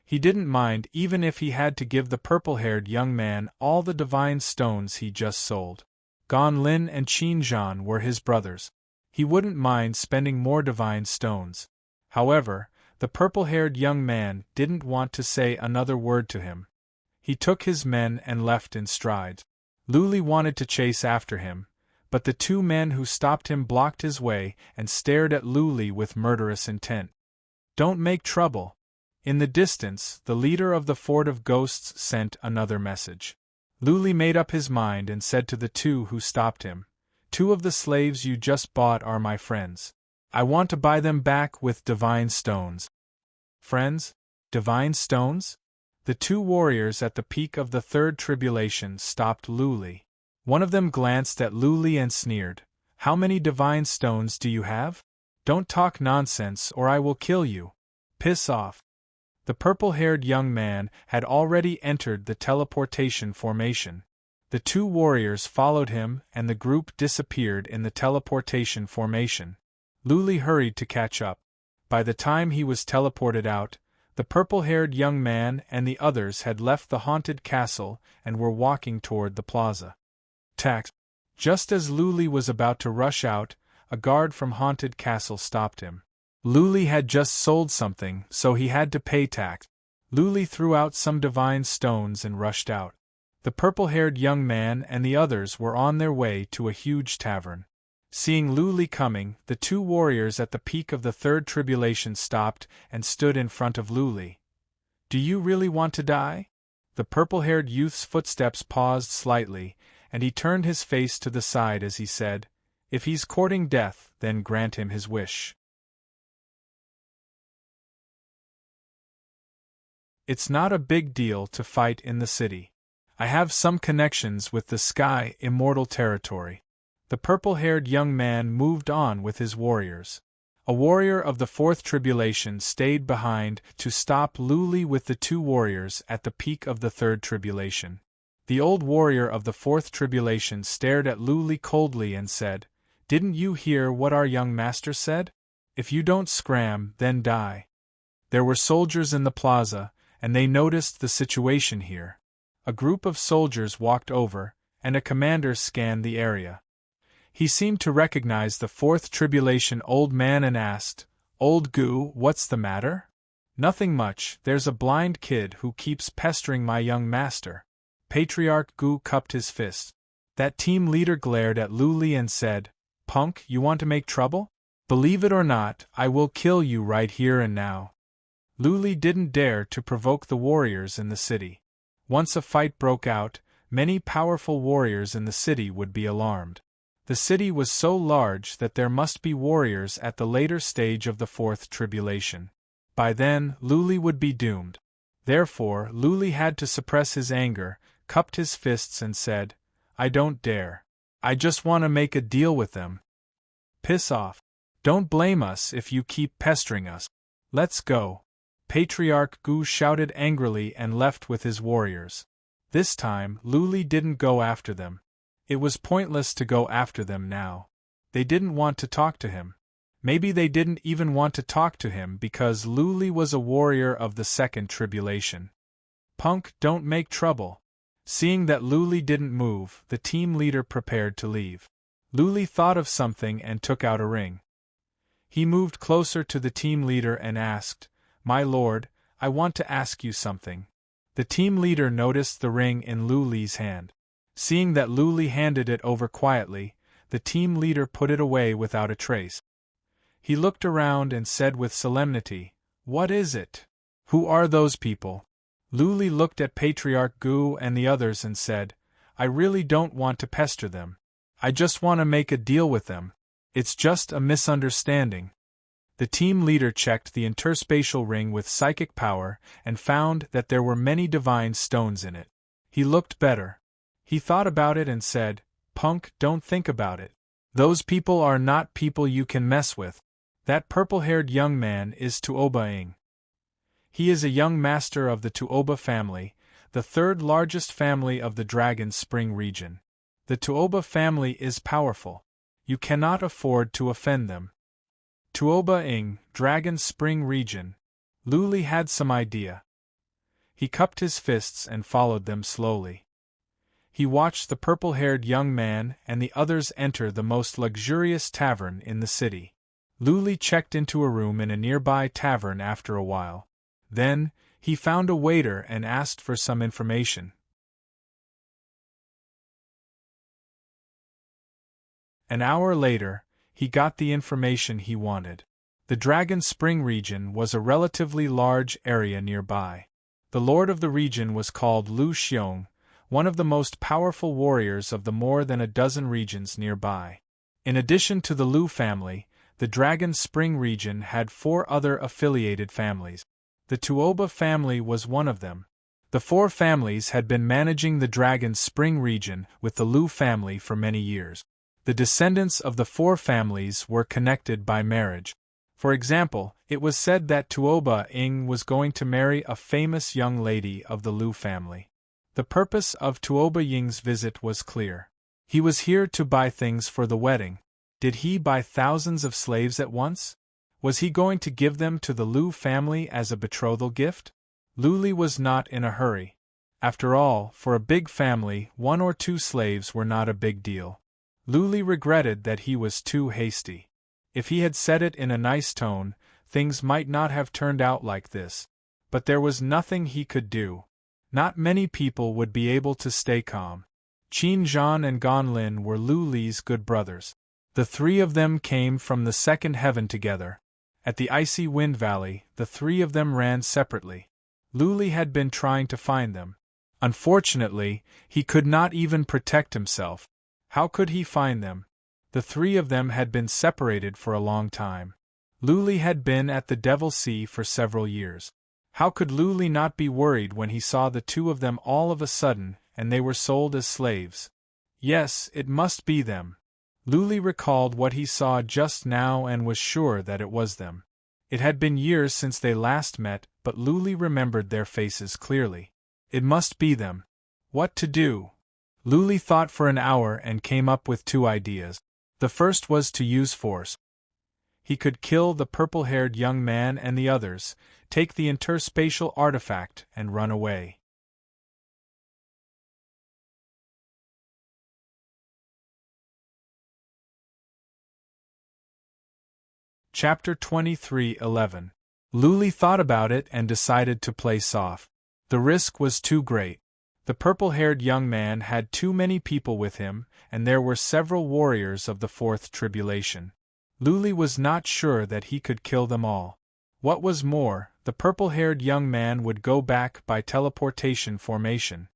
He didn't mind even if he had to give the purple-haired young man all the divine stones he just sold. Gan Lin and Qin Zhan were his brothers. He wouldn't mind spending more divine stones. However, the purple-haired young man didn't want to say another word to him. He took his men and left in strides. Luli wanted to chase after him, but the 2 men who stopped him blocked his way and stared at Luli with murderous intent. "Don't make trouble." In the distance, the leader of the Fort of Ghosts sent another message. Luli made up his mind and said to the 2 who stopped him, "2 of the slaves you just bought are my friends. I want to buy them back with divine stones." Friends? Divine stones? The 2 warriors at the peak of the 3rd tribulation stopped Luli. One of them glanced at Luli and sneered, "How many divine stones do you have? Don't talk nonsense or I will kill you. Piss off." The purple-haired young man had already entered the teleportation formation. The 2 warriors followed him and the group disappeared in the teleportation formation. Luli hurried to catch up. By the time he was teleported out, the purple-haired young man and the others had left the haunted castle and were walking toward the plaza. Tax. Just as Luli was about to rush out, a guard from haunted castle stopped him. Luli had just sold something, so he had to pay tax. Luli threw out some divine stones and rushed out. The purple-haired young man and the others were on their way to a huge tavern. Seeing Luli coming, the two warriors at the peak of the third tribulation stopped and stood in front of Luli. "Do you really want to die?" The purple-haired youth's footsteps paused slightly, and he turned his face to the side as he said, "If he's courting death, then grant him his wish." It's not a big deal to fight in the city. I have some connections with the sky immortal territory. The purple-haired young man moved on with his warriors. A warrior of the fourth tribulation stayed behind to stop Luli with the two warriors at the peak of the third tribulation. The old warrior of the fourth tribulation stared at Luli coldly and said, "Didn't you hear what our young master said? If you don't scram, then die." There were soldiers in the plaza, and they noticed the situation here. A group of soldiers walked over, and a commander scanned the area. He seemed to recognize the fourth tribulation old man and asked, "Old Goo, what's the matter?" "Nothing much, there's a blind kid who keeps pestering my young master." Patriarch Goo cupped his fist. That team leader glared at Luli and said, "Punk, you want to make trouble? Believe it or not, I will kill you right here and now." Luli didn't dare to provoke the warriors in the city. Once a fight broke out, many powerful warriors in the city would be alarmed. The city was so large that there must be warriors at the later stage of the fourth tribulation. By then, Luli would be doomed. Therefore, Luli had to suppress his anger, cupped his fists and said, "I don't dare. I just want to make a deal with them. Piss off. Don't blame us if you keep pestering us. Let's go." Patriarch Goo shouted angrily and left with his warriors. This time, Luli didn't go after them. It was pointless to go after them now. They didn't want to talk to him. Maybe they didn't even want to talk to him because Luli was a warrior of the second tribulation. "Punk, don't make trouble." Seeing that Luli didn't move, the team leader prepared to leave. Luli thought of something and took out a ring. He moved closer to the team leader and asked, "My lord, I want to ask you something." The team leader noticed the ring in Luli's hand. Seeing that Luli handed it over quietly, the team leader put it away without a trace. He looked around and said with solemnity, "What is it? Who are those people?" Luli looked at Patriarch Goo and the others and said, "I really don't want to pester them. I just want to make a deal with them. It's just a misunderstanding." The team leader checked the interspatial ring with psychic power and found that there were many divine stones in it. He looked better. He thought about it and said, "Punk, don't think about it. Those people are not people you can mess with. That purple-haired young man is Tuoba-ing. He is a young master of the Tuoba family, the third largest family of the Dragon Spring region. The Tuoba family is powerful. You cannot afford to offend them." Tuoba-ing, Dragon Spring region. Luli had some idea. He cupped his fists and followed them slowly. He watched the purple-haired young man and the others enter the most luxurious tavern in the city. Luli checked into a room in a nearby tavern after a while. Then, he found a waiter and asked for some information. An hour later, he got the information he wanted. The Dragon Spring region was a relatively large area nearby. The lord of the region was called Lu Xiong, one of the most powerful warriors of the more than a dozen regions nearby. In addition to the Lu family, the Dragon Spring region had 4 other affiliated families. The Tuoba family was one of them. The 4 families had been managing the Dragon Spring region with the Lu family for many years. The descendants of the 4 families were connected by marriage. For example, it was said that Tuoba-ing was going to marry a famous young lady of the Lu family. The purpose of Tuoba-ing's visit was clear. He was here to buy things for the wedding. Did he buy thousands of slaves at once? Was he going to give them to the Lu family as a betrothal gift? Luli was not in a hurry. After all, for a big family, 1 or 2 slaves were not a big deal. Luli regretted that he was too hasty. If he had said it in a nice tone, things might not have turned out like this. but there was nothing he could do. Not many people would be able to stay calm. Qin Zhan and Gan Lin were Lu Li's good brothers. The three of them came from the second heaven together. At the icy wind valley, the three of them ran separately. Lu Li had been trying to find them. Unfortunately, he could not even protect himself. How could he find them? The three of them had been separated for a long time. Lu Li had been at the Devil's Sea for several years. How could Lu Li not be worried when he saw the two of them all of a sudden, and they were sold as slaves? Yes, it must be them. Lu Li recalled what he saw just now and was sure that it was them. It had been years since they last met, but Lu Li remembered their faces clearly. It must be them. What to do? Lu Li thought for an hour and came up with two ideas. The first was to use force. He could kill the purple-haired young man and the others, take the interspatial artifact, and run away. Chapter 23:11. Lu Li thought about it and decided to play soft. The risk was too great. The purple-haired young man had too many people with him, and there were several warriors of the fourth tribulation. Lu Li was not sure that he could kill them all. What was more, the purple-haired young man would go back by teleportation formation.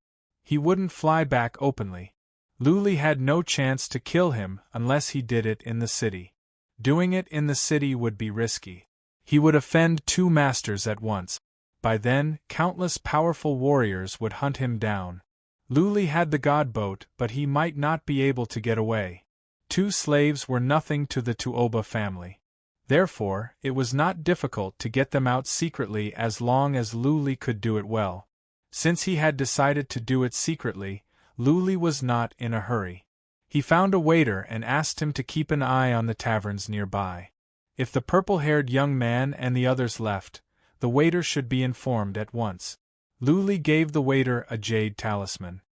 He wouldn't fly back openly. Lu Li had no chance to kill him unless he did it in the city. Doing it in the city would be risky. He would offend two masters at once. By then, countless powerful warriors would hunt him down. Lu Li had the god boat, but he might not be able to get away. Two slaves were nothing to the Tuoba family. Therefore, it was not difficult to get them out secretly as long as Lu Li could do it well. Since he had decided to do it secretly, Lu Li was not in a hurry. He found a waiter and asked him to keep an eye on the taverns nearby. If the purple-haired young man and the others left, the waiter should be informed at once. Lu Li gave the waiter a jade talisman.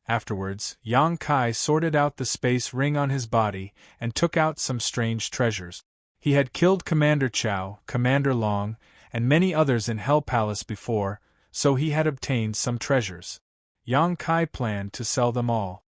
Afterwards, Yang Kai sorted out the space ring on his body and took out some strange treasures. He had killed Commander Chao, Commander Long, and many others in Hell Palace before, so he had obtained some treasures. Yang Kai planned to sell them all.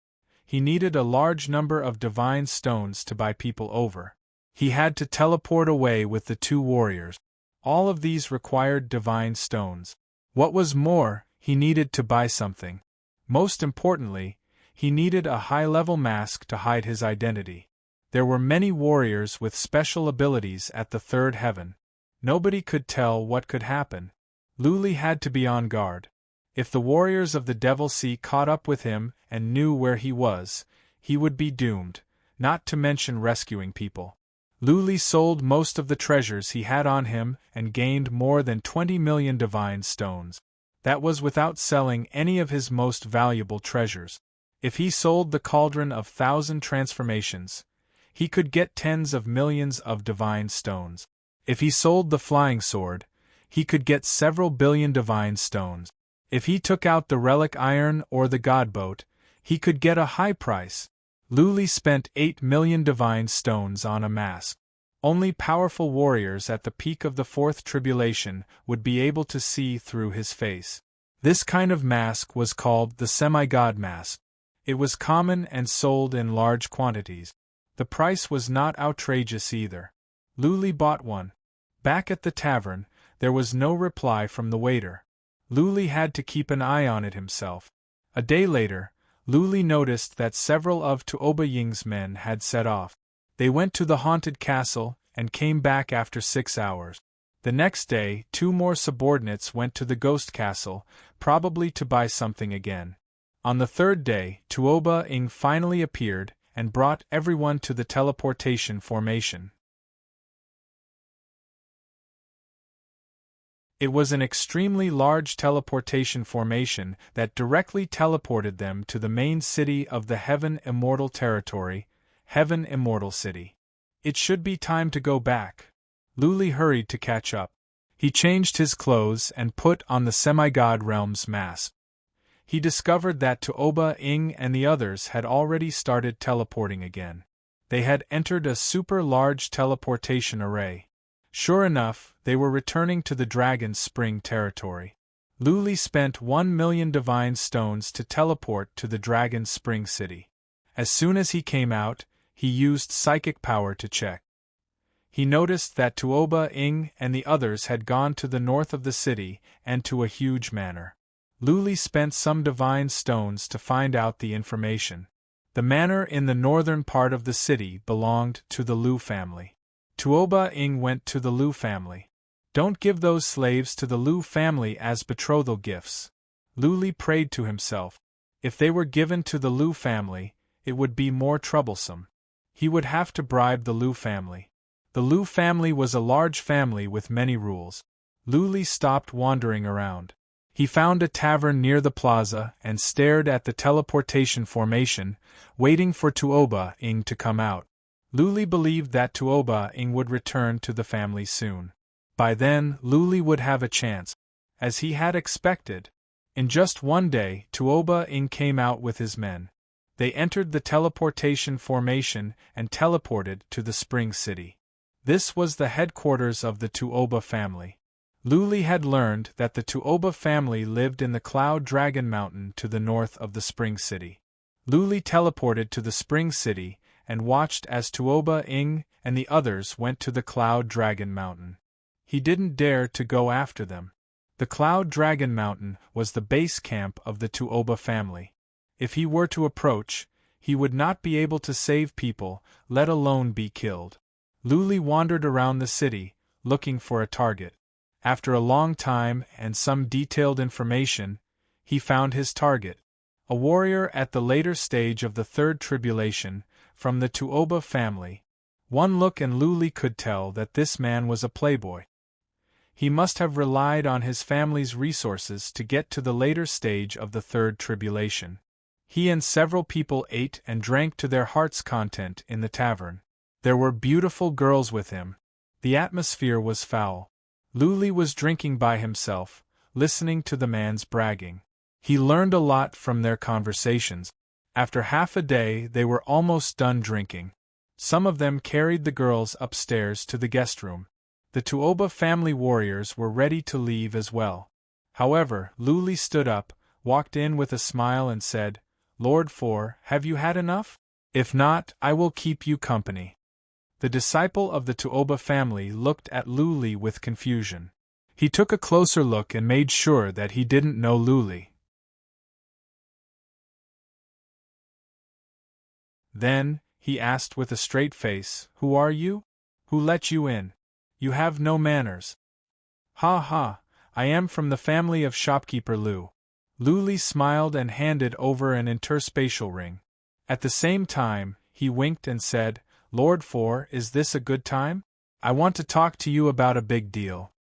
He needed a large number of divine stones to buy people over. He had to teleport away with the two warriors. All of these required divine stones. What was more, he needed to buy something. Most importantly, he needed a high-level mask to hide his identity. There were many warriors with special abilities at the third heaven. Nobody could tell what could happen. Lu Li had to be on guard. If the warriors of the Devil's Sea caught up with him and knew where he was, he would be doomed, not to mention rescuing people. Lu Li sold most of the treasures he had on him and gained more than 20 million divine stones. That was without selling any of his most valuable treasures. If he sold the Cauldron of 1,000 Transformations, he could get tens of millions of divine stones. If he sold the Flying Sword, he could get several billion divine stones. If he took out the Relic Iron or the God Boat, he could get a high price. Lu Li spent 8 million divine stones on a mask. Only powerful warriors at the peak of the fourth tribulation would be able to see through his face. This kind of mask was called the semi-god mask. It was common and sold in large quantities. The price was not outrageous either. Lu Li bought one. Back at the tavern, there was no reply from the waiter. Lu Li had to keep an eye on it himself. A day later, Lu Li noticed that several of Tuoba Ying's men had set off. They went to the haunted castle and came back after 6 hours. The next day, 2 more subordinates went to the ghost castle, probably to buy something again. On the third day, Tuoba Ying finally appeared and brought everyone to the teleportation formation. It was an extremely large teleportation formation that directly teleported them to the main city of the Heaven Immortal Territory, Heaven Immortal City. It should be time to go back. Lu Li hurried to catch up. He changed his clothes and put on the semi-god realm's mask. He discovered that Tuoba Ying and the others had already started teleporting again. They had entered a super-large teleportation array. Sure enough, they were returning to the dragon's spring territory. Luli spent 1,000,000 divine stones to teleport to the dragon's spring city. As soon as he came out, he used psychic power to check. He noticed that Tuoba Ing and the others had gone to the north of the city and to a huge manor. Luli spent some divine stones to find out the information. The manor in the northern part of the city belonged to the Lu family. Tuoba Ing went to the Lu family. Don't give those slaves to the Lu family as betrothal gifts. Luli prayed to himself. If they were given to the Lu family, it would be more troublesome. He would have to bribe the Lu family. The Lu family was a large family with many rules. Luli stopped wandering around. He found a tavern near the plaza and stared at the teleportation formation, waiting for Tuoba Ing to come out. Luli believed that Tuoba Ing would return to the family soon. By then, Luli would have a chance, as he had expected. In just one day, Tuoba Ing came out with his men. They entered the teleportation formation and teleported to the spring city. This was the headquarters of the Tuoba family. Luli had learned that the Tuoba family lived in the Cloud Dragon Mountain to the north of the spring city. Luli teleported to the spring city and watched as Tuoba Ing and the others went to the Cloud Dragon Mountain. He didn't dare to go after them. The Cloud Dragon Mountain was the base camp of the Tuoba family. If he were to approach, he would not be able to save people, let alone be killed. Luli wandered around the city, looking for a target. After a long time and some detailed information, he found his target. A warrior at the later stage of the third tribulation, from the Tuoba family. One look and Luli could tell that this man was a playboy. He must have relied on his family's resources to get to the later stage of the third tribulation. He and several people ate and drank to their heart's content in the tavern. There were beautiful girls with him. The atmosphere was foul. Luli was drinking by himself, listening to the man's bragging. He learned a lot from their conversations. After half a day, they were almost done drinking. Some of them carried the girls upstairs to the guest room. The Tuoba family warriors were ready to leave as well. However, Luli stood up, walked in with a smile and said, "Lord 4, have you had enough? If not, I will keep you company." The disciple of the Tuoba family looked at Luli with confusion. He took a closer look and made sure that he didn't know Luli. Then, he asked with a straight face, "Who are you? Who let you in? You have no manners." "Ha ha, I am from the family of shopkeeper Lu." Luli smiled and handed over an interspatial ring. At the same time, he winked and said, "Lord 4, is this a good time? I want to talk to you about a big deal."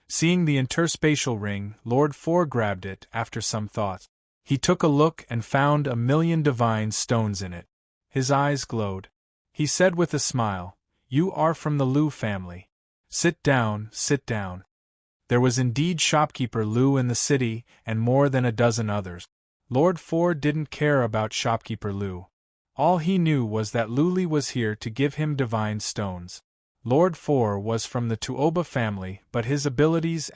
Seeing the interspatial ring, Lord 4 grabbed it after some thought. He took a look and found 1,000,000 divine stones in it. His eyes glowed. He said with a smile, "You are from the Lu family. Sit down, sit down." There was indeed shopkeeper Lu in the city and more than a dozen others. Lord 4 didn't care about shopkeeper Lu. All he knew was that Luli was here to give him divine stones. Lord 4 was from the Tuoba family, but his abilities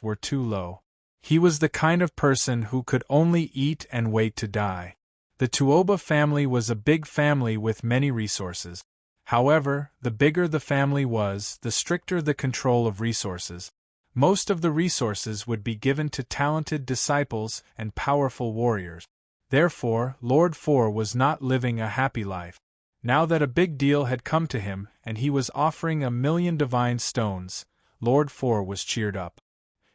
were too low. He was the kind of person who could only eat and wait to die. The Tuoba family was a big family with many resources. However, the bigger the family was, the stricter the control of resources. Most of the resources would be given to talented disciples and powerful warriors. Therefore, Lord 4 was not living a happy life. Now that a big deal had come to him and he was offering 1,000,000 divine stones, Lord 4 was cheered up.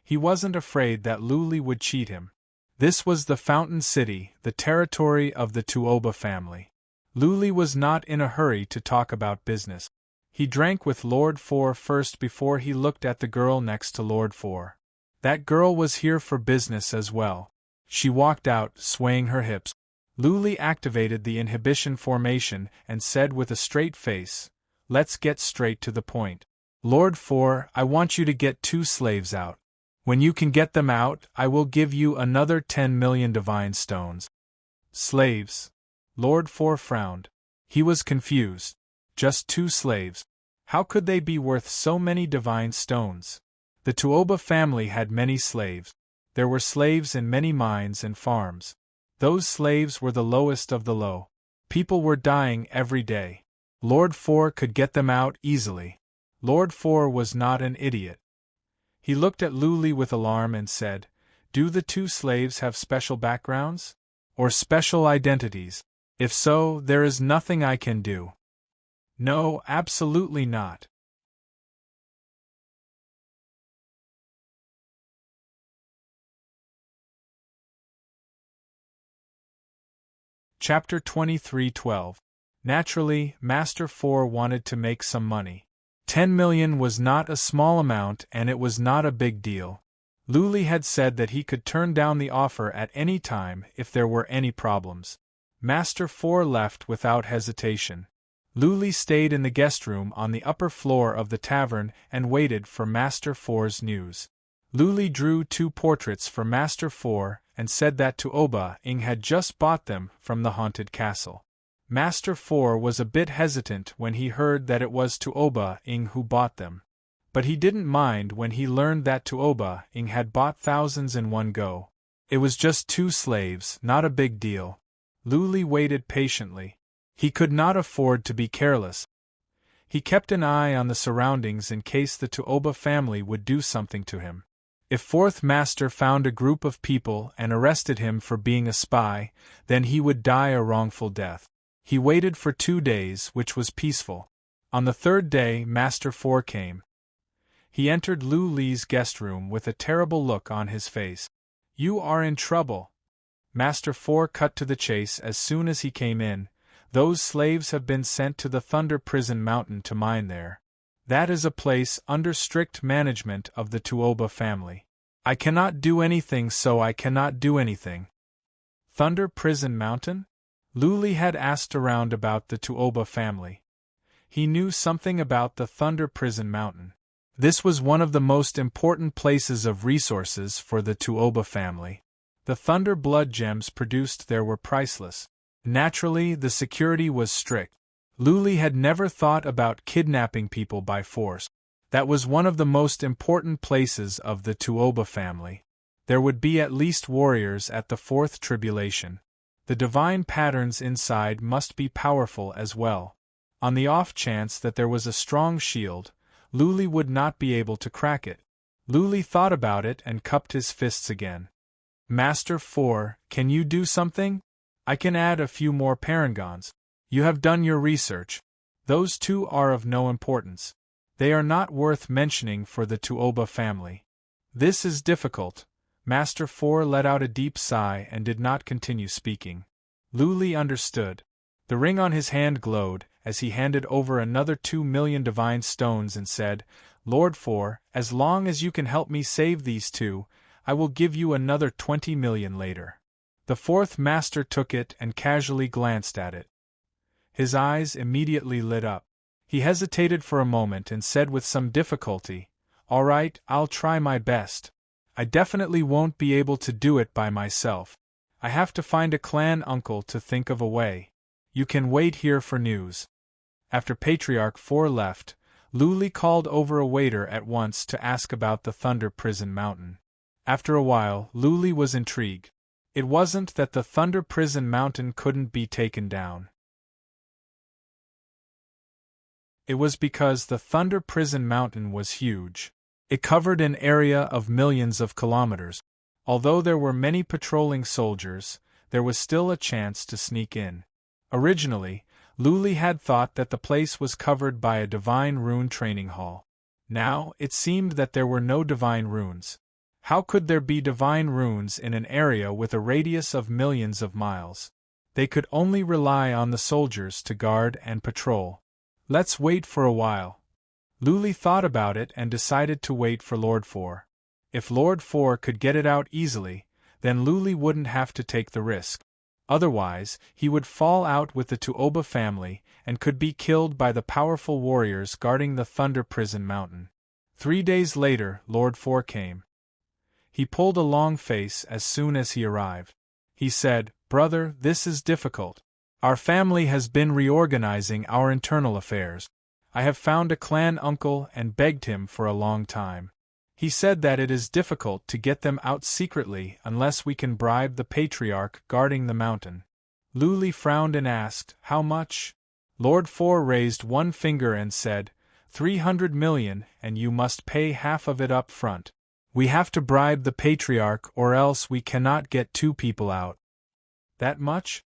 He wasn't afraid that Luli would cheat him. This was the Fountain City, the territory of the Tuoba family. Luli was not in a hurry to talk about business. He drank with Lord 4 first before he looked at the girl next to Lord 4. That girl was here for business as well. She walked out, swaying her hips. Luli activated the inhibition formation and said with a straight face, "Let's get straight to the point. Lord 4, I want you to get 2 slaves out. When you can get them out, I will give you another 10,000,000 divine stones." Slaves? Lord 4 frowned. He was confused. Just 2 slaves. How could they be worth so many divine stones? The Tuoba family had many slaves. There were slaves in many mines and farms. Those slaves were the lowest of the low. People were dying every day. Lord Four could get them out easily. Lord Four was not an idiot. He looked at Luli with alarm and said, "Do the two slaves have special backgrounds? Or special identities? If so, there is nothing I can do." "No, absolutely not." Chapter 23:12. Naturally, Master Four wanted to make some money. 10 million was not a small amount and it was not a big deal. Luli had said that he could turn down the offer at any time if there were any problems. Master Four left without hesitation. Luli stayed in the guest room on the upper floor of the tavern and waited for Master Four's news. Luli drew 2 portraits for Master Four and said that Tuoba Ing had just bought them from the haunted castle. Master Four was a bit hesitant when he heard that it was Tuoba Ing who bought them. But he didn't mind when he learned that Tuoba Ing had bought thousands in one go. It was just 2 slaves, not a big deal. Luli waited patiently. He could not afford to be careless. He kept an eye on the surroundings in case the Tuoba family would do something to him. If Fourth Master found a group of people and arrested him for being a spy, then he would die a wrongful death. He waited for 2 days, which was peaceful. On the 3rd day, Master Four came. He entered Lu Li's guest room with a terrible look on his face. "You are in trouble." Master Four cut to the chase as soon as he came in. "Those slaves have been sent to the Thunder Prison Mountain to mine there. That is a place under strict management of the Tuoba family. I cannot do anything, so I cannot do anything." Thunder Prison Mountain? Luli had asked around about the Tuoba family. He knew something about the Thunder Prison Mountain. This was one of the most important places of resources for the Tuoba family. The Thunder Blood gems produced there were priceless. Naturally, the security was strict. Luli had never thought about kidnapping people by force. That was one of the most important places of the Tuoba family. There would be at least warriors at the 4th tribulation. The divine patterns inside must be powerful as well. On the off chance that there was a strong shield, Luli would not be able to crack it. Luli thought about it and cupped his fists again. "Master Four, can you do something? I can add a few more parangons. You have done your research. Those 2 are of no importance. They are not worth mentioning for the Tuoba family." "This is difficult." Master Four let out a deep sigh and did not continue speaking. Luli understood. The ring on his hand glowed as he handed over another 2 million divine stones and said, "Lord Four, as long as you can help me save these 2, I will give you another 20 million later." The 4th Master took it and casually glanced at it. His eyes immediately lit up. He hesitated for a moment and said with some difficulty, "All right, I'll try my best. I definitely won't be able to do it by myself. I have to find a clan uncle to think of a way. You can wait here for news." After Patriarch Four left, Luli called over a waiter at once to ask about the Thunder Prison Mountain. After a while, Luli was intrigued. It wasn't that the Thunder Prison Mountain couldn't be taken down. It was because the Thunder Prison Mountain was huge. It covered an area of millions of kilometers. Although there were many patrolling soldiers, there was still a chance to sneak in. Originally, Luli had thought that the place was covered by a divine rune training hall. Now, it seemed that there were no divine runes. How could there be divine runes in an area with a radius of millions of miles? They could only rely on the soldiers to guard and patrol. "Let's wait for a while." Luli thought about it and decided to wait for Lord Four. If Lord Four could get it out easily, then Luli wouldn't have to take the risk. Otherwise, he would fall out with the Tuoba family and could be killed by the powerful warriors guarding the Thunder Prison Mountain. 3 days later, Lord Four came. He pulled a long face as soon as he arrived. He said, "Brother, this is difficult. Our family has been reorganizing our internal affairs. I have found a clan uncle and begged him for a long time. He said that it is difficult to get them out secretly unless we can bribe the patriarch guarding the mountain. Luli frowned and asked, "How much?" Lord Four raised one finger and said, 300 million, and you must pay half of it up front. We have to bribe the patriarch or else we cannot get 2 people out. That much?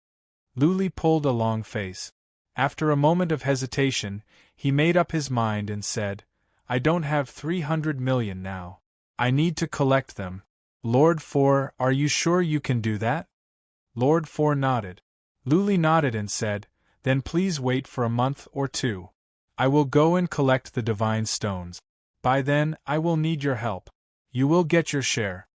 Luli pulled a long face. After a moment of hesitation, he made up his mind and said, I don't have 300 million now. I need to collect them. Lord Four, are you sure you can do that? Lord Four nodded. Luli nodded and said, Then please wait for a month or 2. I will go and collect the divine stones. By then, I will need your help. You will get your share.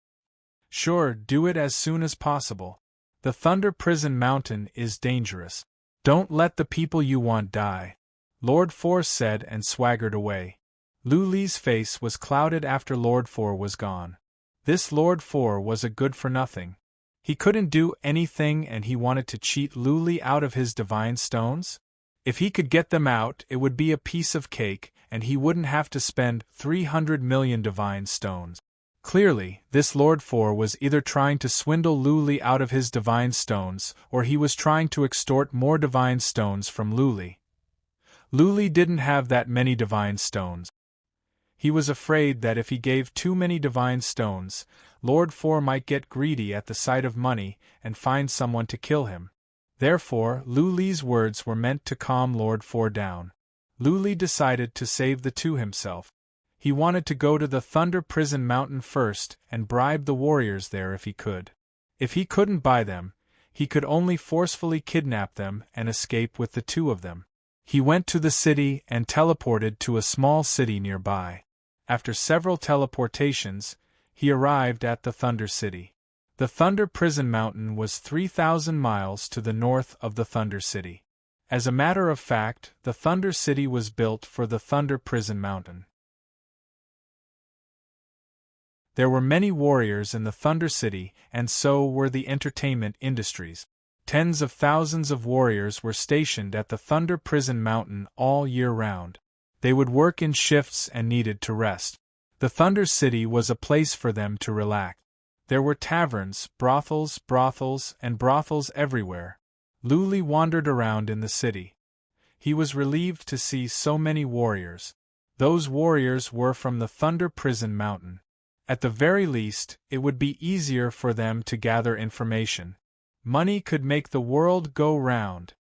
Sure, do it as soon as possible. The Thunder Prison Mountain is dangerous. Don't let the people you want die. Lord Four said and swaggered away. Luli's face was clouded after Lord Four was gone. This Lord Four was a good-for-nothing. He couldn't do anything and he wanted to cheat Luli out of his divine stones? If he could get them out, it would be a piece of cake, and he wouldn't have to spend 300 million divine stones. Clearly, this Lord Four was either trying to swindle Luli out of his divine stones, or he was trying to extort more divine stones from Luli. Luli didn't have that many divine stones. He was afraid that if he gave too many divine stones, Lord Four might get greedy at the sight of money and find someone to kill him. Therefore, Luli's words were meant to calm Lord Four down. Luli decided to save the 2 himself. He wanted to go to the Thunder Prison Mountain first and bribe the warriors there if he could. If he couldn't buy them, he could only forcefully kidnap them and escape with the 2 of them. He went to the city and teleported to a small city nearby. After several teleportations, he arrived at the Thunder City. The Thunder Prison Mountain was 3,000 miles to the north of the Thunder City. As a matter of fact, the Thunder City was built for the Thunder Prison Mountain. There were many warriors in the Thunder City, and so were the entertainment industries. Tens of thousands of warriors were stationed at the Thunder Prison Mountain all year round. They would work in shifts and needed to rest. The Thunder City was a place for them to relax. There were taverns, brothels, and brothels everywhere. Luli wandered around in the city. He was relieved to see so many warriors. Those warriors were from the Thunder Prison Mountain. At the very least, it would be easier for them to gather information. Money could make the world go round.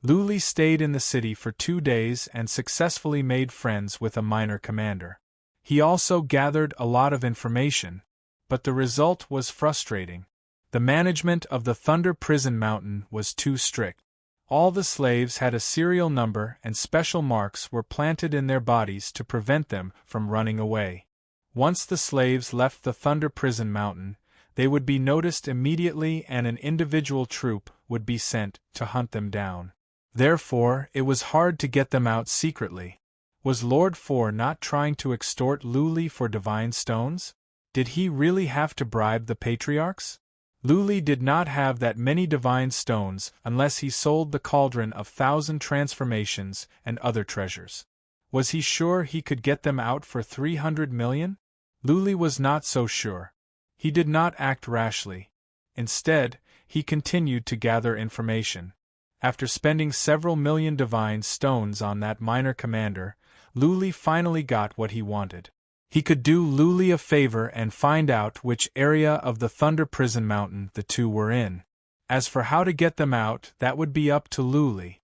Luli stayed in the city for 2 days and successfully made friends with a minor commander. He also gathered a lot of information, but the result was frustrating. The management of the Thunder Prison Mountain was too strict. All the slaves had a serial number and special marks were planted in their bodies to prevent them from running away. Once the slaves left the Thunder Prison Mountain, they would be noticed immediately and an individual troop would be sent to hunt them down. Therefore, it was hard to get them out secretly. Was Lord Four not trying to extort Luli for divine stones? Did he really have to bribe the patriarchs? Luli did not have that many divine stones unless he sold the cauldron of 1,000 transformations and other treasures. Was he sure he could get them out for 300 million? Luli was not so sure. He did not act rashly. Instead, he continued to gather information. After spending several million divine stones on that minor commander, Luli finally got what he wanted. He could do Luli a favor and find out which area of the Thunder Prison Mountain the 2 were in. As for how to get them out, that would be up to Luli.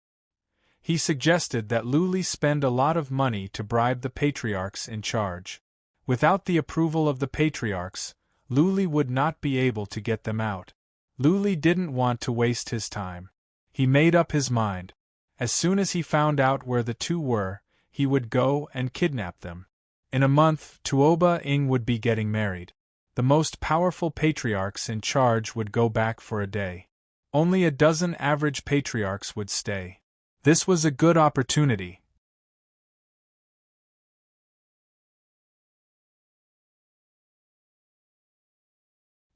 He suggested that Luli spend a lot of money to bribe the patriarchs in charge. Without the approval of the patriarchs, Luli would not be able to get them out. Luli didn't want to waste his time. He made up his mind. As soon as he found out where the 2 were, he would go and kidnap them. In a month, Tuoba Ing would be getting married. The most powerful patriarchs in charge would go back for a day. Only a dozen average patriarchs would stay. This was a good opportunity.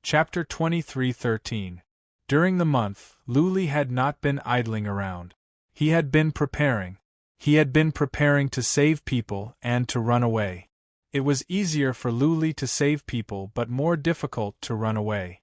Chapter 23:13. During the month, Luli had not been idling around. He had been preparing. He had been preparing to save people and to run away. It was easier for Luli to save people but more difficult to run away.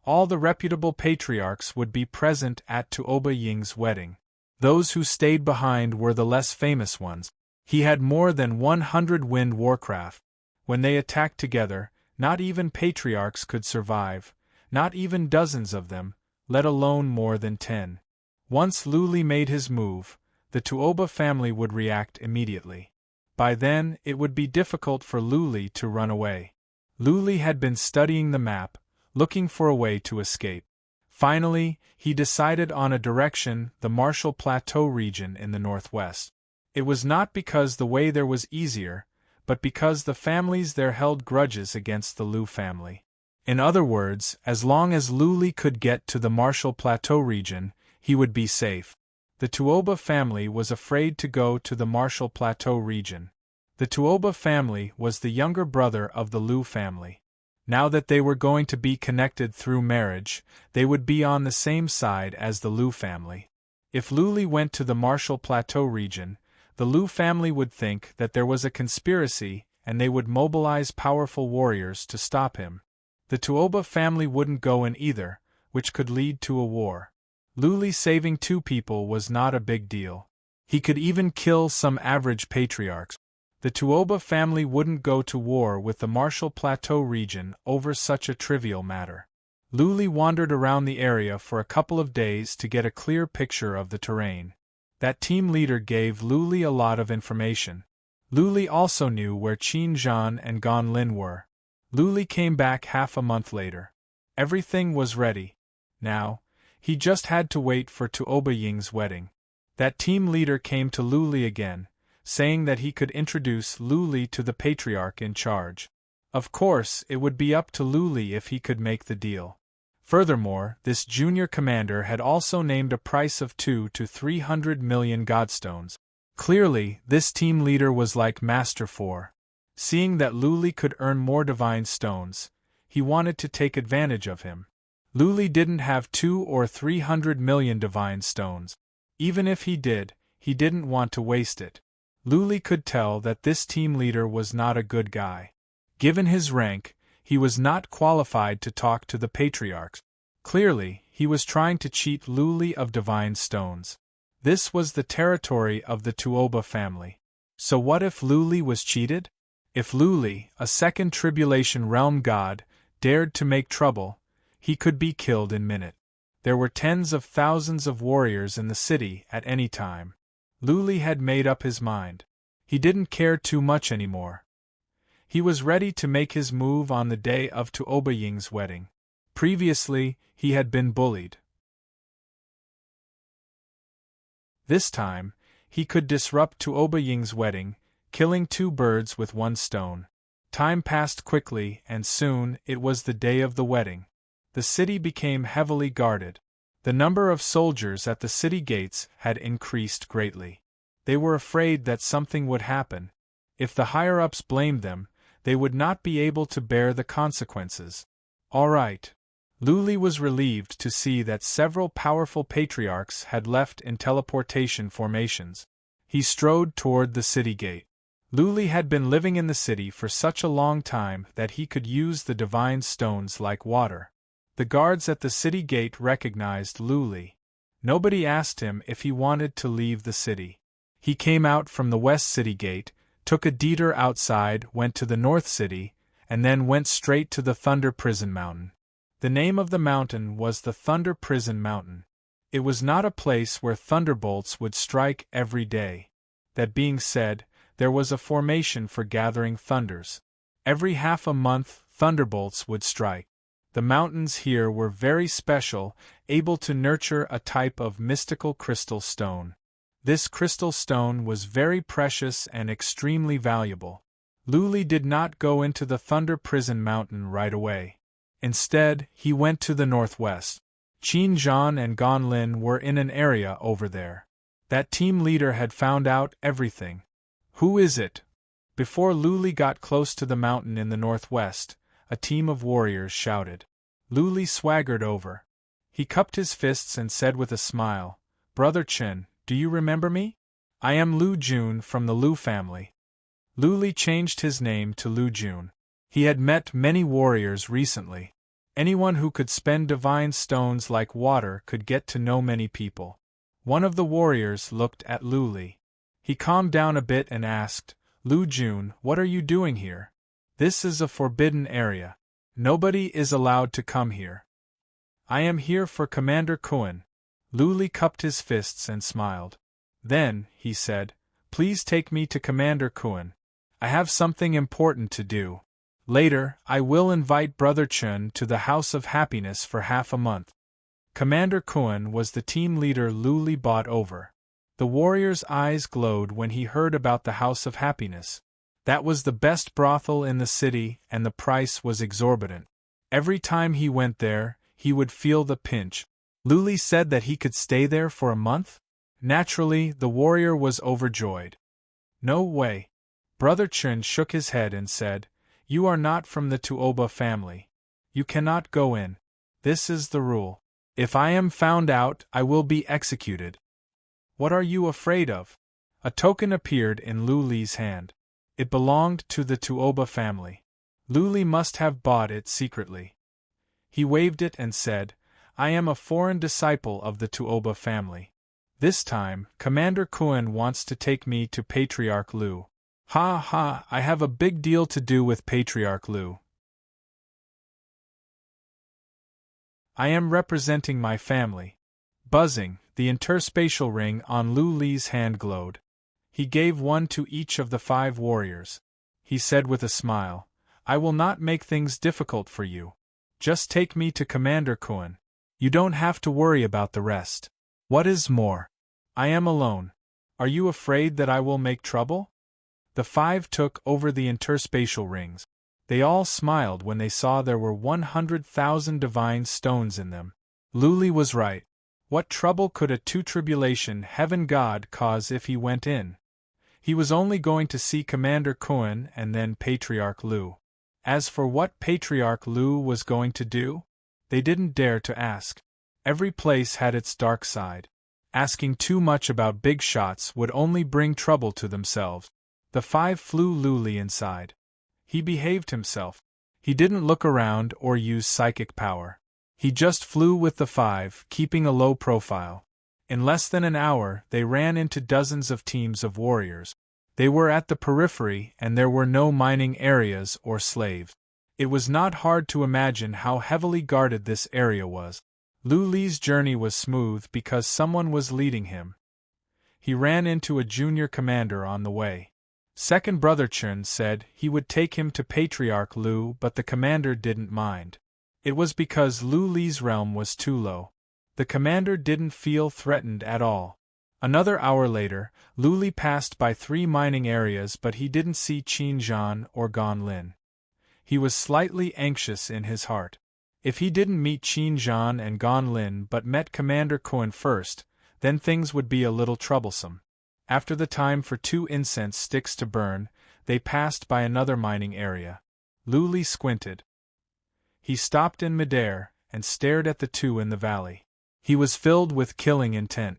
All the reputable patriarchs would be present at Tuoba Ying's wedding. Those who stayed behind were the less famous ones. He had more than 100 wind warcraft. When they attacked together, not even patriarchs could survive, not even dozens of them, let alone more than 10. Once Luli made his move, the Tuoba family would react immediately. By then, it would be difficult for Luli to run away. Luli had been studying the map, looking for a way to escape. Finally, he decided on a direction: the Marshall Plateau region in the northwest. It was not because the way there was easier, but because the families there held grudges against the Lu family. In other words, as long as Luli could get to the Marshall Plateau region, he would be safe. The Tuoba family was afraid to go to the Marshall Plateau region. The Tuoba family was the younger brother of the Lu family. Now that they were going to be connected through marriage, they would be on the same side as the Lu family. If Luli went to the Marshall Plateau region, the Lu family would think that there was a conspiracy and they would mobilize powerful warriors to stop him. The Tuoba family wouldn't go in either, which could lead to a war. Luli saving 2 people was not a big deal. He could even kill some average patriarchs. The Tuoba family wouldn't go to war with the Marshall Plateau region over such a trivial matter. Luli wandered around the area for a couple of days to get a clear picture of the terrain. That team leader gave Luli a lot of information. Luli also knew where Qin Zhan and Gan Lin were. Luli came back half a month later. Everything was ready. Now, he just had to wait for Tuoba Ying's wedding. That team leader came to Luli again, saying that he could introduce Luli to the patriarch in charge. Of course, it would be up to Luli if he could make the deal. Furthermore, this junior commander had also named a price of 2 to 300 million godstones. Clearly, this team leader was like Master 4. Seeing that Luli could earn more divine stones, he wanted to take advantage of him. Luli didn't have 2 or 300 million divine stones. Even if he didn't want to waste it. Luli could tell that this team leader was not a good guy. Given his rank, he was not qualified to talk to the patriarchs. Clearly, he was trying to cheat Luli of divine stones. This was the territory of the Tuoba family. So what if Luli was cheated? If Luli, a second Tribulation Realm god, dared to make trouble, he could be killed in minute. There were tens of thousands of warriors in the city at any time. Luli had made up his mind. He didn't care too much anymore. He was ready to make his move on the day of Tuoba Ying's wedding. Previously, he had been bullied. This time, he could disrupt Tuoba Ying's wedding, killing 2 birds with 1 stone. Time passed quickly, and soon it was the day of the wedding. The city became heavily guarded. The number of soldiers at the city gates had increased greatly. They were afraid that something would happen. If the higher-ups blamed them, they would not be able to bear the consequences. All right. Luli was relieved to see that several powerful patriarchs had left in teleportation formations. He strode toward the city gate. Luli had been living in the city for such a long time that he could use the divine stones like water. The guards at the city gate recognized Luli. Nobody asked him if he wanted to leave the city. He came out from the west city gate, took a detour outside, went to the north city, and then went straight to the Thunder Prison Mountain. The name of the mountain was the Thunder Prison Mountain. It was not a place where thunderbolts would strike every day. That being said, there was a formation for gathering thunders. Every half a month, thunderbolts would strike. The mountains here were very special, able to nurture a type of mystical crystal stone. This crystal stone was very precious and extremely valuable. Luli did not go into the Thunder Prison Mountain right away. Instead, he went to the northwest. Qin Zhan and Gan Lin were in an area over there. That team leader had found out everything. Who is it? Before Luli got close to the mountain in the northwest, a team of warriors shouted. Luli swaggered over. He cupped his fists and said with a smile, "Brother Chen, do you remember me? I am Lu Jun from the Lu family. Lu changed his name to Lu Jun. He had met many warriors recently. Anyone who could spend divine stones like water could get to know many people. One of the warriors looked at Lu. He calmed down a bit and asked, Lu Jun, what are you doing here? This is a forbidden area. Nobody is allowed to come here. I am here for Commander Kuan. Lu cupped his fists and smiled. Then, he said, please take me to Commander Kuan. I have something important to do. Later, I will invite Brother Chun to the House of Happiness for half a month. Commander Kuan was the team leader Lu bought over. The warrior's eyes glowed when he heard about the House of Happiness. That was the best brothel in the city, and the price was exorbitant. Every time he went there, he would feel the pinch. Lu said that he could stay there for a month? Naturally, the warrior was overjoyed. No way. Brother Chun shook his head and said, You are not from the Tuoba family. You cannot go in. This is the rule. If I am found out, I will be executed. What are you afraid of? A token appeared in Luli's hand. It belonged to the Tuoba family. Lu must have bought it secretly. He waved it and said, I am a foreign disciple of the Tuoba family. This time, Commander Kuan wants to take me to Patriarch Lu. Ha ha, I have a big deal to do with Patriarch Lu. I am representing my family. Buzzing, the interspatial ring on Luli's hand glowed. He gave one to each of the 5 warriors. He said with a smile, I will not make things difficult for you. Just take me to Commander Kuan. You don't have to worry about the rest. What is more, I am alone. Are you afraid that I will make trouble? The 5 took over the interspatial rings. They all smiled when they saw there were 100,000 divine stones in them. Lu was right. What trouble could a tribulation heaven god cause if he went in? He was only going to see Commander Kuan and then Patriarch Lu. As for what Patriarch Lu was going to do, they didn't dare to ask. Every place had its dark side. Asking too much about big shots would only bring trouble to themselves. The 5 flew Lu inside. He behaved himself. He didn't look around or use psychic power. He just flew with the 5, keeping a low profile. In less than an hour, they ran into dozens of teams of warriors. They were at the periphery and there were no mining areas or slaves. It was not hard to imagine how heavily guarded this area was. Luli's journey was smooth because someone was leading him. He ran into a junior commander on the way. Second Brother Chun said he would take him to Patriarch Lu, but the commander didn't mind. It was because Luli's realm was too low. The commander didn't feel threatened at all. Another hour later, Lu passed by 3 mining areas but he didn't see Qin Zhan or Gan Lin. He was slightly anxious in his heart. If he didn't meet Qin Zhan and Gan Lin but met Commander Kuan first, then things would be a little troublesome. After the time for 2 incense sticks to burn, they passed by another mining area. Lu squinted. He stopped in midair and stared at the 2 in the valley. He was filled with killing intent.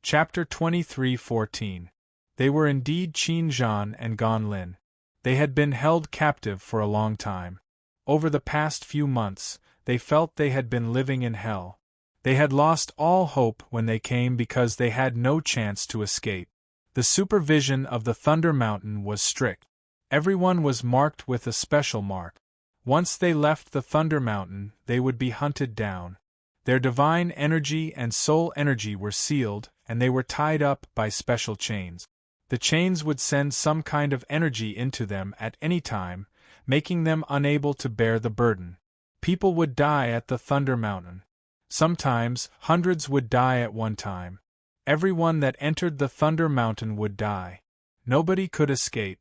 Chapter 23:14. They were indeed Qin Zhan and Gan Lin. They had been held captive for a long time. Over the past few months, they felt they had been living in hell. They had lost all hope when they came because they had no chance to escape. The supervision of the Thunder Mountain was strict. Everyone was marked with a special mark. Once they left the Thunder Mountain, they would be hunted down. Their divine energy and soul energy were sealed, and they were tied up by special chains. The chains would send some kind of energy into them at any time, making them unable to bear the burden. People would die at the Thunder Mountain. Sometimes, hundreds would die at one time. Everyone that entered the Thunder Mountain would die. Nobody could escape.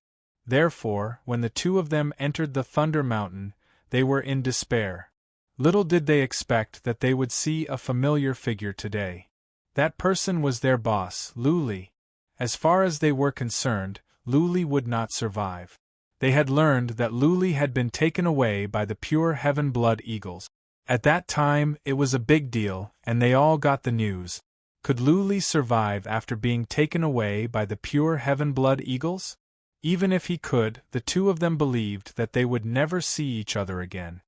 Therefore, when the 2 of them entered the Thunder Mountain, they were in despair. Little did they expect that they would see a familiar figure today. That person was their boss, Lu. As far as they were concerned, Lu would not survive. They had learned that Lu had been taken away by the pure heaven blood eagles. At that time, it was a big deal, and they all got the news. Could Luli survive after being taken away by the pure heaven-blood eagles? Even if he could, the two of them believed that they would never see each other again.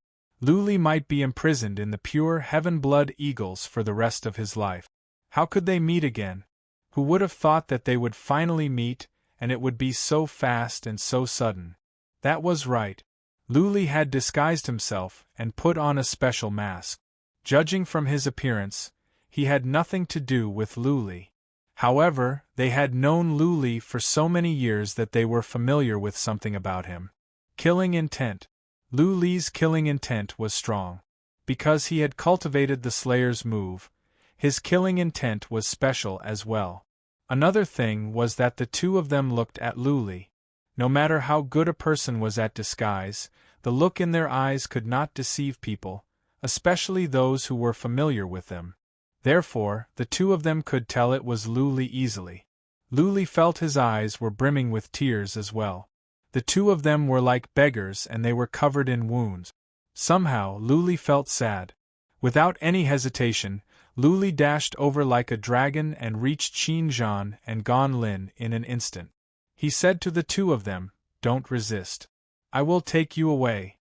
Luli might be imprisoned in the pure heaven-blood eagles for the rest of his life. How could they meet again? Who would have thought that they would finally meet, and it would be so fast and so sudden? That was right. Luli had disguised himself and put on a special mask. Judging from his appearance, he had nothing to do with Luli. However, they had known Luli for so many years that they were familiar with something about him. Killing intent. Luli's killing intent was strong. Because he had cultivated the Slayer's move, his killing intent was special as well. Another thing was that the two of them looked at Luli. No matter how good a person was at disguise, the look in their eyes could not deceive people, especially those who were familiar with them. Therefore, the two of them could tell it was Luli easily. Luli felt his eyes were brimming with tears as well. The two of them were like beggars and they were covered in wounds. Somehow, Luli felt sad. Without any hesitation, Luli dashed over like a dragon and reached Qin Zhan and Gan Lin in an instant. He said to the two of them, "Don't resist. I will take you away."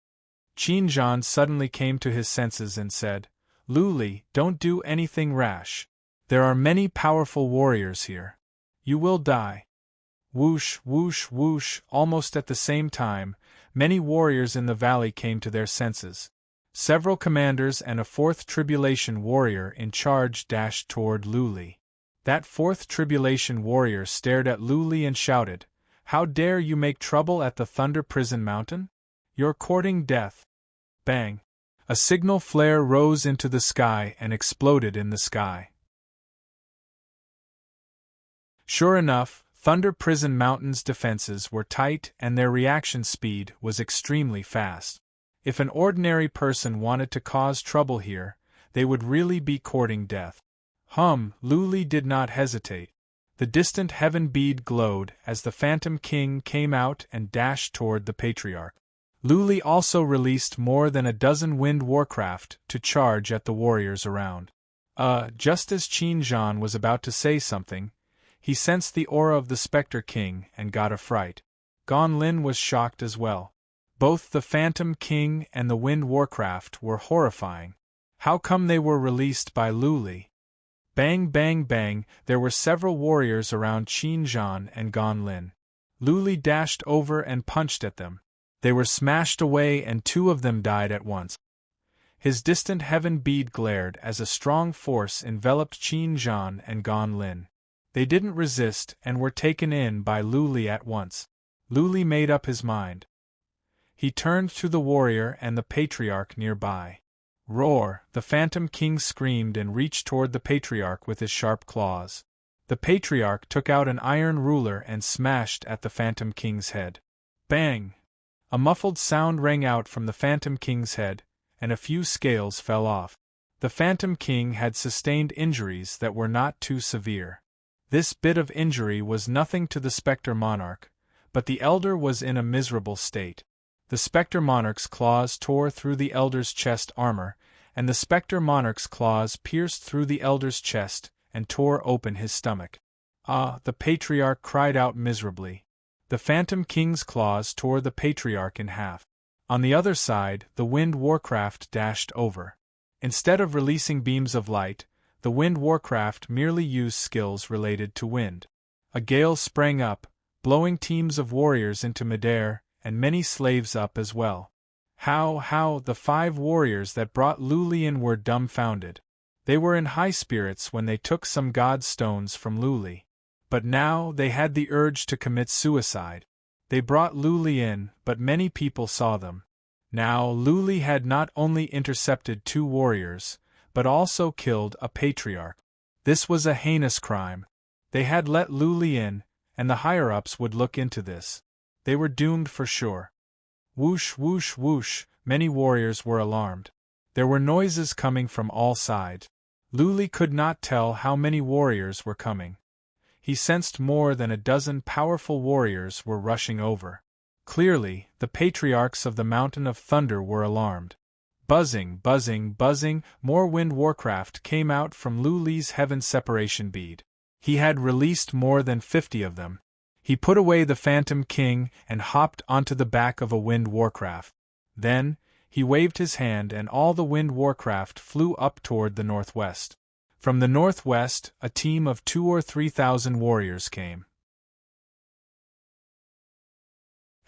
Qin Zhan suddenly came to his senses and said, "Luli, don't do anything rash. There are many powerful warriors here. You will die." Whoosh, whoosh, whoosh, almost at the same time, many warriors in the valley came to their senses. Several commanders and a fourth tribulation warrior in charge dashed toward Luli. That fourth tribulation warrior stared at Luli and shouted, "How dare you make trouble at the Thunder Prison Mountain? You're courting death." Bang! A signal flare rose into the sky and exploded in the sky. Sure enough, Thunder Prison Mountain's defenses were tight and their reaction speed was extremely fast. If an ordinary person wanted to cause trouble here, they would really be courting death. Luli did not hesitate. The distant heaven bead glowed as the Phantom King came out and dashed toward the Patriarch. Luli also released more than a dozen wind warcraft to charge at the warriors around. Just as Qin Zhan was about to say something, he sensed the aura of the Spectre King and got a fright. Gan Lin was shocked as well. Both the Phantom King and the wind warcraft were horrifying. How come they were released by Luli? Bang bang bang, there were several warriors around Qin Zhan and Gan Lin. Luli dashed over and punched at them. They were smashed away and two of them died at once. His distant heaven bead glared as a strong force enveloped Qin Zhan and Gan Lin. They didn't resist and were taken in by Luli at once. Luli made up his mind. He turned to the warrior and the Patriarch nearby. Roar! The Phantom King screamed and reached toward the Patriarch with his sharp claws. The Patriarch took out an iron ruler and smashed at the Phantom King's head. Bang! A muffled sound rang out from the Phantom King's head, and a few scales fell off. The Phantom King had sustained injuries that were not too severe. This bit of injury was nothing to the Spectre Monarch, but the Elder was in a miserable state. The Spectre Monarch's claws tore through the Elder's chest armor, and the Spectre Monarch's claws pierced through the Elder's chest and tore open his stomach. The Patriarch cried out miserably. The Phantom King's claws tore the Patriarch in half. On the other side, the Wind Warcraft dashed over. Instead of releasing beams of light, the Wind Warcraft merely used skills related to wind. A gale sprang up, blowing teams of warriors into midair, and many slaves up as well. How, the 5 warriors that brought Luli in were dumbfounded. They were in high spirits when they took some god stones from Luli. But now they had the urge to commit suicide. They brought Luli in, but many people saw them. Now Luli had not only intercepted 2 warriors, but also killed a Patriarch. This was a heinous crime. They had let Luli in, and the higher-ups would look into this. They were doomed for sure. Whoosh, whoosh, whoosh, many warriors were alarmed. There were noises coming from all sides. Luli could not tell how many warriors were coming. He sensed more than a dozen powerful warriors were rushing over. Clearly, the Patriarchs of the Mountain of Thunder were alarmed. Buzzing, buzzing, buzzing, more wind warcraft came out from Lu Li's heaven separation bead. He had released more than 50 of them. He put away the Phantom King and hopped onto the back of a wind warcraft. Then, he waved his hand and all the wind warcraft flew up toward the northwest. From the northwest, a team of 2,000 or 3,000 warriors came.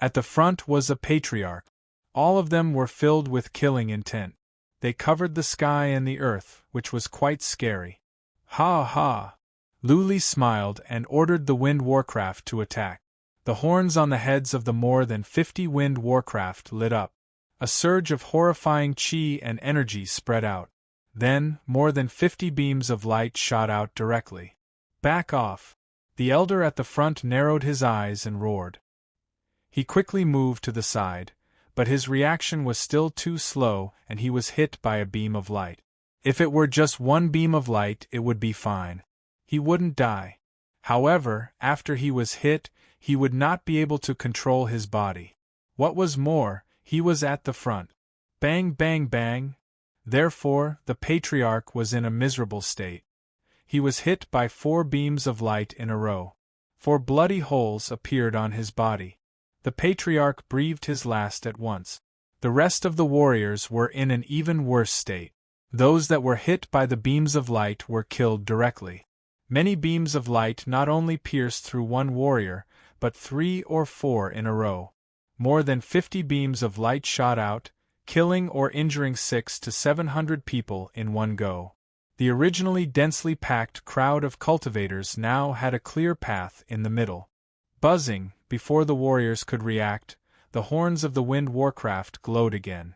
At the front was a patriarch. All of them were filled with killing intent. They covered the sky and the earth, which was quite scary. Ha ha! Lu Li smiled and ordered the wind warcraft to attack. The horns on the heads of the more than 50 wind warcraft lit up. A surge of horrifying chi and energy spread out. Then, more than 50 beams of light shot out directly. Back off! The elder at the front narrowed his eyes and roared. He quickly moved to the side, but his reaction was still too slow and he was hit by a beam of light. If it were just one beam of light, it would be fine. He wouldn't die. However, after he was hit, he would not be able to control his body. What was more, he was at the front. Bang, bang, bang. Therefore, the patriarch was in a miserable state. He was hit by 4 beams of light in a row. 4 bloody holes appeared on his body. The patriarch breathed his last at once. The rest of the warriors were in an even worse state. Those that were hit by the beams of light were killed directly. Many beams of light not only pierced through one warrior, but 3 or 4 in a row. More than 50 beams of light shot out, killing or injuring 600 to 700 people in one go. The originally densely packed crowd of cultivators now had a clear path in the middle. Buzzing, before the warriors could react, the horns of the wind warcraft glowed again.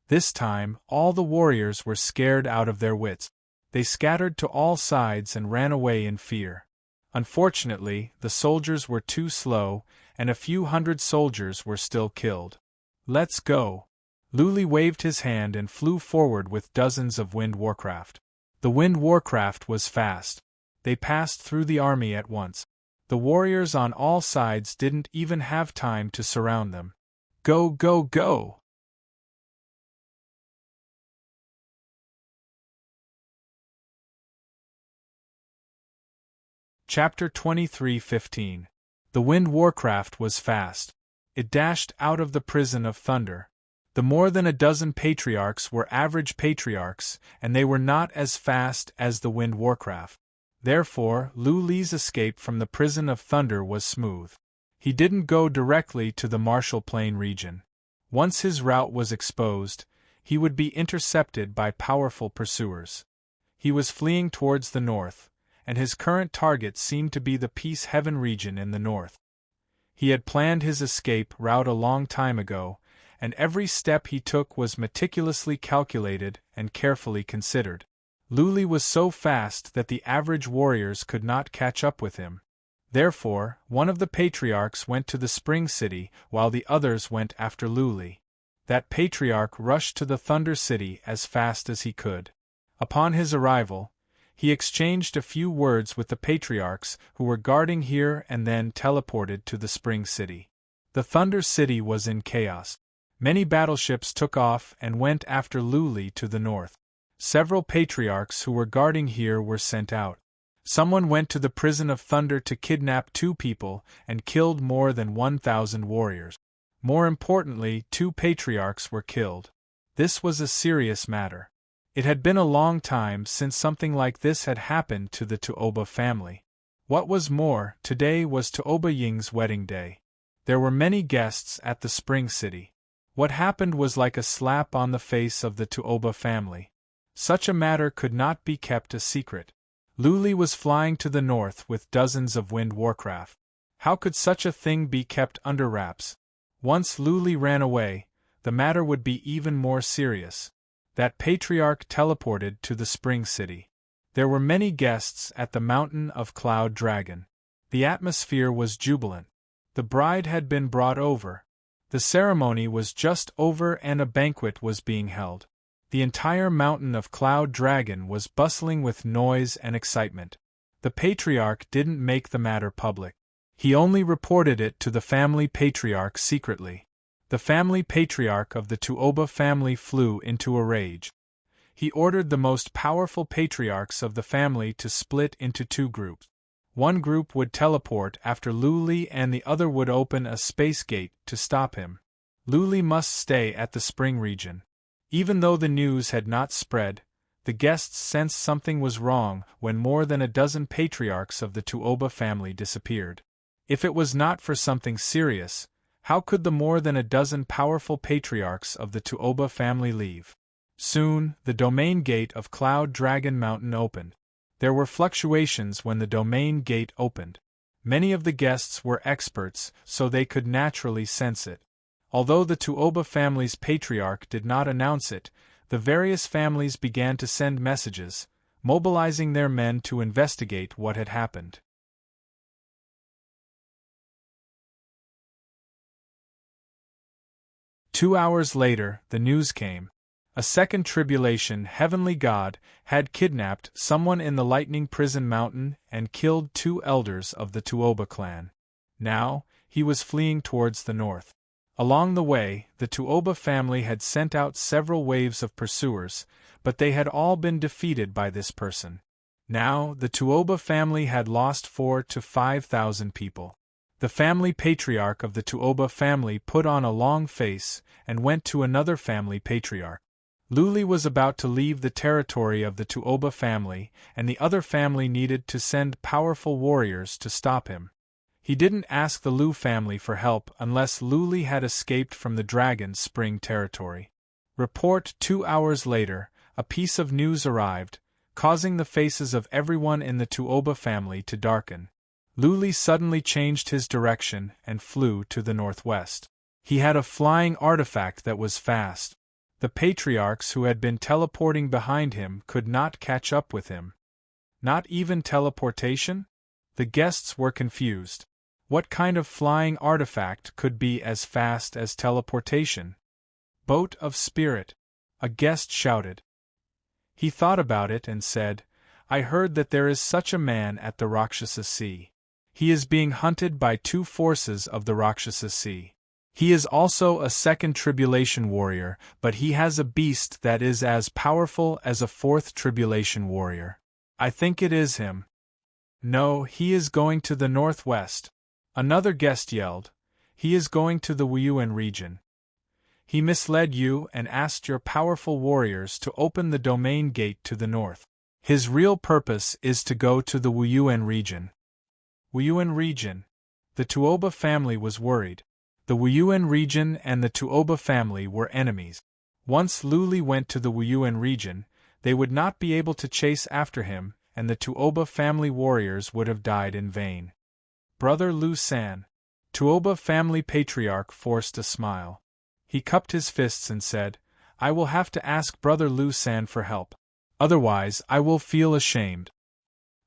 This time, all the warriors were scared out of their wits. They scattered to all sides and ran away in fear. Unfortunately, the soldiers were too slow, and a few hundred soldiers were still killed. Let's go! Lu Li waved his hand and flew forward with dozens of wind warcraft. The wind warcraft was fast. They passed through the army at once. The warriors on all sides didn't even have time to surround them. Go, go, go! Chapter 23:15. The wind warcraft was fast. It dashed out of the prison of thunder. The more than a dozen patriarchs were average patriarchs, and they were not as fast as the wind warcraft. Therefore, Lu Li's escape from the prison of thunder was smooth. He didn't go directly to the Marshall Plain region. Once his route was exposed, he would be intercepted by powerful pursuers. He was fleeing towards the north, and his current target seemed to be the Peace Heaven region in the north. He had planned his escape route a long time ago, and every step he took was meticulously calculated and carefully considered. Lu Li was so fast that the average warriors could not catch up with him. Therefore, one of the patriarchs went to the Spring City while the others went after Lu Li. That patriarch rushed to the Thunder City as fast as he could. Upon his arrival, he exchanged a few words with the patriarchs who were guarding here and then teleported to the Spring City. The Thunder City was in chaos. Many battleships took off and went after Lu Li to the north. Several patriarchs who were guarding here were sent out. Someone went to the prison of thunder to kidnap 2 people and killed more than 1,000 warriors. More importantly, 2 patriarchs were killed. This was a serious matter. It had been a long time since something like this had happened to the Tuoba family. What was more, today was Tuoba Ying's wedding day. There were many guests at the Spring City. What happened was like a slap on the face of the Tuoba family. Such a matter could not be kept a secret. Lu Li was flying to the north with dozens of wind warcraft. How could such a thing be kept under wraps? Once Lu Li ran away, the matter would be even more serious. That patriarch teleported to the Spring City. There were many guests at the Mountain of Cloud Dragon. The atmosphere was jubilant. The bride had been brought over. The ceremony was just over and a banquet was being held. The entire Mountain of Cloud Dragon was bustling with noise and excitement. The patriarch didn't make the matter public. He only reported it to the family patriarch secretly. The family patriarch of the Tuoba family flew into a rage. He ordered the most powerful patriarchs of the family to split into two groups. One group would teleport after Luli and the other would open a space gate to stop him. Luli must stay at the spring region. Even though the news had not spread, the guests sensed something was wrong when more than a dozen patriarchs of the Tuoba family disappeared. If it was not for something serious, how could the more than a dozen powerful patriarchs of the Tuoba family leave? Soon, the domain gate of Cloud Dragon Mountain opened. There were fluctuations when the domain gate opened. Many of the guests were experts, so they could naturally sense it. Although the Tuoba family's patriarch did not announce it, the various families began to send messages, mobilizing their men to investigate what had happened. Two hours later, the news came. A second tribulation heavenly god had kidnapped someone in the Lightning Prison Mountain and killed two elders of the Tuoba clan. Now, he was fleeing towards the north. Along the way, the Tuoba family had sent out several waves of pursuers, but they had all been defeated by this person. Now, the Tuoba family had lost 4,000 to 5,000 people. The family patriarch of the Tuoba family put on a long face and went to another family patriarch. Luli was about to leave the territory of the Tuoba family, and the other family needed to send powerful warriors to stop him. He didn't ask the Lu family for help unless Luli had escaped from the Dragon Spring territory. Report 2 hours later, a piece of news arrived, causing the faces of everyone in the Tuoba family to darken. Luli suddenly changed his direction and flew to the northwest. He had a flying artifact that was fast. The patriarchs who had been teleporting behind him could not catch up with him. Not even teleportation? The guests were confused. What kind of flying artifact could be as fast as teleportation? Boat of Spirit, a guest shouted. He thought about it and said, I heard that there is such a man at the Rakshasa Sea. He is being hunted by two forces of the Rakshasa Sea. He is also a second tribulation warrior, but he has a beast that is as powerful as a fourth tribulation warrior. I think it is him. No, he is going to the northwest. Another guest yelled. He is going to the Wuyuan region. He misled you and asked your powerful warriors to open the domain gate to the north. His real purpose is to go to the Wuyuan region. Wuyuan region. The Tuoba family was worried. The Wuyuan region and the Tuoba family were enemies. Once Luli went to the Wuyuan region, they would not be able to chase after him, and the Tuoba family warriors would have died in vain. Brother Lu San. Tuoba family patriarch forced a smile. He cupped his fists and said, I will have to ask Brother Lu San for help. Otherwise, I will feel ashamed.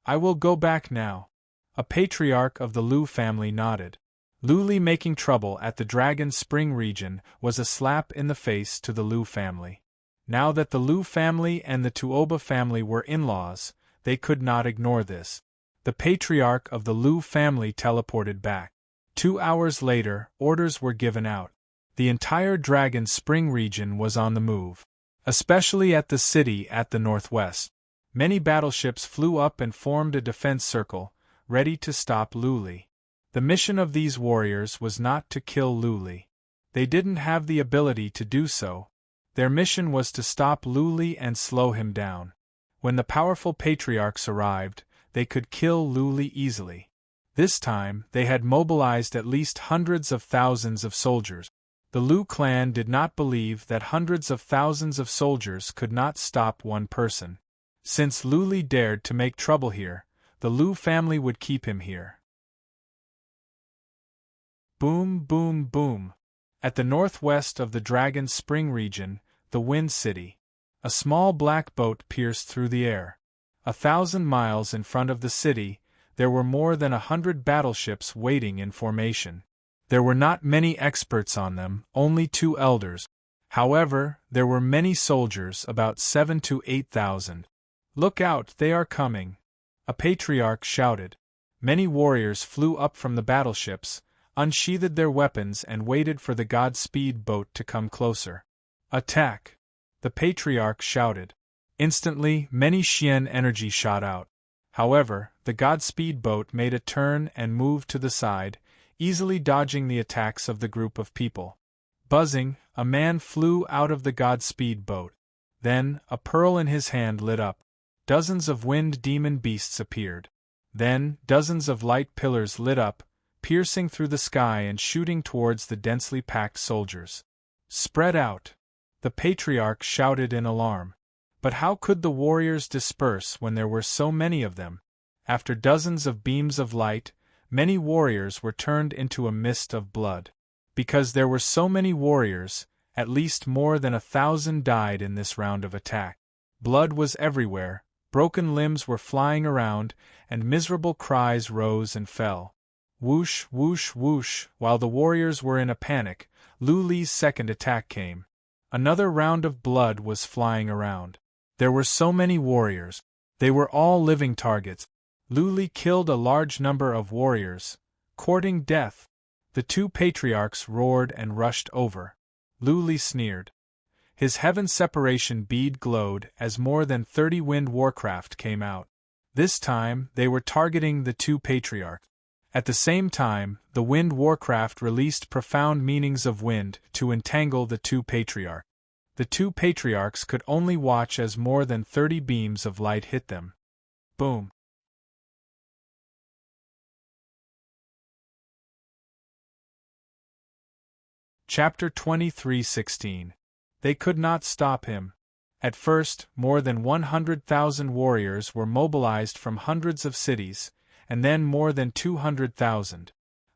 I will go back now. A patriarch of the Lu family nodded. Luli making trouble at the Dragon Spring region was a slap in the face to the Lu family. Now that the Lu family and the Tuoba family were in-laws, they could not ignore this. The patriarch of the Lu family teleported back. 2 hours later, orders were given out. The entire Dragon Spring region was on the move, especially at the city at the northwest. Many battleships flew up and formed a defense circle, ready to stop Luli. The mission of these warriors was not to kill Luli. They didn't have the ability to do so. Their mission was to stop Luli and slow him down. When the powerful patriarchs arrived, they could kill Luli easily. This time, they had mobilized at least hundreds of thousands of soldiers. The Lu clan did not believe that hundreds of thousands of soldiers could not stop one person. Since Luli dared to make trouble here, the Lu family would keep him here. Boom, boom, boom. At the northwest of the Dragon Spring region, the Wind City. A small black boat pierced through the air. 1,000 miles in front of the city, there were more than 100 battleships waiting in formation. There were not many experts on them, only 2 elders. However, there were many soldiers, about 7,000 to 8,000. Look out, they are coming! A patriarch shouted. Many warriors flew up from the battleships, unsheathed their weapons and waited for the Godspeed boat to come closer. "Attack!" the Patriarch shouted. Instantly, many Xian energy shot out. However, the Godspeed boat made a turn and moved to the side, easily dodging the attacks of the group of people. Buzzing, a man flew out of the Godspeed boat. Then, a pearl in his hand lit up. Dozens of wind demon beasts appeared. Then, dozens of light pillars lit up, piercing through the sky and shooting towards the densely packed soldiers. "Spread out!" the Patriarch shouted in alarm. But how could the warriors disperse when there were so many of them? After dozens of beams of light, many warriors were turned into a mist of blood. Because there were so many warriors, at least more than 1,000 died in this round of attack. Blood was everywhere, broken limbs were flying around, and miserable cries rose and fell. Whoosh, whoosh, whoosh, while the warriors were in a panic, Lu Li's second attack came. Another round of blood was flying around. There were so many warriors. They were all living targets. Lu Li killed a large number of warriors, courting death. The two patriarchs roared and rushed over. Lu Li sneered. His heaven separation bead glowed as more than 30 wind warcraft came out. This time, they were targeting the two patriarchs. At the same time, the wind warcraft released profound meanings of wind to entangle the two patriarchs. The two patriarchs could only watch as more than 30 beams of light hit them. Boom. Chapter 23:16. They could not stop him. At first, more than 100,000 warriors were mobilized from hundreds of cities, and then more than 200,000.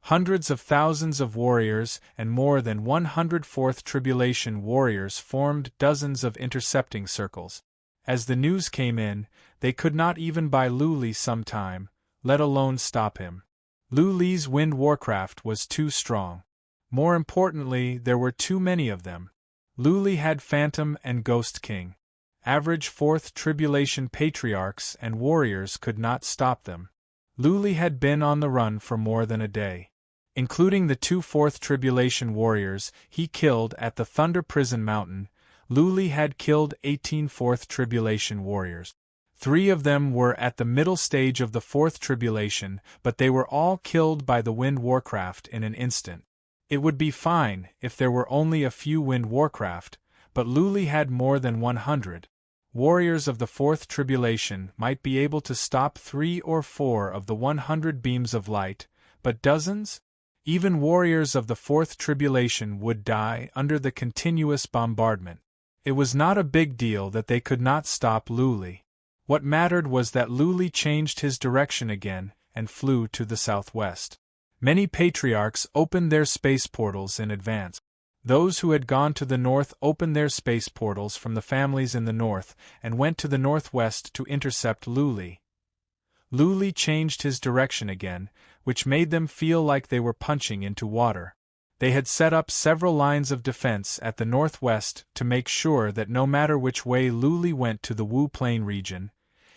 Hundreds of thousands of warriors and more than 104th Tribulation warriors formed dozens of intercepting circles. As the news came in, they could not even buy Lu Li some time, let alone stop him. Lu Li's wind warcraft was too strong. More importantly, there were too many of them. Lu Li had Phantom and Ghost King. Average 4th Tribulation patriarchs and warriors could not stop them. Lu Li had been on the run for more than a day. Including the two 4th Tribulation warriors he killed at the Thunder Prison Mountain, Lu Li had killed 18 4th Tribulation warriors. 3 of them were at the middle stage of the 4th Tribulation, but they were all killed by the Wind Warcraft in an instant. It would be fine if there were only a few Wind Warcraft, but Lu Li had more than 100. Warriors of the 4th Tribulation might be able to stop 3 or 4 of the 100 beams of light, but dozens? Even warriors of the 4th Tribulation would die under the continuous bombardment. It was not a big deal that they could not stop Lu Li. What mattered was that Lu Li changed his direction again and flew to the southwest. Many patriarchs opened their space portals in advance. Those who had gone to the north opened their space portals from the families in the north and went to the northwest to intercept Lu Li. Lu Li changed his direction again, which made them feel like they were punching into water. They had set up several lines of defense at the northwest to make sure that no matter which way Lu Li went to the Wu Plain region,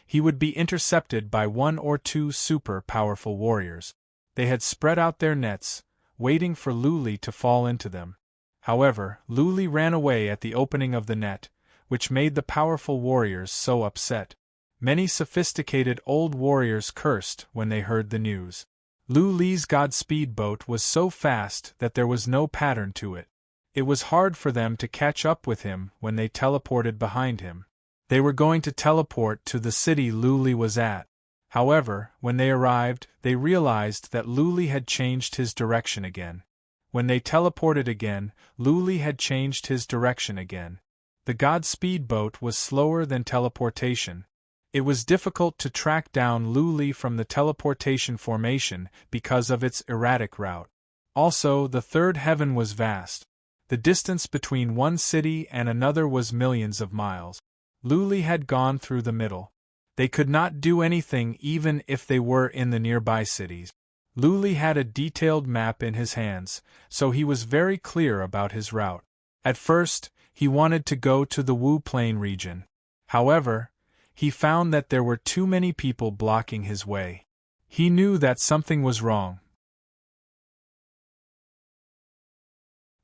he would be intercepted by 1 or 2 super powerful warriors. They had spread out their nets, waiting for Lu Li to fall into them. However, Lu Li ran away at the opening of the net, which made the powerful warriors so upset. Many sophisticated old warriors cursed when they heard the news. Lu Li's Godspeed boat was so fast that there was no pattern to it. It was hard for them to catch up with him when they teleported behind him. They were going to teleport to the city Lu Li was at. However, when they arrived, they realized that Lu Li had changed his direction again. When they teleported again, Lu Li had changed his direction again. The Godspeed boat was slower than teleportation. It was difficult to track down Lu Li from the teleportation formation because of its erratic route. Also, the third heaven was vast. The distance between one city and another was millions of miles. Lu Li had gone through the middle. They could not do anything even if they were in the nearby cities. Lu Li had a detailed map in his hands, so he was very clear about his route. At first, he wanted to go to the Wu Plain region. However, he found that there were too many people blocking his way. He knew that something was wrong.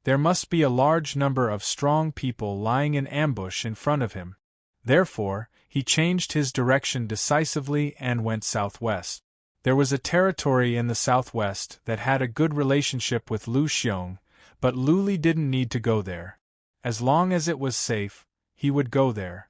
There must be a large number of strong people lying in ambush in front of him. Therefore, he changed his direction decisively and went southwest. There was a territory in the southwest that had a good relationship with Lu Xiong, but Lu Li didn't need to go there. As long as it was safe, he would go there.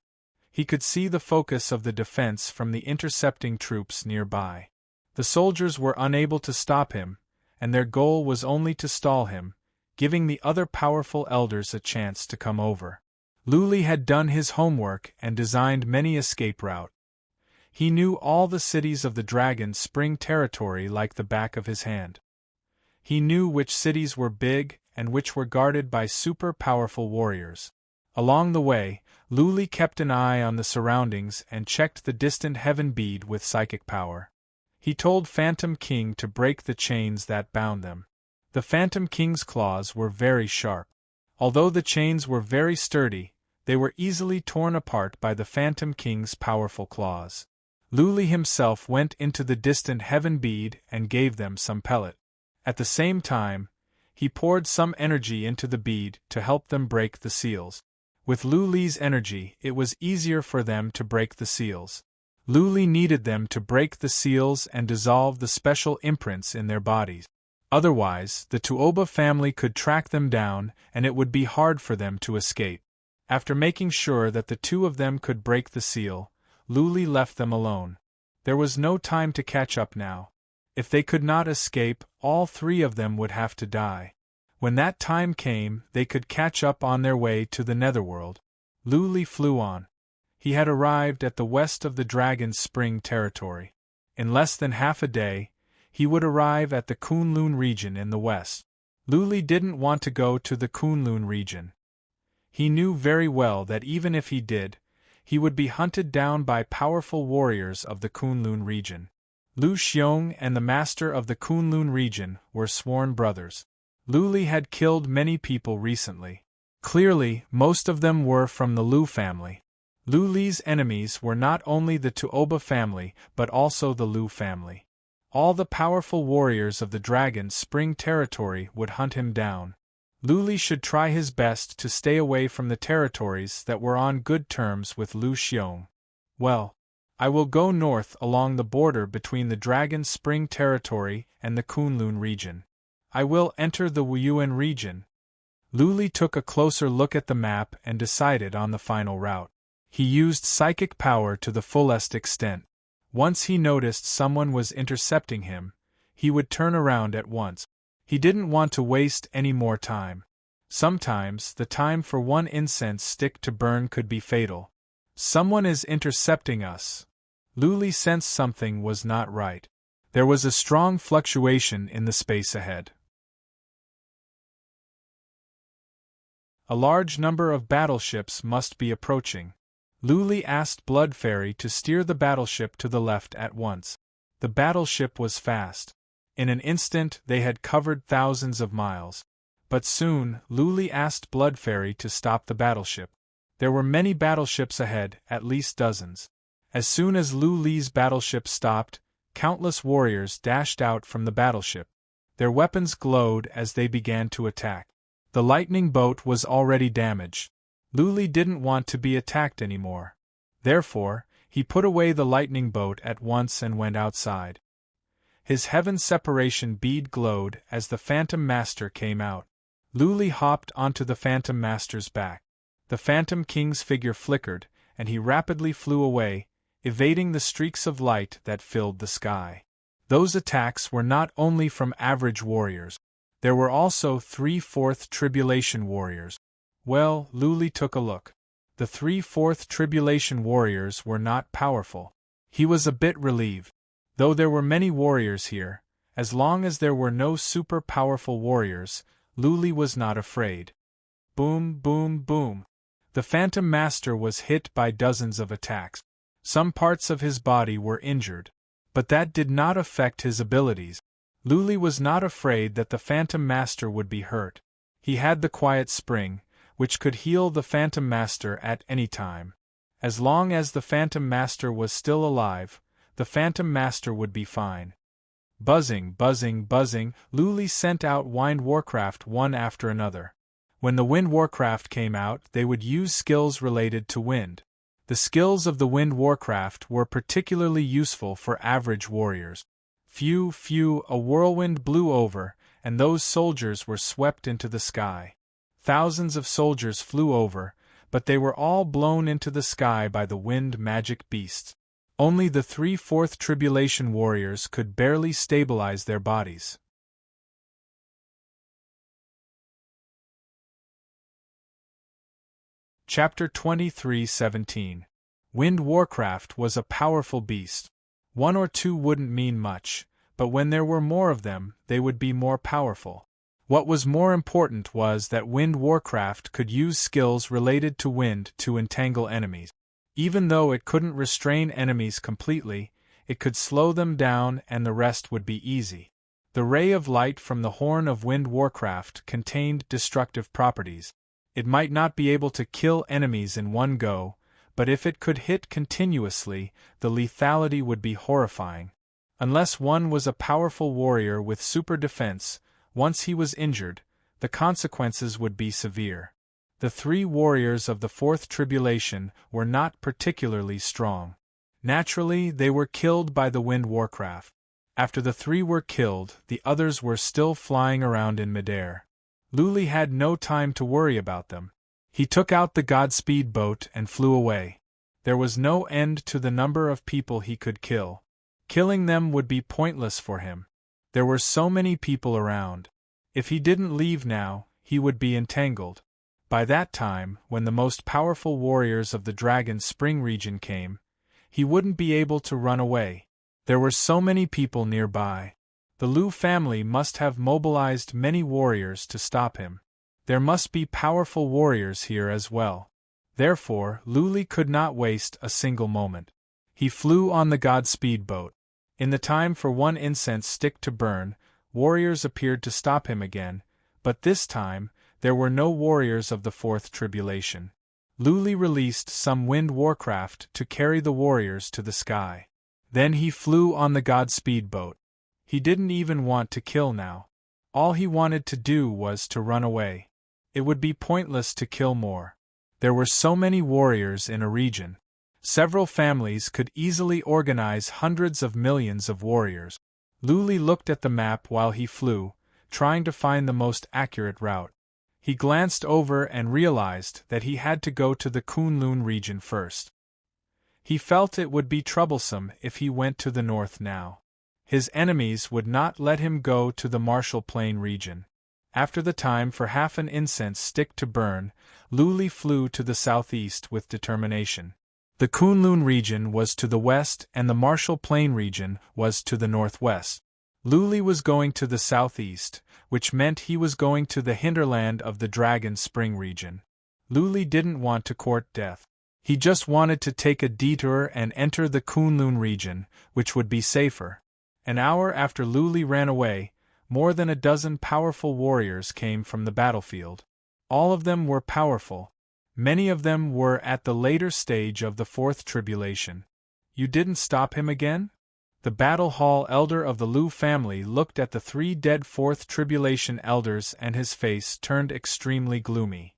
He could see the focus of the defense from the intercepting troops nearby. The soldiers were unable to stop him, and their goal was only to stall him, giving the other powerful elders a chance to come over. Lu Li had done his homework and designed many escape routes. He knew all the cities of the Dragon Spring territory like the back of his hand. He knew which cities were big and which were guarded by super-powerful warriors. Along the way, Lu Li kept an eye on the surroundings and checked the distant heaven bead with psychic power. He told Phantom King to break the chains that bound them. The Phantom King's claws were very sharp. Although the chains were very sturdy, they were easily torn apart by the Phantom King's powerful claws. Lu Li himself went into the distant heaven bead and gave them some pellet. At the same time, he poured some energy into the bead to help them break the seals. With Lu Li's energy, it was easier for them to break the seals. Lu Li needed them to break the seals and dissolve the special imprints in their bodies. Otherwise, the Tuoba family could track them down and it would be hard for them to escape. After making sure that the two of them could break the seal, Lu Li left them alone. There was no time to catch up now. If they could not escape, all three of them would have to die. When that time came, they could catch up on their way to the Netherworld. Lu Li flew on. He had arrived at the west of the Dragon Spring territory. In less than half a day, he would arrive at the Kunlun region in the west. Lu Li didn't want to go to the Kunlun region. He knew very well that even if he did, he would be hunted down by powerful warriors of the Kunlun region. Lu Xiong and the master of the Kunlun region were sworn brothers. Lu Li had killed many people recently. Clearly, most of them were from the Lu family. Lu Li's enemies were not only the Tuoba family but also the Lu family. All the powerful warriors of the Dragon Spring territory would hunt him down. Lu Li should try his best to stay away from the territories that were on good terms with Lu Xiong. Well, I will go north along the border between the Dragon Spring territory and the Kunlun region. I will enter the Wuyuan region. Lu Li took a closer look at the map and decided on the final route. He used psychic power to the fullest extent. Once he noticed someone was intercepting him, he would turn around at once. He didn't want to waste any more time. Sometimes, the time for one incense stick to burn could be fatal. Someone is intercepting us. Lu Li sensed something was not right. There was a strong fluctuation in the space ahead. A large number of battleships must be approaching. Lu Li asked Blood Fairy to steer the battleship to the left at once. The battleship was fast. In an instant they had covered thousands of miles. But soon, Lu Li asked Blood Fairy to stop the battleship. There were many battleships ahead, at least dozens. As soon as Lu Li's battleship stopped, countless warriors dashed out from the battleship. Their weapons glowed as they began to attack. The lightning boat was already damaged. Lu Li didn't want to be attacked anymore. Therefore, he put away the lightning boat at once and went outside. His heaven separation bead glowed as the Phantom Master came out. Lu Li hopped onto the Phantom Master's back. The Phantom King's figure flickered, and he rapidly flew away, evading the streaks of light that filled the sky. Those attacks were not only from average warriors. There were also 3/4 Tribulation warriors. Well, Lu Li took a look. The 3/4 Tribulation warriors were not powerful. He was a bit relieved. Though there were many warriors here, as long as there were no super-powerful warriors, Lu Li was not afraid. Boom, boom, boom. The Phantom Master was hit by dozens of attacks. Some parts of his body were injured. But that did not affect his abilities. Lu Li was not afraid that the Phantom Master would be hurt. He had the Quiet Spring, which could heal the Phantom Master at any time. As long as the Phantom Master was still alive, the Phantom Master would be fine. Buzzing, buzzing, buzzing, Lu Li sent out Wind Warcraft one after another. When the Wind Warcraft came out, they would use skills related to wind. The skills of the Wind Warcraft were particularly useful for average warriors. A whirlwind blew over, and those soldiers were swept into the sky. Thousands of soldiers flew over, but they were all blown into the sky by the wind magic beasts. Only the 3/4 Tribulation warriors could barely stabilize their bodies. Chapter 23:17. Wind Warcraft was a powerful beast. One or two wouldn't mean much, but when there were more of them, they would be more powerful. What was more important was that Wind Warcraft could use skills related to wind to entangle enemies. Even though it couldn't restrain enemies completely, it could slow them down and the rest would be easy. The ray of light from the horn of Wind Warcraft contained destructive properties. It might not be able to kill enemies in one go, but if it could hit continuously, the lethality would be horrifying. Unless one was a powerful warrior with super defense, once he was injured, the consequences would be severe. The 3 warriors of the 4th Tribulation were not particularly strong. Naturally, they were killed by the Wind Warcraft. After the 3 were killed, the others were still flying around in midair. Luli had no time to worry about them. He took out the Godspeed boat and flew away. There was no end to the number of people he could kill. Killing them would be pointless for him. There were so many people around. If he didn't leave now, he would be entangled. By that time, when the most powerful warriors of the Dragon Spring region came, he wouldn't be able to run away. There were so many people nearby. The Lu family must have mobilized many warriors to stop him. There must be powerful warriors here as well. Therefore, Luli could not waste a single moment. He flew on the Godspeed boat. In the time for one incense stick to burn, warriors appeared to stop him again, but this time, there were no warriors of the 4th Tribulation. Luli released some Wind Warcraft to carry the warriors to the sky. Then he flew on the Godspeed boat. He didn't even want to kill now. All he wanted to do was to run away. It would be pointless to kill more. There were so many warriors in a region. Several families could easily organize hundreds of millions of warriors. Luli looked at the map while he flew, trying to find the most accurate route. He glanced over and realized that he had to go to the Kunlun region first. He felt it would be troublesome if he went to the north now. His enemies would not let him go to the Marshall Plain region. After the time for half an incense stick to burn, Luli flew to the southeast with determination. The Kunlun region was to the west and the Marshall Plain region was to the northwest. Luli was going to the southeast, which meant he was going to the hinterland of the Dragon Spring region. Luli didn't want to court death. He just wanted to take a detour and enter the Kunlun region, which would be safer. An hour after Luli ran away, more than a dozen powerful warriors came from the battlefield. All of them were powerful. Many of them were at the later stage of the 4th Tribulation. You didn't stop him again? The Battle Hall elder of the Lu family looked at the 3 dead 4th Tribulation elders and his face turned extremely gloomy.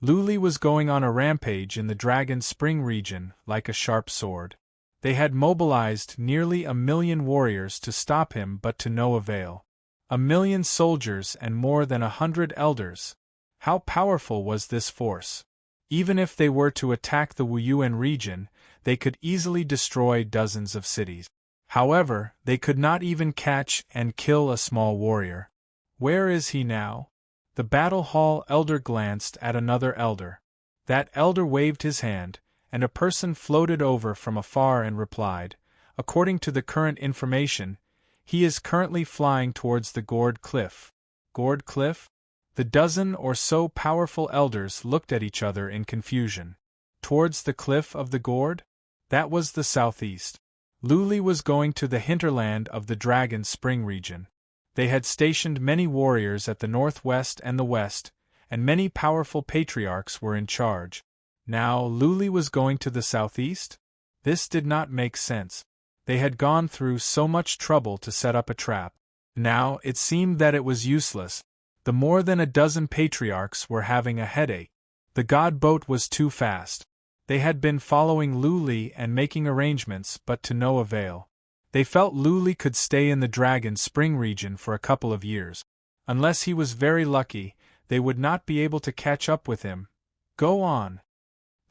Luli was going on a rampage in the Dragon Spring region like a sharp sword. They had mobilized nearly 1,000,000 warriors to stop him but to no avail. 1,000,000 soldiers and more than 100 elders. How powerful was this force? Even if they were to attack the Wuyuan region, they could easily destroy dozens of cities. However, they could not even catch and kill a small warrior. Where is he now? The Battle Hall elder glanced at another elder. That elder waved his hand, and a person floated over from afar and replied, according to the current information, he is currently flying towards the Gourd Cliff. Gourd Cliff? The dozen or so powerful elders looked at each other in confusion. Towards the cliff of the Gourd? That was the southeast. Luli was going to the hinterland of the Dragon Spring region. They had stationed many warriors at the northwest and the west, and many powerful patriarchs were in charge. Now Luli was going to the southeast? This did not make sense. They had gone through so much trouble to set up a trap. Now, it seemed that it was useless. The more than a dozen patriarchs were having a headache. The god boat was too fast. They had been following Lu Li and making arrangements, but to no avail. They felt Lu Li could stay in the Dragon Spring region for a couple of years. Unless he was very lucky, they would not be able to catch up with him. Go on.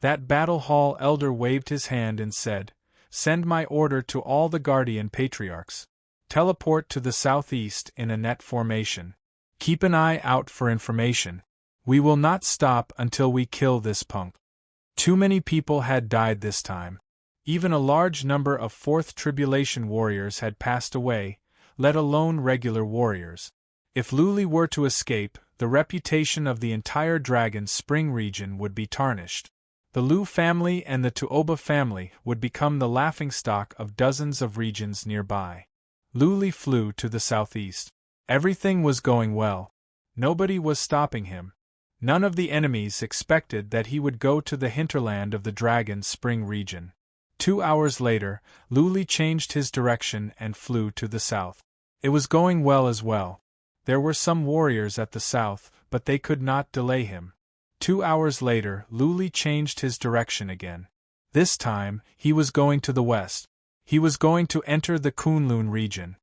That Battle Hall elder waved his hand and said, "Send my order to all the Guardian Patriarchs. Teleport to the southeast in a net formation. Keep an eye out for information. We will not stop until we kill this punk." Too many people had died this time. Even a large number of Fourth Tribulation warriors had passed away, let alone regular warriors. If Lu Li were to escape, the reputation of the entire Dragon Spring region would be tarnished. The Lu family and the Tuoba family would become the laughingstock of dozens of regions nearby. Lu Li flew to the southeast. Everything was going well. Nobody was stopping him. None of the enemies expected that he would go to the hinterland of the Dragon Spring region. 2 hours later, Lu Li changed his direction and flew to the south. It was going well as well. There were some warriors at the south, but they could not delay him. 2 hours later, Lu Li changed his direction again. This time, he was going to the west. He was going to enter the Kunlun region.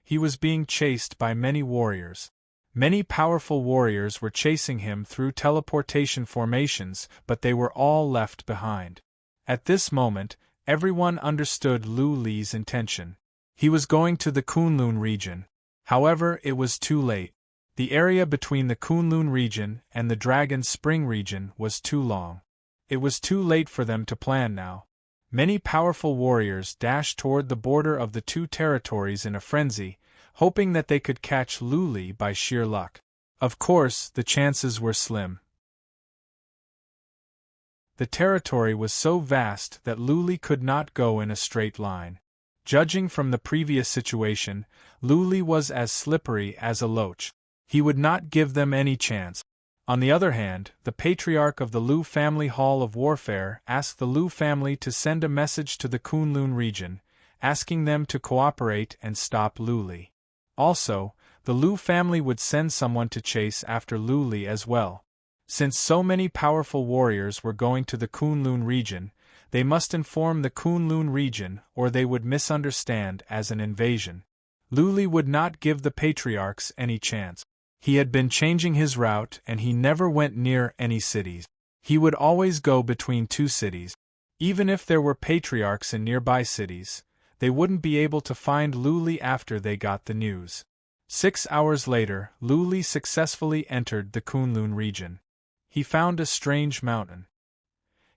He was being chased by many warriors. Many powerful warriors were chasing him through teleportation formations, but they were all left behind. At this moment, everyone understood Lu Li's intention. He was going to the Kunlun region. However, it was too late. The area between the Kunlun region and the Dragon Spring region was too long. It was too late for them to plan now. Many powerful warriors dashed toward the border of the two territories in a frenzy, hoping that they could catch Lu Li by sheer luck. Of course, the chances were slim. The territory was so vast that Lu Li could not go in a straight line. Judging from the previous situation, Lu Li was as slippery as a loach. He would not give them any chance. On the other hand, the patriarch of the Lu family Hall of Warfare asked the Lu family to send a message to the Kunlun region, asking them to cooperate and stop Lu Li. Also, the Lu family would send someone to chase after Lu Li as well. Since so many powerful warriors were going to the Kunlun region, they must inform the Kunlun region or they would misunderstand as an invasion. Lu Li would not give the patriarchs any chance. He had been changing his route and he never went near any cities. He would always go between two cities. Even if there were patriarchs in nearby cities, they wouldn't be able to find Lu Li after they got the news. 6 hours later, Lu Li successfully entered the Kunlun region. He found a strange mountain.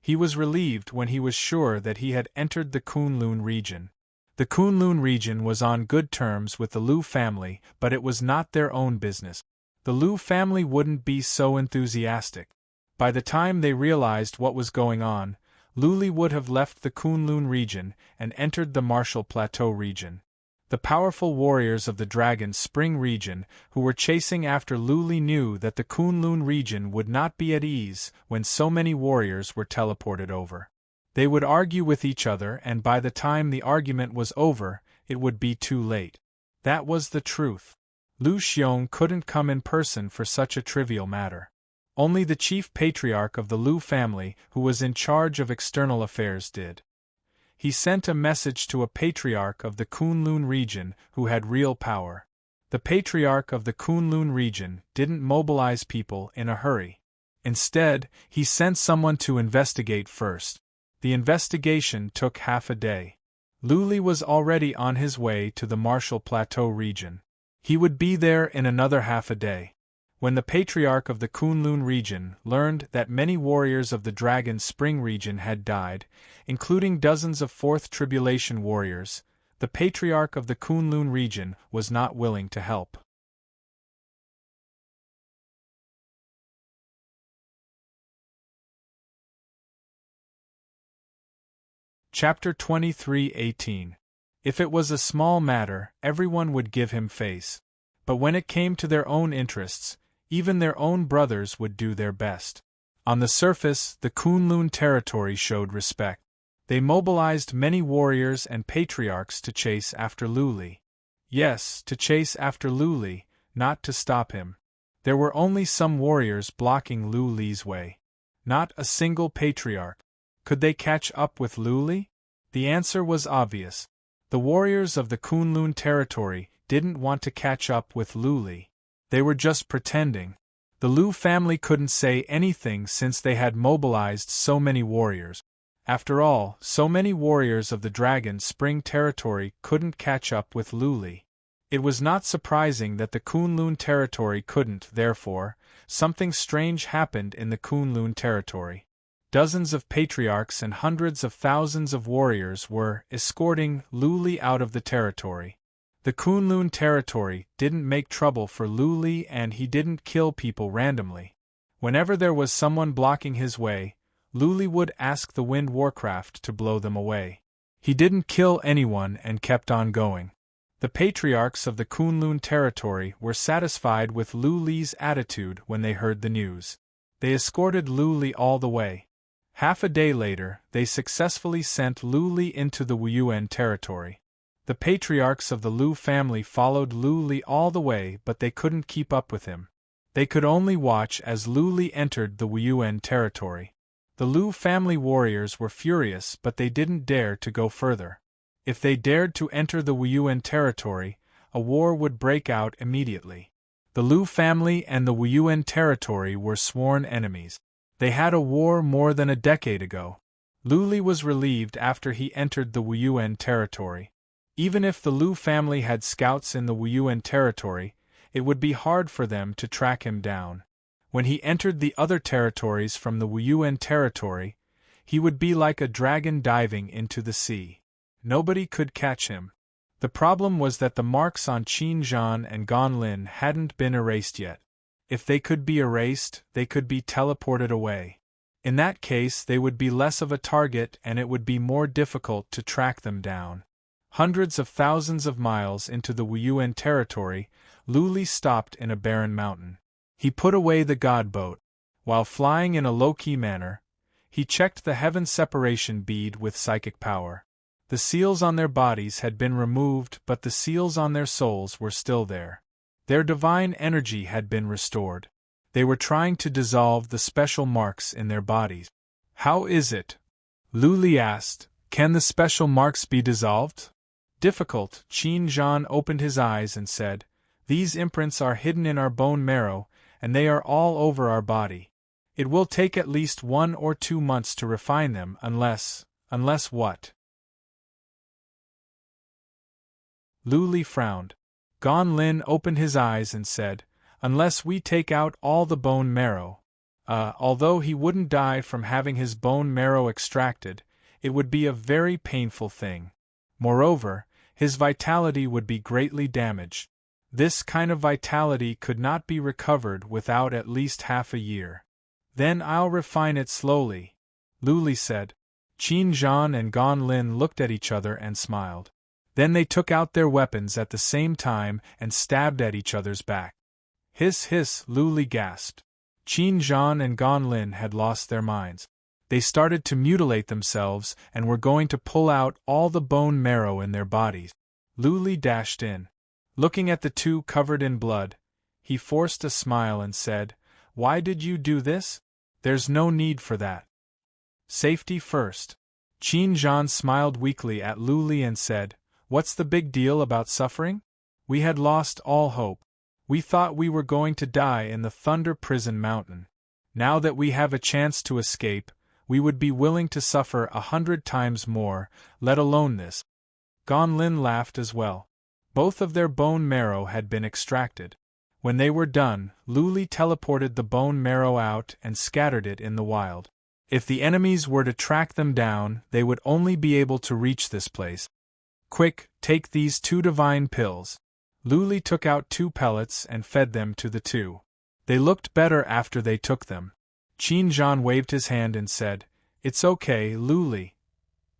He was relieved when he was sure that he had entered the Kunlun region. The Kunlun region was on good terms with the Lu family, but it was not their own business. The Lu family wouldn't be so enthusiastic. By the time they realized what was going on, Lu Li would have left the Kunlun region and entered the Martial Plateau region. The powerful warriors of the Dragon Spring region who were chasing after Lu Li knew that the Kunlun region would not be at ease when so many warriors were teleported over. They would argue with each other and by the time the argument was over, it would be too late. That was the truth. Lu Xiong couldn't come in person for such a trivial matter. Only the chief patriarch of the Lu family, who was in charge of external affairs, did. He sent a message to a patriarch of the Kunlun region who had real power. The patriarch of the Kunlun region didn't mobilize people in a hurry. Instead, he sent someone to investigate first. The investigation took half a day. Lu Li was already on his way to the Martial Plateau region. He would be there in another half a day. When the patriarch of the Kunlun region learned that many warriors of the Dragon Spring region had died, including dozens of Fourth Tribulation warriors, the patriarch of the Kunlun region was not willing to help. Chapter 23:18. If it was a small matter, everyone would give him face. But when it came to their own interests, even their own brothers would do their best. On the surface, the Kunlun territory showed respect. They mobilized many warriors and patriarchs to chase after Lu Li. Yes, to chase after Lu Li, not to stop him. There were only some warriors blocking Lu Li's way. Not a single patriarch. Could they catch up with Lu Li? The answer was obvious. The warriors of the Kunlun territory didn't want to catch up with Lu Li. They were just pretending. The Lu family couldn't say anything since they had mobilized so many warriors. After all, so many warriors of the Dragon Spring territory couldn't catch up with Lu Li. It was not surprising that the Kunlun territory couldn't, therefore. Something strange happened in the Kunlun territory. Dozens of patriarchs and hundreds of thousands of warriors were escorting Lu Li out of the territory. The Kunlun territory didn't make trouble for Lu Li, and he didn't kill people randomly. Whenever there was someone blocking his way, Lu Li would ask the Wind Warcraft to blow them away. He didn't kill anyone and kept on going. The patriarchs of the Kunlun territory were satisfied with Lu Li's attitude when they heard the news. They escorted Lu Li all the way. Half a day later, they successfully sent Lu Li into the Wuyuan territory. The patriarchs of the Lu family followed Lu Li all the way, but they couldn't keep up with him. They could only watch as Lu Li entered the Wuyuan territory. The Lu family warriors were furious, but they didn't dare to go further. If they dared to enter the Wuyuan territory, a war would break out immediately. The Lu family and the Wuyuan territory were sworn enemies. They had a war more than a decade ago. Lu Li was relieved after he entered the Wuyuan territory. Even if the Lu family had scouts in the Wuyuan territory, it would be hard for them to track him down. When he entered the other territories from the Wuyuan territory, he would be like a dragon diving into the sea. Nobody could catch him. The problem was that the marks on Qin Zhan and Gan Lin hadn't been erased yet. If they could be erased, they could be teleported away. In that case, they would be less of a target and it would be more difficult to track them down. Hundreds of thousands of miles into the Wuyuan territory, Lu Li stopped in a barren mountain. He put away the god boat. While flying in a low-key manner, he checked the heaven separation bead with psychic power. The seals on their bodies had been removed, but the seals on their souls were still there. Their divine energy had been restored. They were trying to dissolve the special marks in their bodies. How is it? Lu Li asked. Can the special marks be dissolved? Difficult. Qin Zhan opened his eyes and said, These imprints are hidden in our bone marrow, and they are all over our body. It will take at least 1 or 2 months to refine them unless what? Lu Li frowned. Gan Lin opened his eyes and said, Unless we take out all the bone marrow. Although he wouldn't die from having his bone marrow extracted, it would be a very painful thing. Moreover, his vitality would be greatly damaged. This kind of vitality could not be recovered without at least half a year. Then I'll refine it slowly, Lu Li said. Qin Zhan and Gan Lin looked at each other and smiled. Then they took out their weapons at the same time and stabbed at each other's back. Hiss hiss, Lu Li gasped. Qin Zhan and Gan Lin had lost their minds. They started to mutilate themselves and were going to pull out all the bone marrow in their bodies. Lu Li dashed in. Looking at the two covered in blood, he forced a smile and said, Why did you do this? There's no need for that. Safety first. Qin Zhan smiled weakly at Lu Li and said, What's the big deal about suffering? We had lost all hope. We thought we were going to die in the Thunder Prison Mountain. Now that we have a chance to escape, we would be willing to suffer 100 times more, let alone this. Gan Lin laughed as well. Both of their bone marrow had been extracted. When they were done, Lu Li teleported the bone marrow out and scattered it in the wild. If the enemies were to track them down, they would only be able to reach this place. Quick, take these 2 divine pills. Lu Li took out 2 pellets and fed them to the two. They looked better after they took them. Qin Zhan waved his hand and said, It's okay, Lu Li.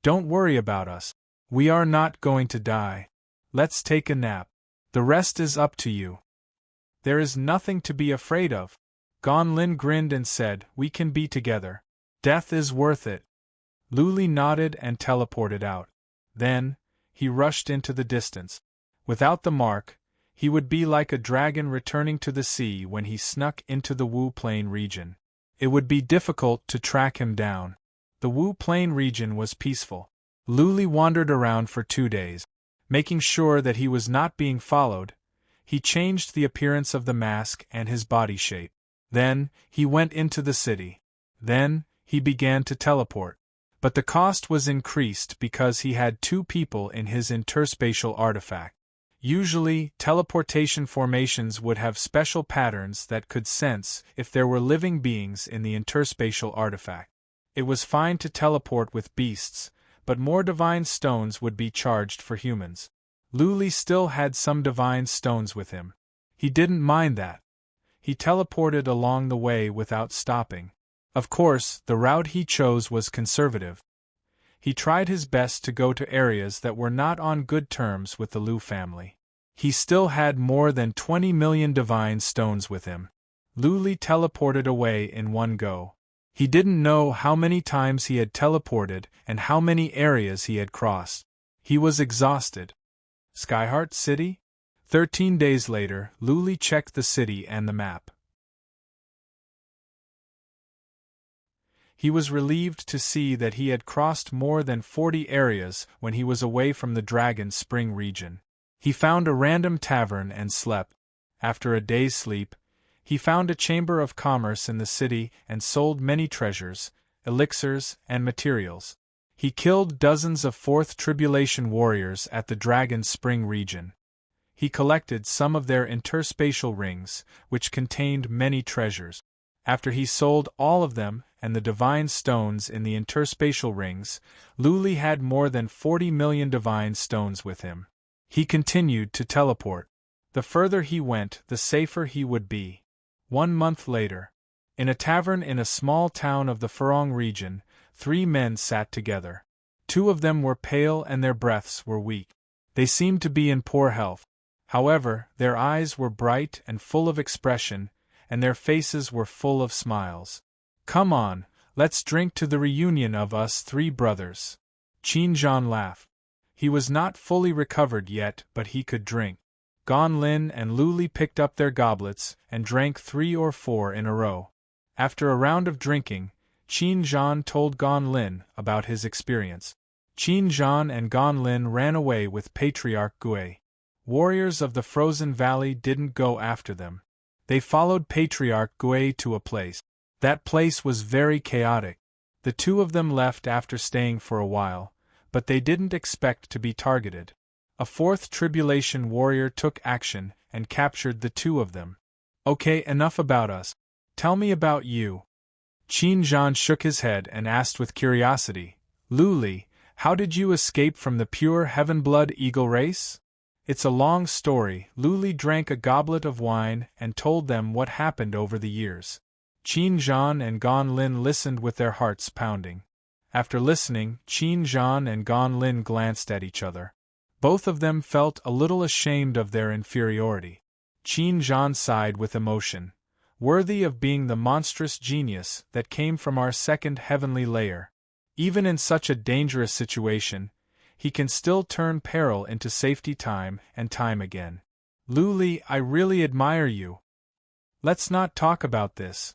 Don't worry about us. We are not going to die. Let's take a nap. The rest is up to you. There is nothing to be afraid of. Gan Lin grinned and said, We can be together. Death is worth it. Lu Li nodded and teleported out. Then, he rushed into the distance. Without the mark, he would be like a dragon returning to the sea when he snuck into the Wu Plain region. It would be difficult to track him down. The Wu Plain region was peaceful. Luli wandered around for 2 days. Making sure that he was not being followed, he changed the appearance of the mask and his body shape. Then, he went into the city. Then, he began to teleport. But the cost was increased because he had 2 people in his interspatial artifact. Usually, teleportation formations would have special patterns that could sense if there were living beings in the interspatial artifact. It was fine to teleport with beasts, but more divine stones would be charged for humans. Luli still had some divine stones with him. He didn't mind that. He teleported along the way without stopping. Of course, the route he chose was conservative. He tried his best to go to areas that were not on good terms with the Lu family. He still had more than 20 million divine stones with him. Luli teleported away in one go. He didn't know how many times he had teleported and how many areas he had crossed. He was exhausted. Skyheart City? 13 days later, Luli checked the city and the map. He was relieved to see that he had crossed more than 40 areas when he was away from the Dragon Spring region. He found a random tavern and slept. After a day's sleep, he found a chamber of commerce in the city and sold many treasures, elixirs, and materials. He killed dozens of 4th Tribulation warriors at the Dragon Spring region. He collected some of their interspatial rings, which contained many treasures. After he sold all of them and the divine stones in the interspatial rings, Luli had more than 40 million divine stones with him. He continued to teleport. The further he went, the safer he would be. 1 month later, in a tavern in a small town of the Furong region, 3 men sat together. 2 of them were pale and their breaths were weak. They seemed to be in poor health. However, their eyes were bright and full of expression, and their faces were full of smiles. "Come on, let's drink to the reunion of us 3 brothers." Qin Zhan laughed. He was not fully recovered yet, but he could drink. Gan Lin and Luli picked up their goblets and drank 3 or 4 in a row. After a round of drinking, Qin Zhan told Gan Lin about his experience. Qin Zhan and Gan Lin ran away with Patriarch Gui. Warriors of the Frozen Valley didn't go after them. They followed Patriarch Gui to a place. That place was very chaotic. The 2 of them left after staying for a while, but they didn't expect to be targeted. A 4th Tribulation warrior took action and captured the 2 of them. "Okay, enough about us. Tell me about you." Qin Zhan shook his head and asked with curiosity, "Luli, how did you escape from the pure Heavenblood Eagle race?" "It's a long story." Luli drank a goblet of wine and told them what happened over the years. Qin Zhan and Gan Lin listened with their hearts pounding. After listening, Qin Zhan and Gan Lin glanced at each other. Both of them felt a little ashamed of their inferiority. Qin Zhan sighed with emotion. "Worthy of being the monstrous genius that came from our 2nd heavenly layer. Even in such a dangerous situation, he can still turn peril into safety time and time again. Luli, I really admire you. Let's not talk about this."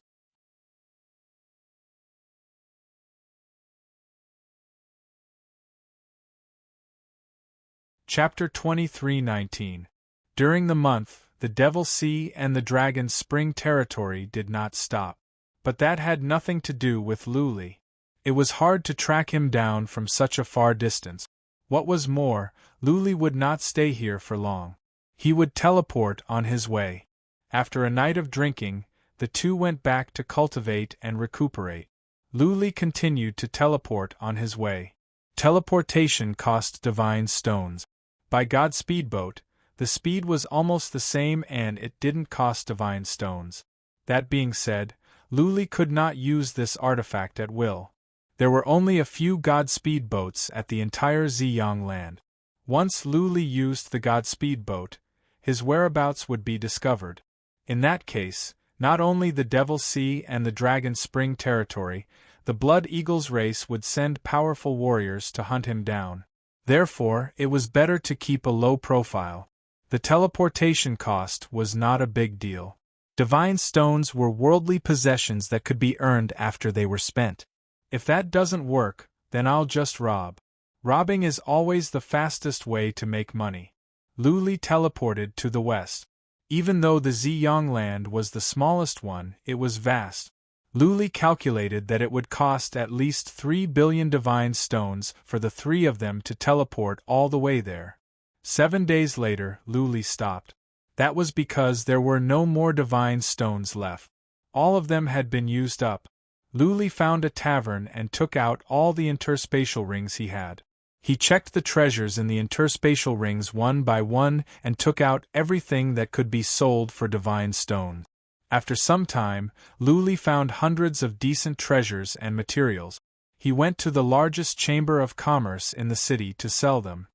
Chapter 23:19. During the month, the Devil Sea and the Dragon Spring territory did not stop. But that had nothing to do with Luli. It was hard to track him down from such a far distance. What was more, Luli would not stay here for long. He would teleport on his way. After a night of drinking, the 2 went back to cultivate and recuperate. Luli continued to teleport on his way. Teleportation cost divine stones. By God's speedboat, the speed was almost the same and it didn't cost divine stones. That being said, Luli could not use this artifact at will. There were only a few Godspeed boats at the entire Ziyang land. Once Luli used the Godspeed boat, his whereabouts would be discovered. In that case, not only the Devil Sea and the Dragon Spring territory, the Blood Eagles race would send powerful warriors to hunt him down. Therefore, it was better to keep a low profile. The teleportation cost was not a big deal. Divine stones were worldly possessions that could be earned after they were spent. If that doesn't work, then I'll just rob. Robbing is always the fastest way to make money. Luli teleported to the west. Even though the Ziyang land was the smallest one, it was vast. Luli calculated that it would cost at least 3 billion divine stones for the three of them to teleport all the way there. 7 days later, Luli stopped. That was because there were no more divine stones left. All of them had been used up. Luli found a tavern and took out all the interspatial rings he had. He checked the treasures in the interspatial rings one by one and took out everything that could be sold for divine stones. After some time, Luli found hundreds of decent treasures and materials. He went to the largest chamber of commerce in the city to sell them.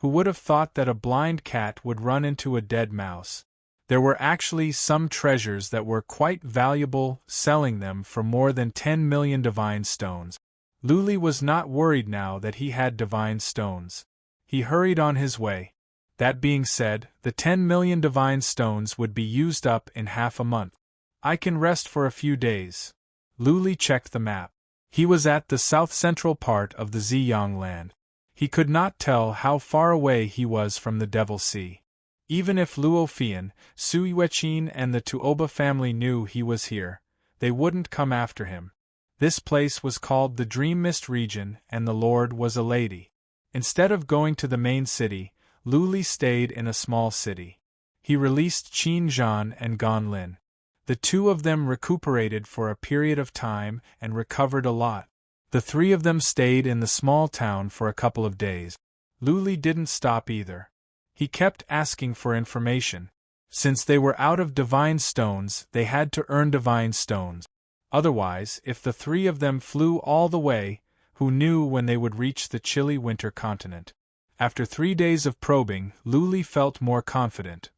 Who would have thought that a blind cat would run into a dead mouse? There were actually some treasures that were quite valuable, selling them for more than 10 million divine stones. Luli was not worried now that he had divine stones. He hurried on his way. That being said, the 10 million divine stones would be used up in half a month. I can rest for a few days. Luli checked the map. He was at the south-central part of the Ziyang land. He could not tell how far away he was from the Devil Sea. Even if Luo Fian, Su Yueqin and the Tuoba family knew he was here, they wouldn't come after him. This place was called the Dream Mist region and the Lord was a lady. Instead of going to the main city, Luli stayed in a small city. He released Qin Zhan and Gan Lin. The two of them recuperated for a period of time and recovered a lot. The three of them stayed in the small town for a couple of days. Luli didn't stop either. He kept asking for information. Since they were out of divine stones, they had to earn divine stones. Otherwise, if the three of them flew all the way, who knew when they would reach the chilly winter continent? After 3 days of probing, Luli felt more confident.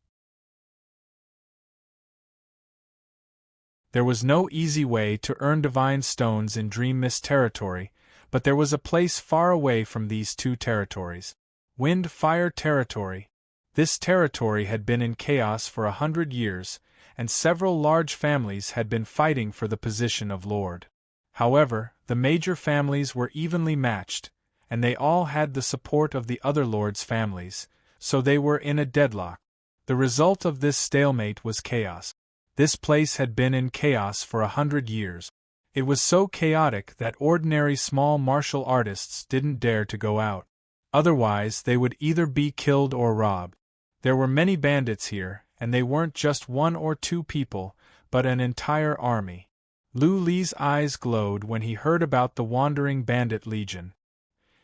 There was no easy way to earn divine stones in Dream Mist territory, but there was a place far away from these two territories. Wind-Fire territory. This territory had been in chaos for 100 years, and several large families had been fighting for the position of lord. However, the major families were evenly matched, and they all had the support of the other lords' families, so they were in a deadlock. The result of this stalemate was chaos. This place had been in chaos for 100 years. It was so chaotic that ordinary small martial artists didn't dare to go out. Otherwise, they would either be killed or robbed. There were many bandits here, and they weren't just 1 or 2 people, but an entire army. Lu Li's eyes glowed when he heard about the Wandering Bandit Legion.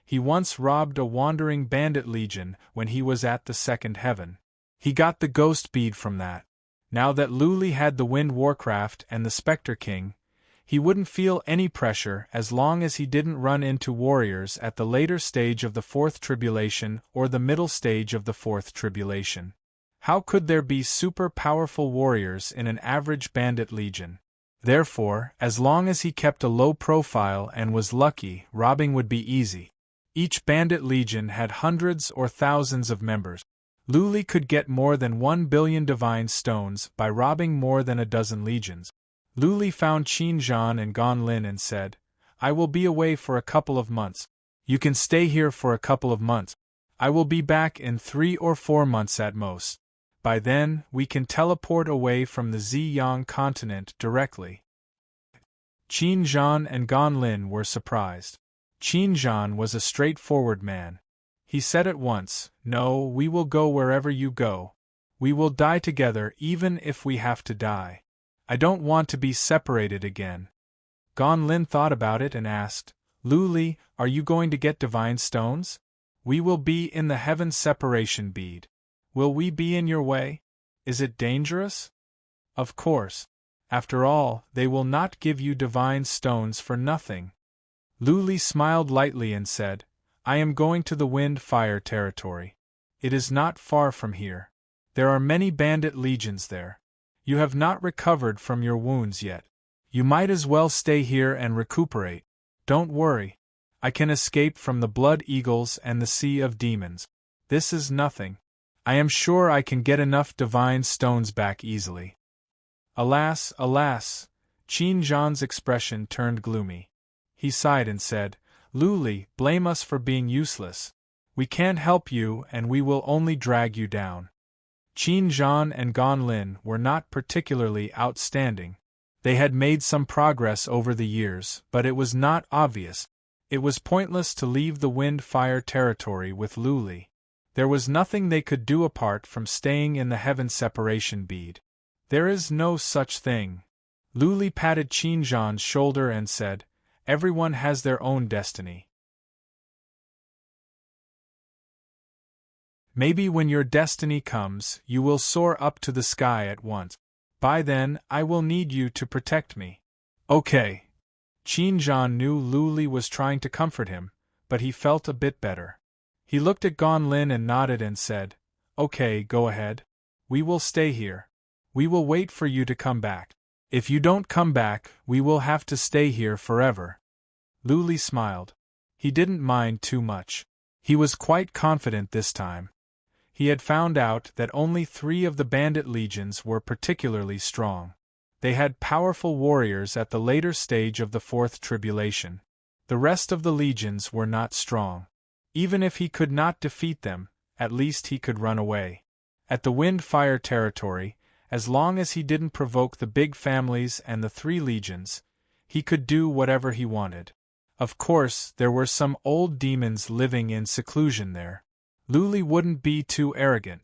He once robbed a Wandering Bandit Legion when he was at the Second Heaven. He got the Ghost Bead from that. Now that Lu Li had the Wind Warcraft and the Spectre King, he wouldn't feel any pressure as long as he didn't run into warriors at the later stage of the Fourth Tribulation or the middle stage of the Fourth Tribulation. How could there be super powerful warriors in an average bandit legion? Therefore, as long as he kept a low profile and was lucky, robbing would be easy. Each bandit legion had hundreds or thousands of members. Lu Li could get more than 1 billion divine stones by robbing more than a dozen legions. Lu Li found Qin Zhan and Gan Lin and said, "I will be away for a couple of months. You can stay here for a couple of months. I will be back in 3 or 4 months at most. By then, we can teleport away from the Ziyang continent directly." Qin Zhan and Gan Lin were surprised. Qin Zhan was a straightforward man. He said at once, "No, we will go wherever you go. We will die together even if we have to die. I don't want to be separated again." Gan Lin thought about it and asked, "Lu Li, are you going to get divine stones? We will be in the heaven separation bead. Will we be in your way? Is it dangerous?" "Of course. After all, they will not give you divine stones for nothing." Lu Li smiled lightly and said, "I am going to the Wind-Fire territory. It is not far from here. There are many bandit legions there. You have not recovered from your wounds yet. You might as well stay here and recuperate. Don't worry. I can escape from the Blood Eagles and the Sea of Demons. This is nothing. I am sure I can get enough divine stones back easily. Alas, alas! Qin Zhan's expression turned gloomy. He sighed and said, Luli, blame us for being useless. We can't help you and we will only drag you down. Qin Zhan and Gan Lin were not particularly outstanding. They had made some progress over the years, but it was not obvious. It was pointless to leave the wind-fire territory with Luli. There was nothing they could do apart from staying in the heaven separation bead. There is no such thing. Luli patted Qin Zhan's shoulder and said, Everyone has their own destiny. Maybe when your destiny comes, you will soar up to the sky at once. By then, I will need you to protect me. Okay. Qin Zhan knew Luli was trying to comfort him, but he felt a bit better. He looked at Gan Lin and nodded and said, Okay, go ahead. We will stay here. We will wait for you to come back. If you don't come back, we will have to stay here forever. Luli smiled. He didn't mind too much. He was quite confident this time. He had found out that only 3 of the bandit legions were particularly strong. They had powerful warriors at the later stage of the 4th tribulation. The rest of the legions were not strong. Even if he could not defeat them, at least he could run away. At the wind-fire territory, as long as he didn't provoke the big families and the 3 legions, he could do whatever he wanted. Of course, there were some old demons living in seclusion there. Luli wouldn't be too arrogant.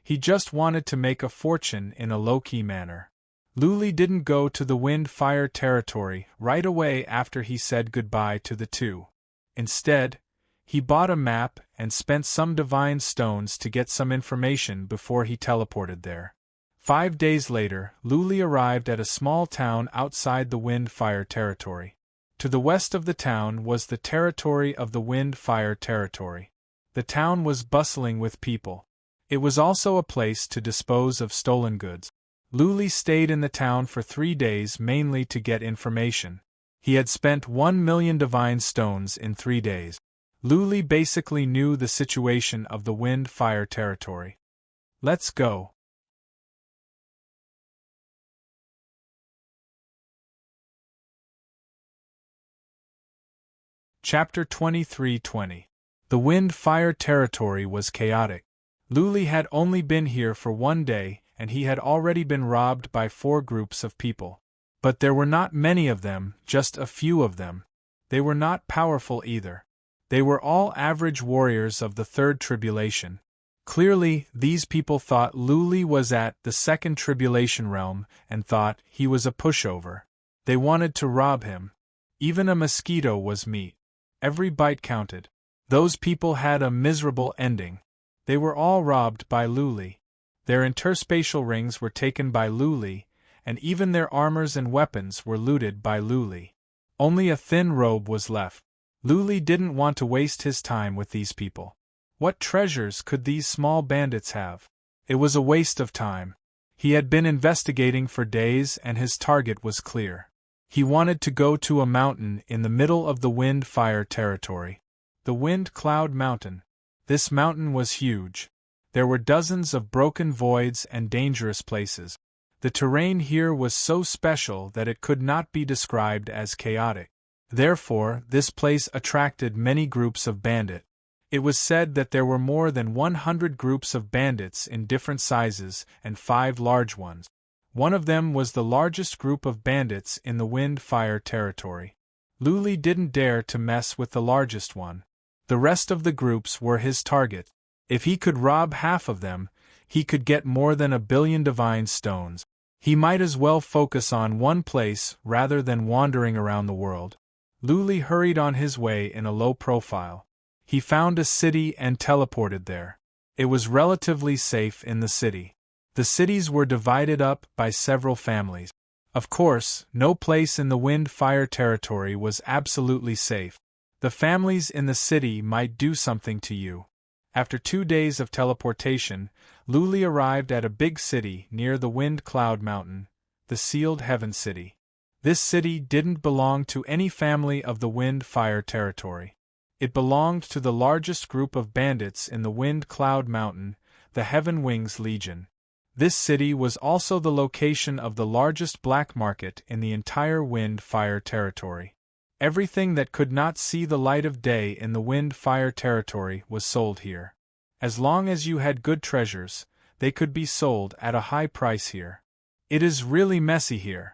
He just wanted to make a fortune in a low-key manner. Luli didn't go to the wind-fire territory right away after he said goodbye to the 2. Instead, he bought a map and spent some divine stones to get some information before he teleported there. 5 days later, Luli arrived at a small town outside the wind-fire territory. To the west of the town was the territory of the wind-fire territory. The town was bustling with people. It was also a place to dispose of stolen goods. Luli stayed in the town for 3 days mainly to get information. He had spent 1 million divine stones in 3 days. Luli basically knew the situation of the wind-fire territory. Let's go. Chapter 23:20. The wind-fire territory was chaotic. Luli had only been here for 1 day, and he had already been robbed by 4 groups of people. But there were not many of them, just a few of them. They were not powerful either. They were all average warriors of the 3rd tribulation. Clearly, these people thought Luli was at the 2nd tribulation realm and thought he was a pushover. They wanted to rob him. Even a mosquito was meat. Every bite counted. Those people had a miserable ending. They were all robbed by Luli. Their interspatial rings were taken by Luli, and even their armors and weapons were looted by Luli. Only a thin robe was left. Luli didn't want to waste his time with these people. What treasures could these small bandits have? It was a waste of time. He had been investigating for days and his target was clear. He wanted to go to a mountain in the middle of the wind-fire territory. The Wind Cloud Mountain. This mountain was huge. There were dozens of broken voids and dangerous places. The terrain here was so special that it could not be described as chaotic. Therefore, this place attracted many groups of bandits. It was said that there were more than 100 groups of bandits in different sizes and 5 large ones. One of them was the largest group of bandits in the wind-fire territory. Luli didn't dare to mess with the largest one. The rest of the groups were his target. If he could rob half of them, he could get more than 1 billion divine stones. He might as well focus on one place rather than wandering around the world. Luli hurried on his way in a low profile. He found a city and teleported there. It was relatively safe in the city. The cities were divided up by several families. Of course, no place in the wind-fire territory was absolutely safe. The families in the city might do something to you. After 2 days of teleportation, Luli arrived at a big city near the Wind Cloud Mountain, the Sealed Heaven City. This city didn't belong to any family of the wind-fire territory. It belonged to the largest group of bandits in the Wind Cloud Mountain, the Heaven Wings Legion. This city was also the location of the largest black market in the entire Wind-Fire territory. Everything that could not see the light of day in the Wind-Fire territory was sold here. As long as you had good treasures, they could be sold at a high price here. It is really messy here.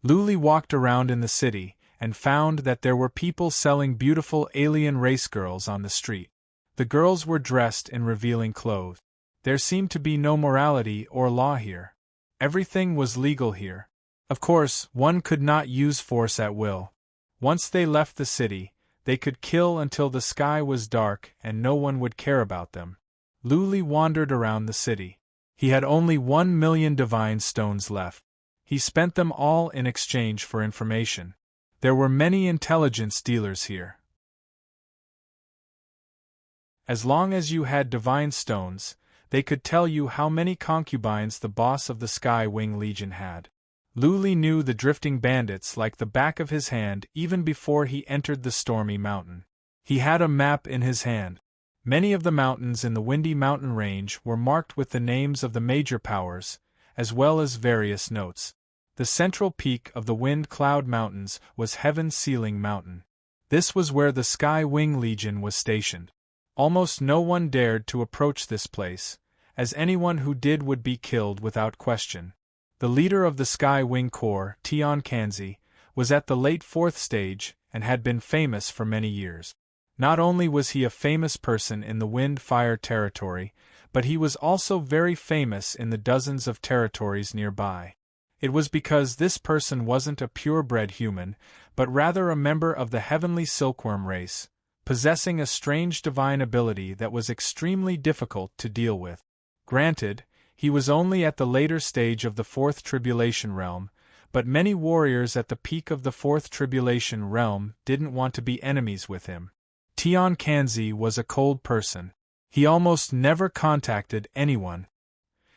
Luli walked around in the city and found that there were people selling beautiful alien race girls on the street. The girls were dressed in revealing clothes. There seemed to be no morality or law here. Everything was legal here. Of course, one could not use force at will. Once they left the city, they could kill until the sky was dark and no one would care about them. Luli wandered around the city. He had only 1,000,000 divine stones left. He spent them all in exchange for information. There were many intelligence dealers here. As long as you had divine stones, they could tell you how many concubines the boss of the Sky Wing Legion had. Luli knew the drifting bandits like the back of his hand even before he entered the stormy mountain. He had a map in his hand. Many of the mountains in the Windy Mountain Range were marked with the names of the major powers, as well as various notes. The central peak of the Wind Cloud Mountains was Heaven Sealing Mountain. This was where the Sky Wing Legion was stationed. Almost no one dared to approach this place, as anyone who did would be killed without question. The leader of the Sky Wing Corps, Tion Kanzi, was at the late 4th stage and had been famous for many years. Not only was he a famous person in the Wind-Fire territory, but he was also very famous in the dozens of territories nearby. It was because this person wasn't a purebred human, but rather a member of the heavenly silkworm race, possessing a strange divine ability that was extremely difficult to deal with. Granted, he was only at the later stage of the 4th Tribulation Realm, but many warriors at the peak of the 4th Tribulation Realm didn't want to be enemies with him. Tion Kanzi was a cold person. He almost never contacted anyone.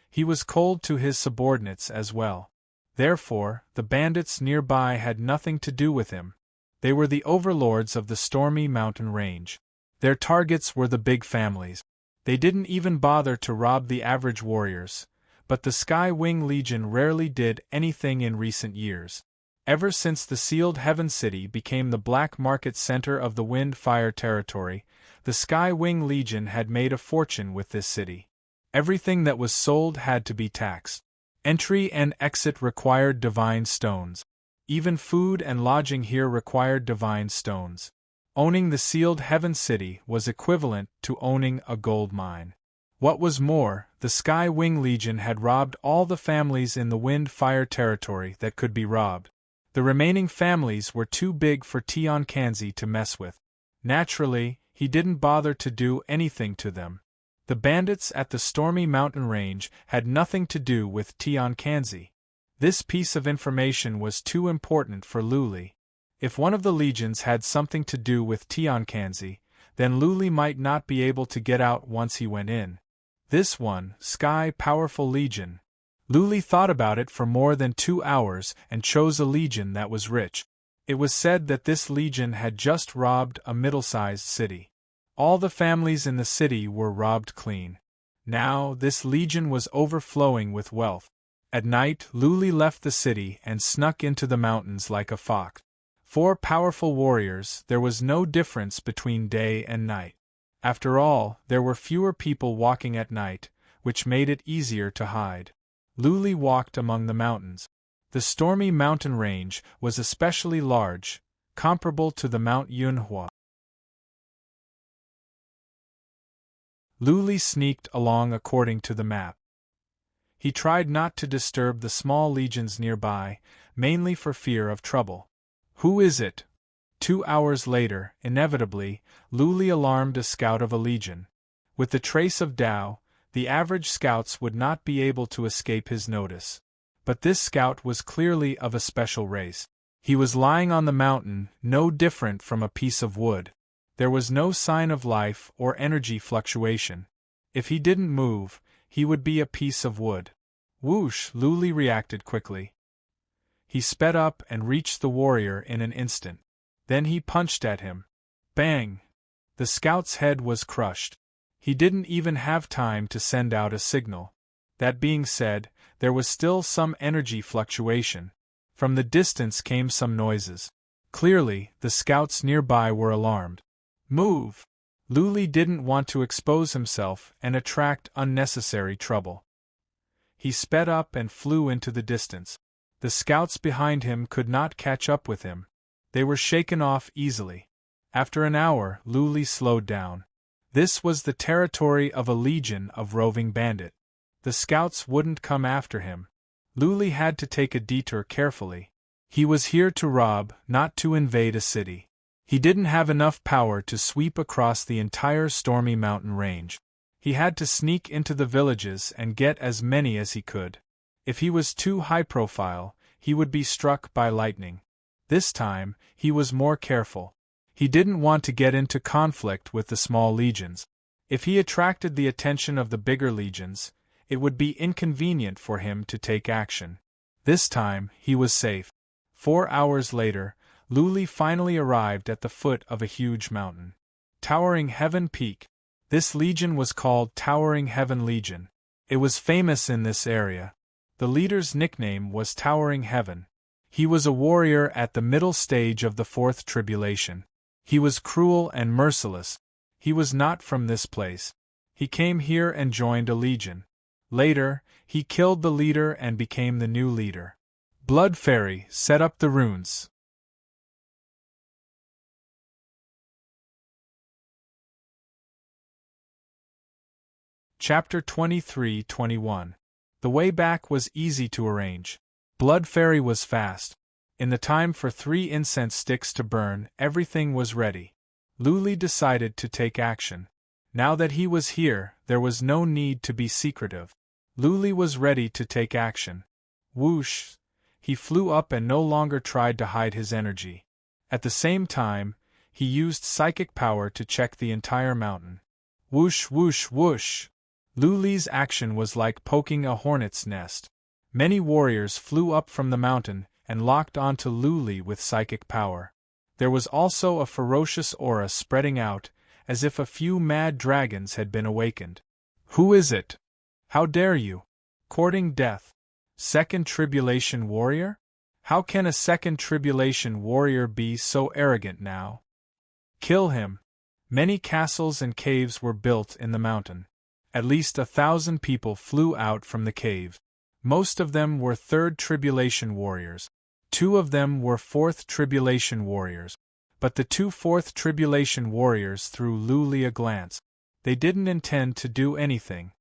He was cold to his subordinates as well. Therefore, the bandits nearby had nothing to do with him. They were the overlords of the stormy mountain range. Their targets were the big families. They didn't even bother to rob the average warriors, but the Sky Wing Legion rarely did anything in recent years. Ever since the Sealed Heaven City became the black market center of the Wind-Fire territory, the Sky Wing Legion had made a fortune with this city. Everything that was sold had to be taxed. Entry and exit required divine stones. Even food and lodging here required divine stones. Owning the Sealed Heaven City was equivalent to owning a gold mine. What was more, the Sky Wing Legion had robbed all the families in the Wind-Fire territory that could be robbed. The remaining families were too big for Tion Kanzi to mess with. Naturally, he didn't bother to do anything to them. The bandits at the Stormy Mountain Range had nothing to do with Tion Kanzi. This piece of information was too important for Luli. If one of the legions had something to do with Tion Kanzi, then Luli might not be able to get out once he went in. This one, Sky Powerful Legion. Luli thought about it for more than 2 hours and chose a legion that was rich. It was said that this legion had just robbed a middle-sized city. All the families in the city were robbed clean. Now, this legion was overflowing with wealth. At night, Luli left the city and snuck into the mountains like a fox. For powerful warriors, there was no difference between day and night. After all, there were fewer people walking at night, which made it easier to hide. Luli walked among the mountains. The Stormy Mountain Range was especially large, comparable to the Mount Yunhua. Luli sneaked along according to the map. He tried not to disturb the small legions nearby, mainly for fear of trouble. Who is it? 2 hours later, inevitably, Luli alarmed a scout of a legion. With the trace of Tao, the average scouts would not be able to escape his notice. But this scout was clearly of a special race. He was lying on the mountain, no different from a piece of wood. There was no sign of life or energy fluctuation. If he didn't move, he would be a piece of wood. Whoosh! Luli reacted quickly. He sped up and reached the warrior in an instant. Then he punched at him. Bang! The scout's head was crushed. He didn't even have time to send out a signal. That being said, there was still some energy fluctuation. From the distance came some noises. Clearly, the scouts nearby were alarmed. Move! Luli didn't want to expose himself and attract unnecessary trouble. He sped up and flew into the distance. The scouts behind him could not catch up with him. They were shaken off easily. After an hour, Luli slowed down. This was the territory of a legion of roving bandit. The scouts wouldn't come after him. Luli had to take a detour carefully. He was here to rob, not to invade a city. He didn't have enough power to sweep across the entire stormy mountain range. He had to sneak into the villages and get as many as he could. If he was too high profile, he would be struck by lightning. This time, he was more careful. He didn't want to get into conflict with the small legions. If he attracted the attention of the bigger legions, it would be inconvenient for him to take action. This time, he was safe. 4 hours later, Luli finally arrived at the foot of a huge mountain. Towering Heaven Peak. This legion was called Towering Heaven Legion. It was famous in this area. The leader's nickname was Towering Heaven. He was a warrior at the middle stage of the Fourth Tribulation. He was cruel and merciless. He was not from this place. He came here and joined a legion. Later, he killed the leader and became the new leader. Blood Fairy set up the runes. Chapter 23-21. The way back was easy to arrange. Blood Fairy was fast. In the time for 3 incense sticks to burn, everything was ready. Luli decided to take action. Now that he was here, there was no need to be secretive. Luli was ready to take action. Whoosh! He flew up and no longer tried to hide his energy. At the same time, he used psychic power to check the entire mountain. Whoosh whoosh whoosh! Luli's action was like poking a hornet's nest. Many warriors flew up from the mountain and locked onto Luli with psychic power. There was also a ferocious aura spreading out, as if a few mad dragons had been awakened. Who is it? How dare you? Courting death. Second Tribulation warrior? How can a Second Tribulation warrior be so arrogant now? Kill him. Many castles and caves were built in the mountain. At least 1,000 people flew out from the cave. Most of them were Third Tribulation warriors. 2 of them were Fourth Tribulation warriors. But the 2 Fourth Tribulation warriors threw Luli a glance. They didn't intend to do anything.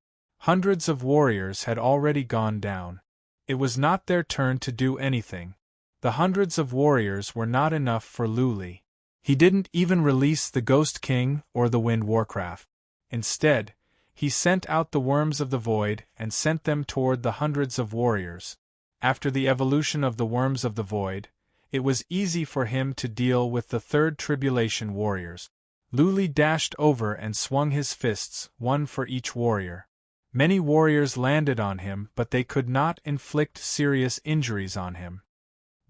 Hundreds of warriors had already gone down. It was not their turn to do anything. The hundreds of warriors were not enough for Luli. He didn't even release the Ghost King or the Wind Warcraft. Instead, he sent out the Worms of the Void and sent them toward the hundreds of warriors. After the evolution of the Worms of the Void, it was easy for him to deal with the Third Tribulation warriors. Luli dashed over and swung his fists, one for each warrior. Many warriors landed on him, but they could not inflict serious injuries on him.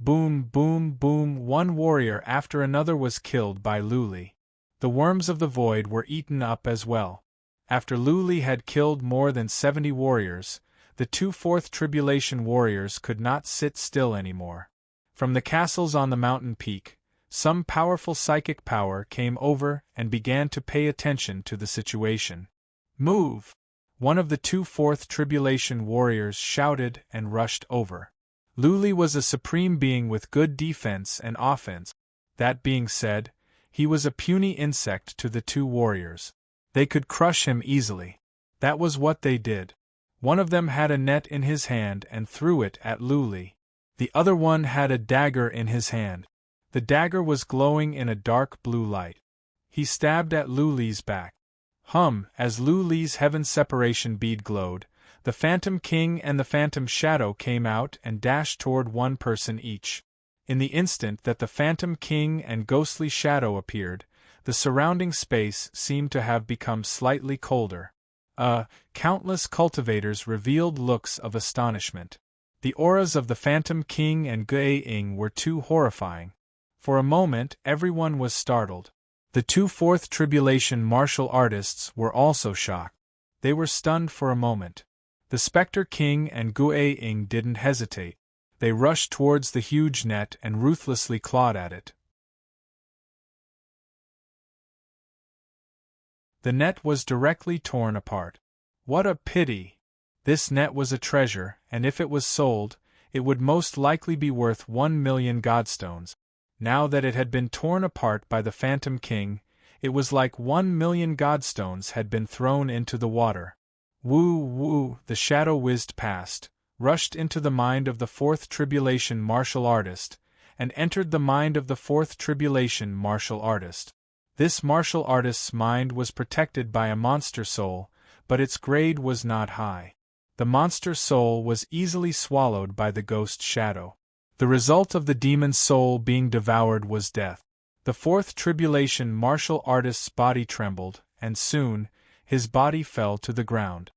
Boom, boom, boom, one warrior after another was killed by Luli. The Worms of the Void were eaten up as well. After Luli had killed more than 70 warriors, the 2 Fourth Tribulation warriors could not sit still anymore. From the castles on the mountain peak, some powerful psychic power came over and began to pay attention to the situation. Move! One of the 2 Fourth Tribulation warriors shouted and rushed over. Luli was a supreme being with good defense and offense. That being said, he was a puny insect to the 2 warriors. They could crush him easily. That was what they did. One of them had a net in his hand and threw it at Luli. The other one had a dagger in his hand. The dagger was glowing in a dark blue light. He stabbed at Luli's back. As Luli's heaven separation bead glowed, the Phantom King and the Phantom Shadow came out and dashed toward one person each. In the instant that the Phantom King and Ghostly Shadow appeared, the surrounding space seemed to have become slightly colder. Countless cultivators revealed looks of astonishment. The auras of the Phantom King and Gue-ing were too horrifying. For a moment everyone was startled. The two Fourth Tribulation martial artists were also shocked. They were stunned for a moment. The Spectre King and Ing didn't hesitate. They rushed towards the huge net and ruthlessly clawed at it. The net was directly torn apart. What a pity! This net was a treasure, and if it was sold, it would most likely be worth 1,000,000 godstones. Now that it had been torn apart by the Phantom King, it was like 1,000,000 godstones had been thrown into the water. Woo woo, the shadow whizzed past, rushed into the mind of the Fourth Tribulation martial artist, and entered the mind of the Fourth Tribulation martial artist. This martial artist's mind was protected by a monster soul, but its grade was not high. The monster soul was easily swallowed by the ghost shadow. The result of the demon's soul being devoured was death. The Fourth Tribulation martial artist's body trembled, and soon, his body fell to the ground.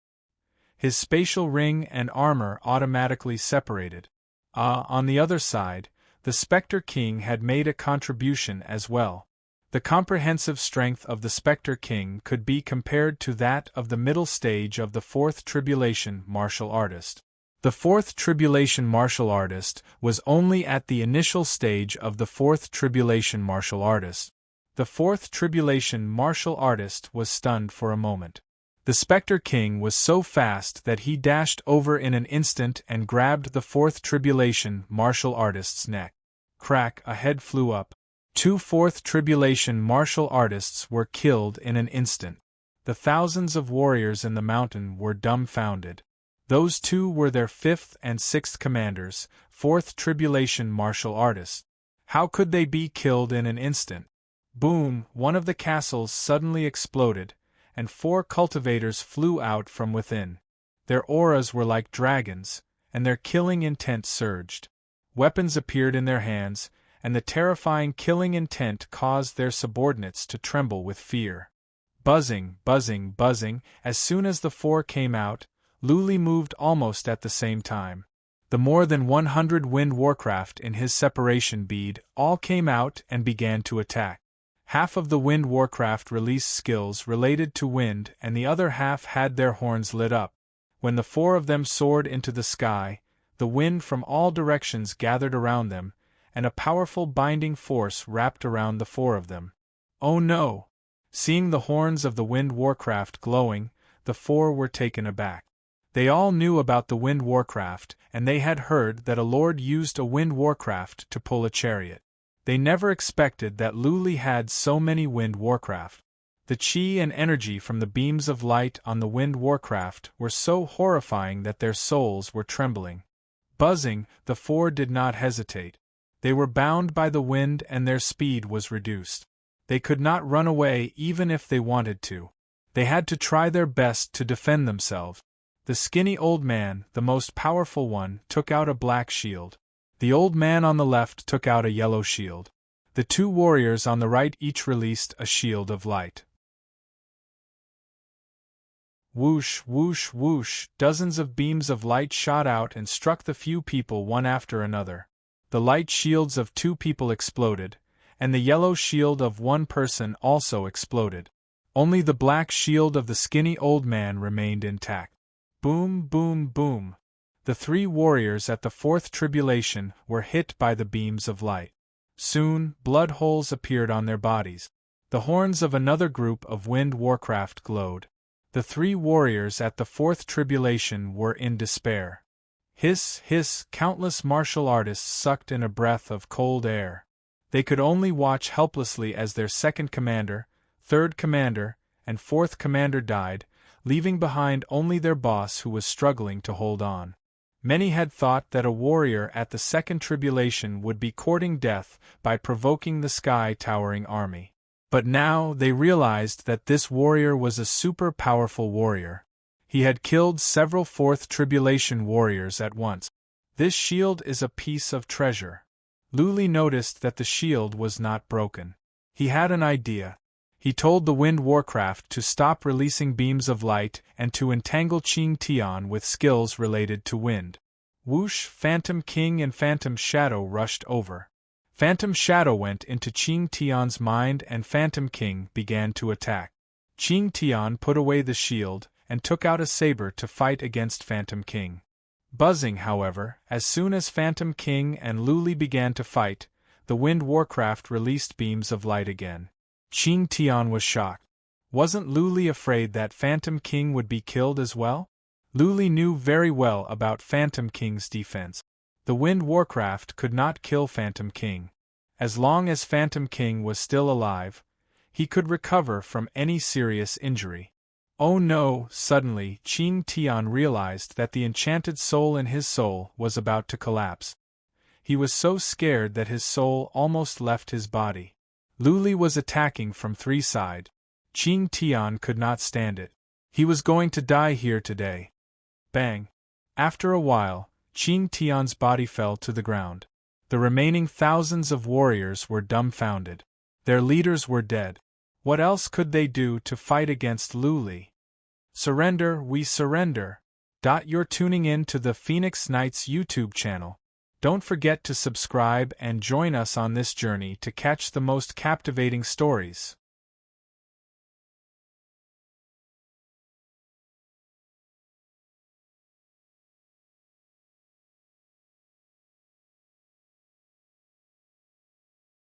His spatial ring and armor automatically separated. On the other side, the Spectre King had made a contribution as well. The comprehensive strength of the Spectre King could be compared to that of the middle stage of the Fourth Tribulation martial artist. The Fourth Tribulation martial artist was only at the initial stage of the Fourth Tribulation martial artist. The Fourth Tribulation martial artist was stunned for a moment. The Spectre King was so fast that he dashed over in an instant and grabbed the Fourth Tribulation martial artist's neck. Crack, a head flew up. Two Fourth Tribulation martial artists were killed in an instant. The thousands of warriors in the mountain were dumbfounded. Those two were their fifth and sixth commanders, Fourth Tribulation martial artists. How could they be killed in an instant? Boom! One of the castles suddenly exploded, and 4 cultivators flew out from within. Their auras were like dragons, and their killing intent surged. Weapons appeared in their hands, and the terrifying killing intent caused their subordinates to tremble with fear. Buzzing, buzzing, buzzing, as soon as the 4 came out, Luli moved almost at the same time. The more than 100 wind warcraft in his separation bead all came out and began to attack. Half of the wind warcraft released skills related to wind and the other half had their horns lit up. When the 4 of them soared into the sky, the wind from all directions gathered around them, and a powerful binding force wrapped around the 4 of them. Oh no! Seeing the horns of the wind warcraft glowing, the 4 were taken aback. They all knew about the wind warcraft, and they had heard that a lord used a wind warcraft to pull a chariot. They never expected that Luli had so many wind warcraft. The chi and energy from the beams of light on the wind warcraft were so horrifying that their souls were trembling. Buzzing, the 4 did not hesitate. They were bound by the wind and their speed was reduced. They could not run away even if they wanted to. They had to try their best to defend themselves. The skinny old man, the most powerful one, took out a black shield. The old man on the left took out a yellow shield. The 2 warriors on the right each released a shield of light. Whoosh, whoosh, whoosh, dozens of beams of light shot out and struck the few people one after another. The light shields of 2 people exploded, and the yellow shield of 1 person also exploded. Only the black shield of the skinny old man remained intact. Boom, boom, boom. The 3 warriors at the Fourth Tribulation were hit by the beams of light. Soon, blood holes appeared on their bodies. The horns of another group of wind warcraft glowed. The 3 warriors at the Fourth Tribulation were in despair. Hiss, hiss, countless martial artists sucked in a breath of cold air. They could only watch helplessly as their second commander, third commander, and fourth commander died, leaving behind only their boss who was struggling to hold on. Many had thought that a warrior at the Second Tribulation would be courting death by provoking the sky-towering army. But now they realized that this warrior was a super-powerful warrior. He had killed several Fourth Tribulation warriors at once. This shield is a piece of treasure. Luli noticed that the shield was not broken. He had an idea. He told the Wind Warcraft to stop releasing beams of light and to entangle Qing Tian with skills related to wind. Whoosh! Phantom King and Phantom Shadow rushed over. Phantom Shadow went into Qing Tian's mind and Phantom King began to attack. Qing Tian put away the shield and took out a saber to fight against Phantom King. Buzzing, however, as soon as Phantom King and Luli began to fight, the Wind Warcraft released beams of light again. Qing Tian was shocked. Wasn't Luli afraid that Phantom King would be killed as well? Luli knew very well about Phantom King's defense. The Wind Warcraft could not kill Phantom King. As long as Phantom King was still alive, he could recover from any serious injury. Oh no! Suddenly, Qing Tian realized that the enchanted soul in his soul was about to collapse. He was so scared that his soul almost left his body. Luli was attacking from 3 sides. Qing Tian could not stand it. He was going to die here today. Bang! After a while, Qing Tian's body fell to the ground. The remaining thousands of warriors were dumbfounded. Their leaders were dead. What else could they do to fight against Luli? Surrender, we surrender. You're tuning in to the Phoenix Knights YouTube channel. Don't forget to subscribe and join us on this journey to catch the most captivating stories.